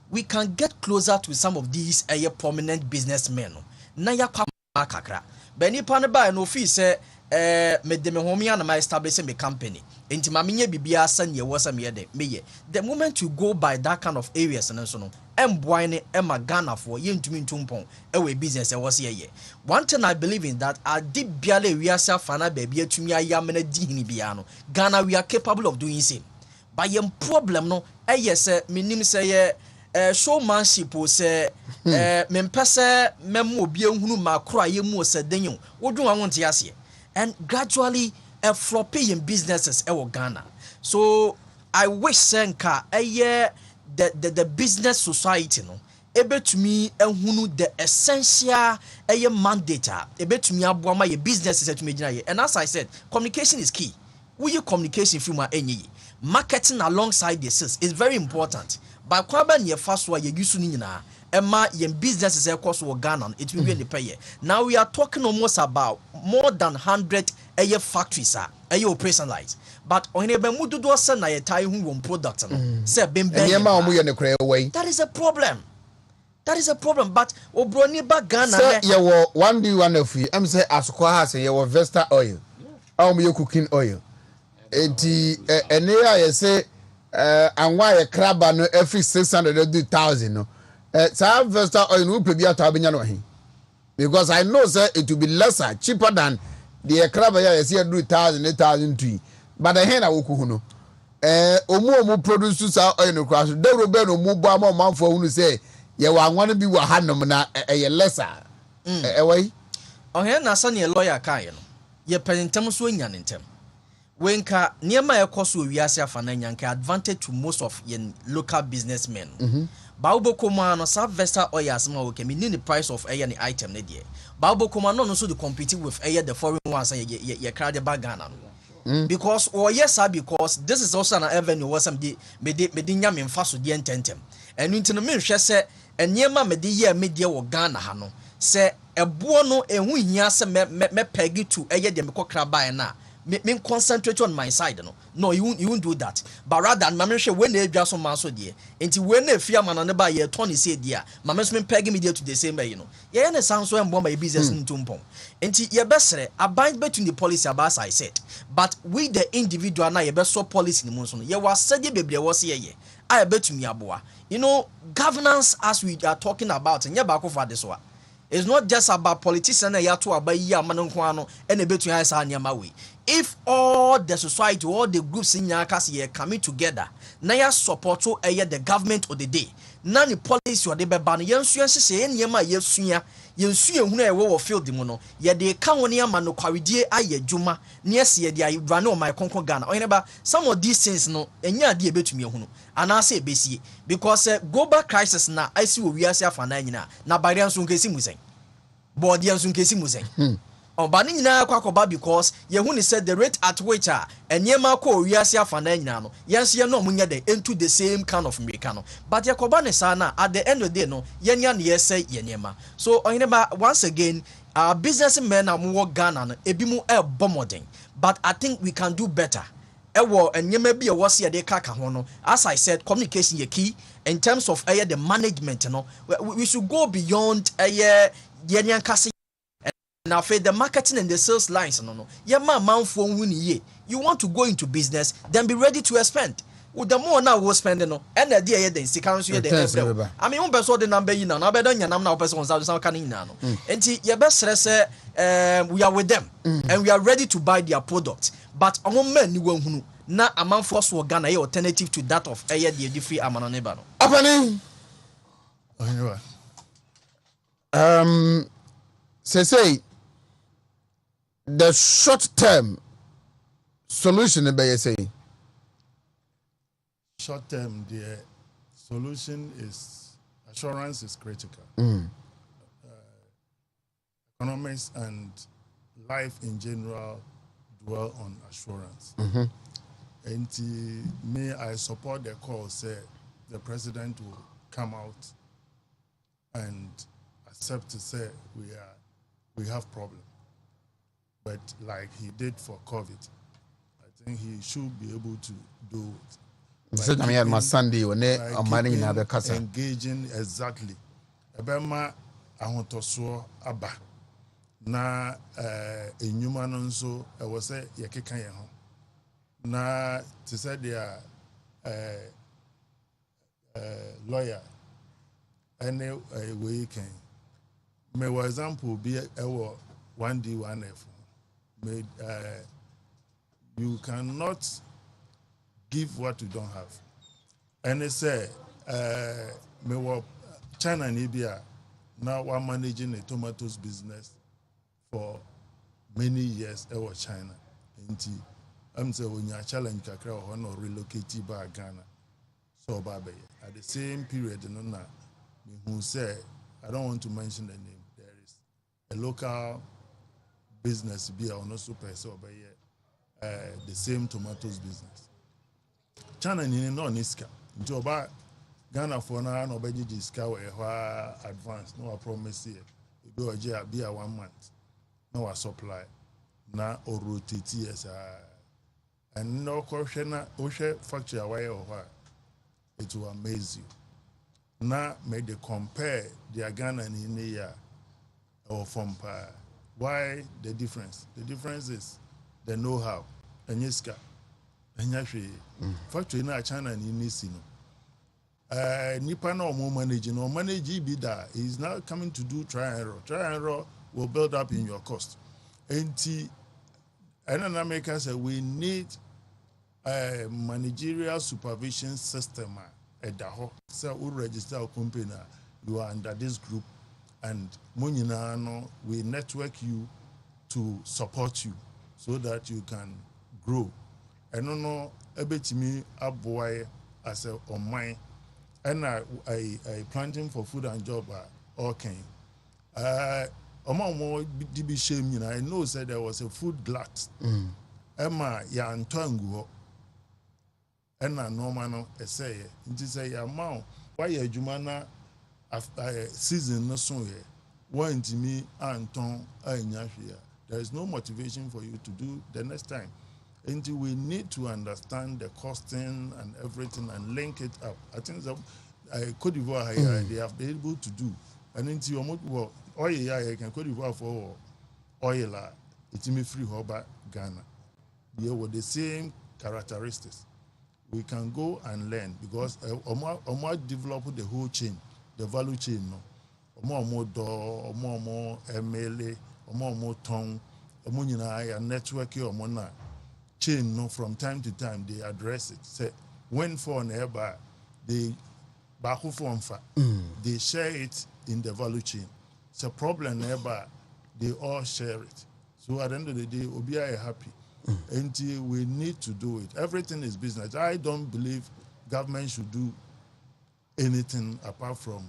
Speaker 12: We can get closer to some of these prominent businessmen. Na ya kwa kakra. Beni pane ba no fi say me de me homia na my establishing me company. Enti ma menye bibia san ye wasa me de meye. The moment you go by that kind of areas and so no emboy ne ema Ghana for ye ntumi ntumpon we business e was ye. One thing I believe in that I did biale we asa fana baby atumi ayamena di hini bia no. Ghana we are capable of doing same. But yem problem no yes minim say showmanship o say mempese memo obi ehunu makro ayemu se denyo wodun awonte ase and gradually flopping in businesses e Ghana. So I wish senka the business society no ebetumi ehunu the essential mandate ebetumi aboama ye businesses etumi gina ye. And as I said, communication is key. We communication film enyi marketing alongside the sales is very important. But kwaba ne fast wa ye yusu ni nyina ema ye businesses e cost wo Ghana it will be the pay. Now we are talking almost about more than 100 factories operationalized. But on ebe mu dodo se na ye tai hu won product no say bembe that is a problem. That is a problem. But obroni ba Ghana
Speaker 3: say ye wo one day one of you am say asukwa ha say ye wo Vesta oil am ye cooking oil enti ene ya ye say and why a crab no every 600,000 no so Vesta oil no pe bia ta benya no he because I know say it will be lesser cheaper than the crab ya ye say do 1,000 2 but the hen awoku hu no omu produce sa oil no crash de robe no mu bo am manfo hu say ye wa anwan bi wa hanom na ye lesser wai
Speaker 12: ohen na sa ne lawyer kan ye no ye pentem so nya ntem wenka niema ekoso wiase afana nyanka advantage to most of yen local businessmen. Baubo koma no sa Vesta oil asma wo kemi ni price of any item ne de. Baubo koma no so to compete with the foreign ones ye crowd the Ghana no. Because because this is also an avenue where some me nya me mfa so de ententem. Enu ntino me hwe se niema me de ye me de wo Ghana ha no. Se ebo no ehu hia se me pegi to de me kokra ban na. Me concentrate on my side no you won't do that, but rather mama hwe when e dwa so man so de enti when e fia man no ba ye turn say dia mama so me peg me dey to the same way ye ne san so embo my business ntumpon enti ye besere abide between the policy about I said, but we the individual na ye be so policy ni mo so no ye was said bebre wo se ye I bet me aboa. You know, governance as we are talking about, and yabako for this one. It's not just about politicians and yato about manonkwano and a bit to answer way. If all the society, all the groups in Yakasi are coming together, Naya support the government of the day. None policy or the ban Yansuya say any yama Yesuya, Yansuya who will fill the mono, yet they can't near Mano Quaridie aye Juma, near see the Rano my Conco Ghana, or never some of these things no, and ya dear bet to me, and I say basi because global crisis now I see we are for na by the answer case musing. But the answer case musing. On banning na kwakoba because Yehuni said the rate at which and Yema ko Yasia Fanano, yes, you know munya de into the same kind of Americano. But Yakobane sana at the end of the day no Yanyan yes say Yenyema. So once again our businessmen are more Ghana ebimu bomoding. But I think we can do better. Ewo and maybe a was here de kaka hono. As I said, communication is key in terms of the management, we should go beyond Yanyan Kasi. Now, for the marketing and the sales lines, you want to go into business, then be ready to expand. With the more now we're spending, and the idea then I mean, one person the number you know, now better than now person some can in and your best say we are with them and we are ready to buy their product. But on men you won't na a man force will Ghana alternative to that of the free Amanonebano.
Speaker 3: Say the short term solution be say
Speaker 9: short term the solution is assurance is critical. Economics and life in general dwell on assurance. And me, I support the call say the president will come out and accept to say we have problem. But like he did for COVID, I think he should be able to do it. Engaging exactly. Ebema ahontoso aba na enyuma no nso e wo se yekeka ye ho na to say dia lawyer any way can me for example be ewo 1D1F made you cannot give what you don't have. And they say me wa China and India now we're managing a tomatoes business for many years over China. I'm saying when you challenge kakra or relocate back Ghana. So baby at the same period who say I don't want to mention the name. There is a local business be or no super so by the same tomatoes business. China ni no niska. Nti oba Ghana for now no be diska we advance no promise here. Be oje be a 1 month. No supply na or rotate yes and no question na ohwe factory away or it will amaze you. Now may they compare their Ghana in the year or from why the difference? The difference is the know-how. And yeska, and yashi factory na China in Nisino. Nipa no more managing or manage bida is now coming to do try and error. Try and error will build up in your cost. And America said we need a managerial supervision system. So we register a company, you are under this group, and we network you to support you so that you can grow. I don't know about me a boy as a on mine, and I planting for food and job okay. DB shame, I know said there was a food glut. Emma ya Antongu. And no man say it is a amount why a Jumana season no so here. One to me Anton there is no motivation for you to do the next time. Until we need to understand the costing and everything and link it up. I think that Cote d'Ivoire they have been able to do. And until you oil can Cote d'Ivoire for oil it's me free Hoba Ghana. They were the same characteristics. we can go and learn because omo develop the whole chain, the value chain. No, omo do, omo MLA, omo tong, omo nyina network omo na chain. No, from time to time they address it. Say when for neighbor they back for they share it in the value chain. It's a problem neighbor, they all share it. So at the end of the day, Obi are happy. Until we need to do it. Everything is business. I don't believe government should do anything apart from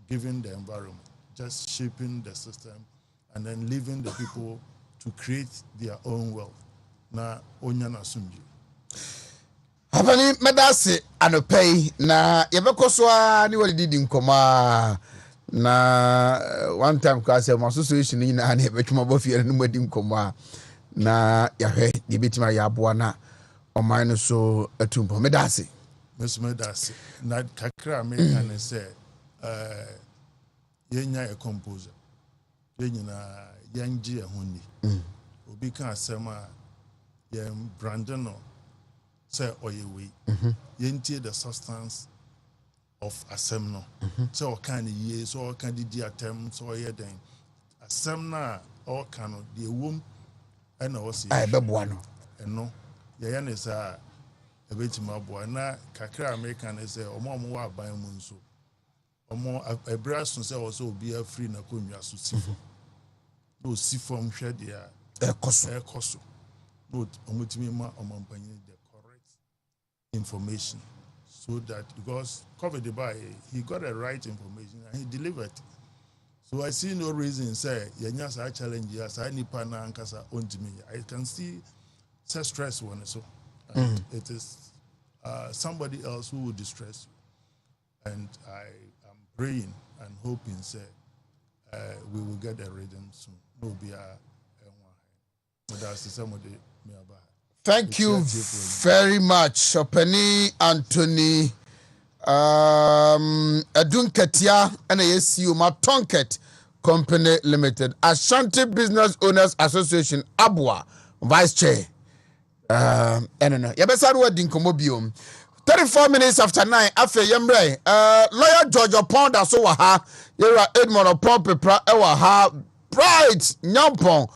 Speaker 9: giving the environment, just shaping the system, and then leaving the people to create their own wealth. Na onyana sumji.
Speaker 3: Habani medase anopei na yebeko so ni wadi di nkoma na one time class my association ni na ebetuma bofie no madi nkoma na yahwe de betima ya aboa na oman no so atumpo medase
Speaker 9: medase na kakra America ne say yenya a composer yenyina yanji ehuni obi kan asema yem brandon say oyewe yentie the substance of asem no so kan ye so kan di atem so ye den asem na o kan no de wom ena o se
Speaker 3: ai beboa no
Speaker 9: eno ye ne sa ebetima boa na kakra American say omo wa ban mu nso omo ebraso say o so obi afri na konwa so sifo no sifom hwe de a ekoso no omutimi ma omampanyi the correct information so that because cover the buy he got the right information and he delivered. So I see no reason say yenya sa challenge ya sa nipa na ankasa ontimi. I can see say stress one so it is somebody else who will distress you, and I am praying and hoping say we will get a rhythm soon. No be but that's somebody me about.
Speaker 3: Thank you very much, Openi Anthony. Adunketia and ASU Matonket Company Limited, Ashanti Business Owners Association, Abwa, Vice Chair. Yabesaru Dinkomobium. 34 minutes after 9, after Yembre, Lawyer George Ponda so waha, Yera Edmond upon Pepra Ewaha, Bright Nyampong.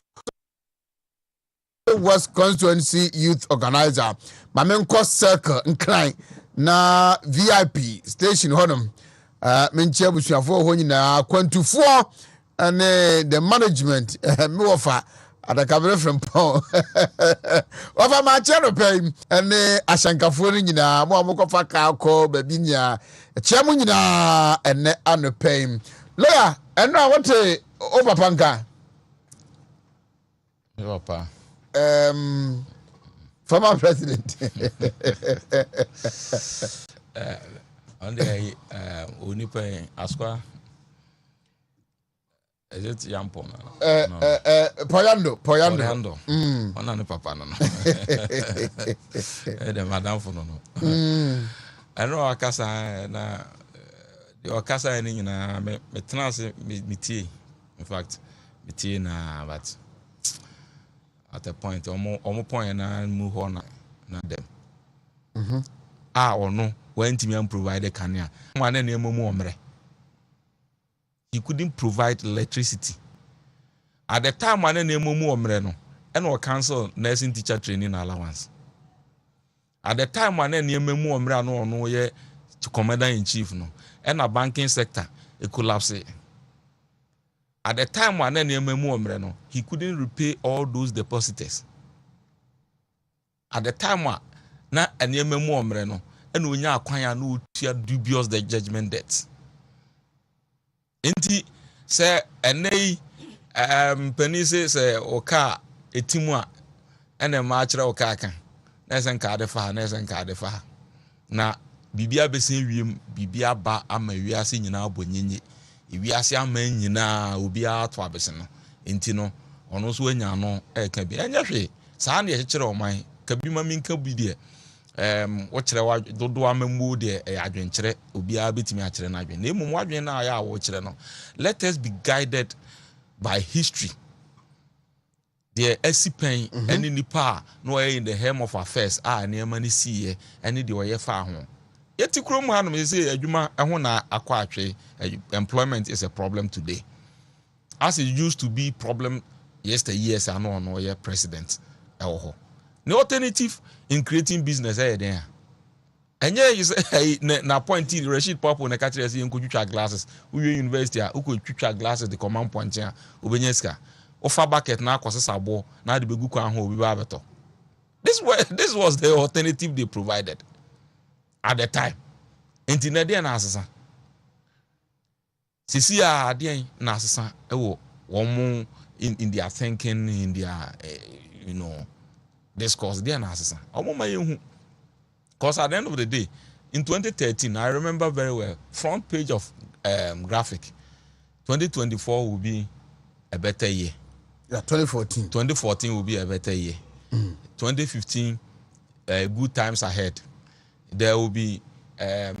Speaker 3: West Constituency Youth Organizer, Mamenko Circle Incline na VIP station honum. Menche busuafo ho nyina kwantufo and the management me wofa adakabere from pon. Ofa ma chero pay and ashankafo nyina mo amokofa ka akọ babi nya chemu nyina ene anopay. Lawyer eno wote o papa nka.
Speaker 11: Papa
Speaker 3: former president.
Speaker 11: On the Unipe Asqua. Is it Yampon?
Speaker 3: Poyando.
Speaker 11: On the papa. No. The madam for no. I know Akasa na the Okasa in Metnas Miti. In fact, Miti na but. At a point, almost point and move on na them. Or no, when Timian provided Kenya, one and more. He couldn't provide electricity. At the time, one and more no, and or cancel nursing teacher training allowance. At the time, one and more no ye to commander in chief no, and a banking sector, it collapsed. At the time when no, he couldn't repay all those depositors. At the time when na no, and when you acquire no dubious the judgment debts. Inti say ene penny say oka etimwa ene maachira oka kan. Na sen ka de fa. Na bibia besen wiem bibia ba ama wiase nyina abonyenye. Wiase aman nyina obi ato abese no enti no ono so anya no ka bi anya hwe saa na ye kire oman ka bi ma minka bi de wo kire wa dodo amambu de adwenkire obi a betimi a kire na adwen na emum adwen na ya wo kire no. Let us be guided by history. the esipen any nipa no in the helm of affairs near ni see any the way far home. Yet krom hanom say adwuma ho na akwa atwe employment is a problem today. As it used to be problem years ago no ye president ewo. The alternative in creating business there. And yeah, you say na point Rashid Papo na catch say nkotwitwa glasses. We university a ukotwitwa glasses the command point ya obenyeska. Offer bucket na akwose sabo na de begu kwan ho obi ba beto. This was the alternative they provided at the time. Internet there na asesa. Sisi a there na asesa ewo womo in their thinking, in their discourse there na asesa. Omo mayehu. Because at the end of the day, in 2013, I remember very well, front page of graphic, 2024 will be a better year.
Speaker 3: Yeah, 2014.
Speaker 11: 2014 will be a better year. 2015, good times ahead. There will be, I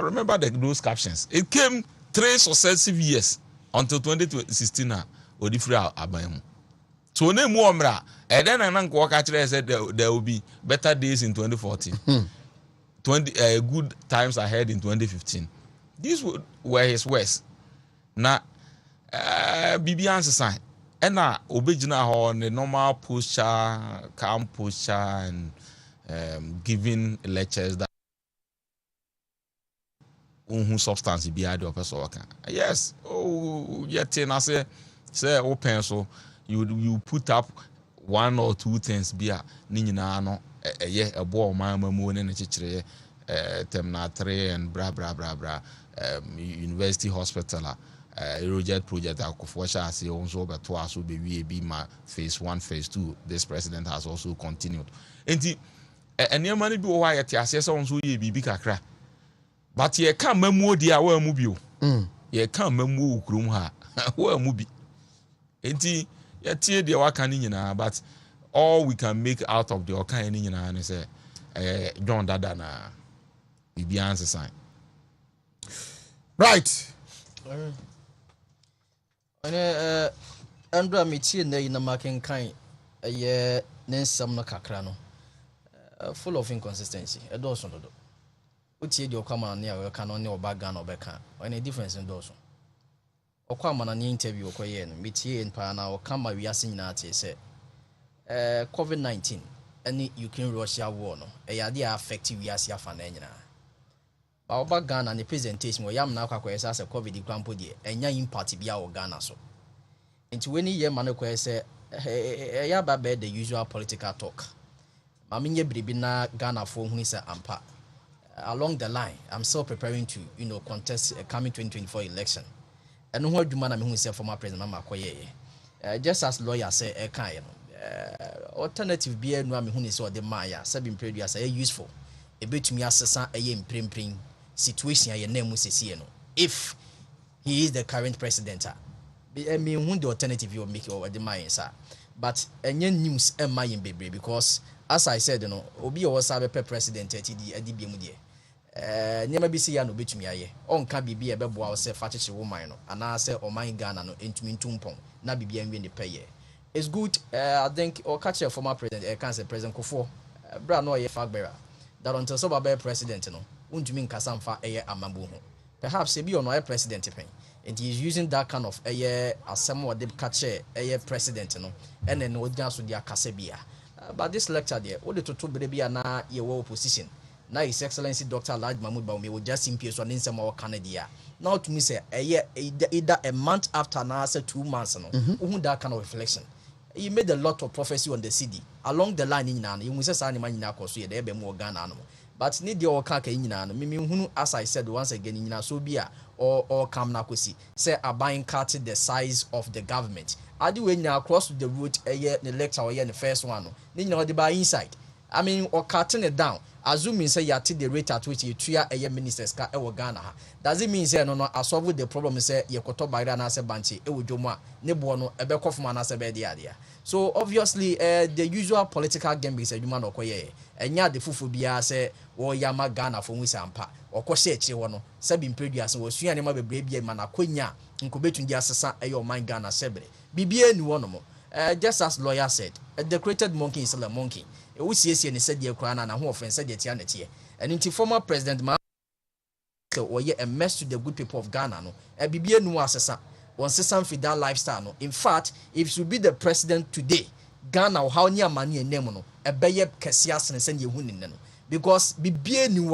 Speaker 11: remember those captions. It came 3 successive years until 2016. Odifra Abayemu. So ne muamra, and then I walk actually said there will be better days in 2014. 20 good times ahead in 2015. These were his words. Now, Bibi answer sign. And now, obejina on the normal posture, calm posture, and giving lectures that substance be the person working. Yes. Oh, yet I say open so. You put up 1 or 2 things bia ni nyina no a boy man mamu ne chichire terminal 3 and bra university hospital project akofosha ase onso beto aso be we ma phase 1 phase 2 this president has also continued enti eniema ne bi wo wa yete ase so onso ye bibi kakra but ye kan mamu di a wa mu bio ye kan mamu okrum ha wa mu bi enti but all we can make out of the Okani and say John Dada na the answer sign.
Speaker 3: Right.
Speaker 12: Andra Michi in the marking kind a year Nensam no Kakrano. Full of inconsistency. A dozen. Which your command near canon or bagan or becca, or any difference in Dawson. Okwama na interview okoye no metie npa na okama wiase nyina ate se COVID-19 any Ukraine Russia war no e yade affect wiase afa na nyina ba oba Ghana ne presentation wo yam na akwakoye se COVID krampo de enya impact bia wo Ghana so enti weni ye ma no koye se ya ba be the usual political talk ma menye bribi na Ghana fo huni se ampa along the line I'm still preparing to contest coming 2024 election. And who do man who say former president Makoye. Just as lawyer say a kind alternative be no me who so the Maya, 7 previous are useful. A bit to me assess a prim situation your name was if he is the current president. I mean who the alternative you make over the Maya sir. But any news and my baby because as I said, Obi was a president at the BMD. Never be see no betumi aye on ka bibia e bebo a se fachiche woman no ana se oman Ghana no entumi ntumpon na bibia nwe ne peye. It's good. I think or catch a former president can say President Kofo bra no ye fagbera that until so be president no untumi nkasa mfa eye amambo ho perhaps e be on president pen and he is using that kind of asem or the catch a president no and then no so dia kasa bia but this lecture there all the to bia na ye opposition. Now His Excellency Dr. Alhaji Mahmoud Bawumia will just simply so in some Canada. Now to me say either a month after now say 2 months no. That kind of reflection. He made a lot of prophecy on the CD. Along the line in Nana, you must say any man in Akosu, there be more Ghana. But need the Okaka in Nana. Mimi as I said once again in Sobia or Kam Nakosi say are buying cut the size of the government. I do when you across the route a year the lecture or the first one. Then you know the buy inside. I mean, or cutting it down. Assuming say you take the rate at which you tria a ministers ka e Ghana. Does it mean say no solve the problem say you koto bayra na se banchi e wodwoma ne bo no e be kofuma na se be dia dia. So obviously the usual political game is adwuma no koye. Enya de fufu bia say wo yama Ghana for wi sampa. Okose akire wo no se bi mpreduase wo sua ne ma bebre bia ma na konya nkobetundi asesa e yo man Ghana sebre. Bibia ni wo no mo. Just as lawyer said, a decorated monkey is still a monkey. We see and said, dear Crown and who offense said, yet, and into former President Ma or yet a mess to the good people of Ghana. No, a BBA no assessor, one system for that lifestyle. No, in fact, if you be the president today, Ghana or how near money and Nemono, a bayer Cassias and send you winning. Because BBA knew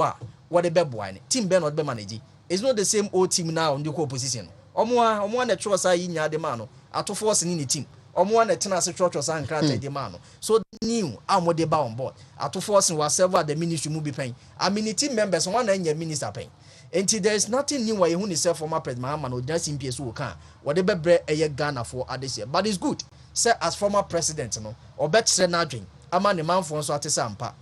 Speaker 12: what a bebwine, Team Ben or Bemanagi is not the same old team now on the opposition. Or one that chose I in Yademano, out of force in the team. One that turns a church or San Crate de Mano. So new, I'm what they bow on board. At forcing was several the ministry will be paying. I mean, the team members, one and your minister paying. Until there is nothing new why you only sell for my president, man, or just in PS who can. Whatever bread a year Ghana for this year. But it's good. Say, as former president, no, or better say, not drink. A man, the man for Swati Sampa.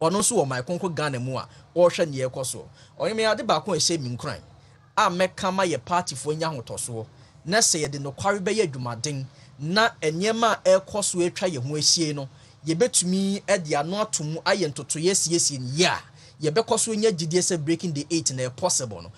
Speaker 12: Or no, so my conquer Ghana more, or Shan Ye Koso. Or you may have the back one shaming crime. I make come my party for young Tosso. Next say, the no quarry bay, you my ding. Na enyema ekɔ so atwa ye ho ahie no ye betumi e dia no atom aye ntoto yes in ya ye bekɔ so nya gidie sɛ breaking the 8 na possible no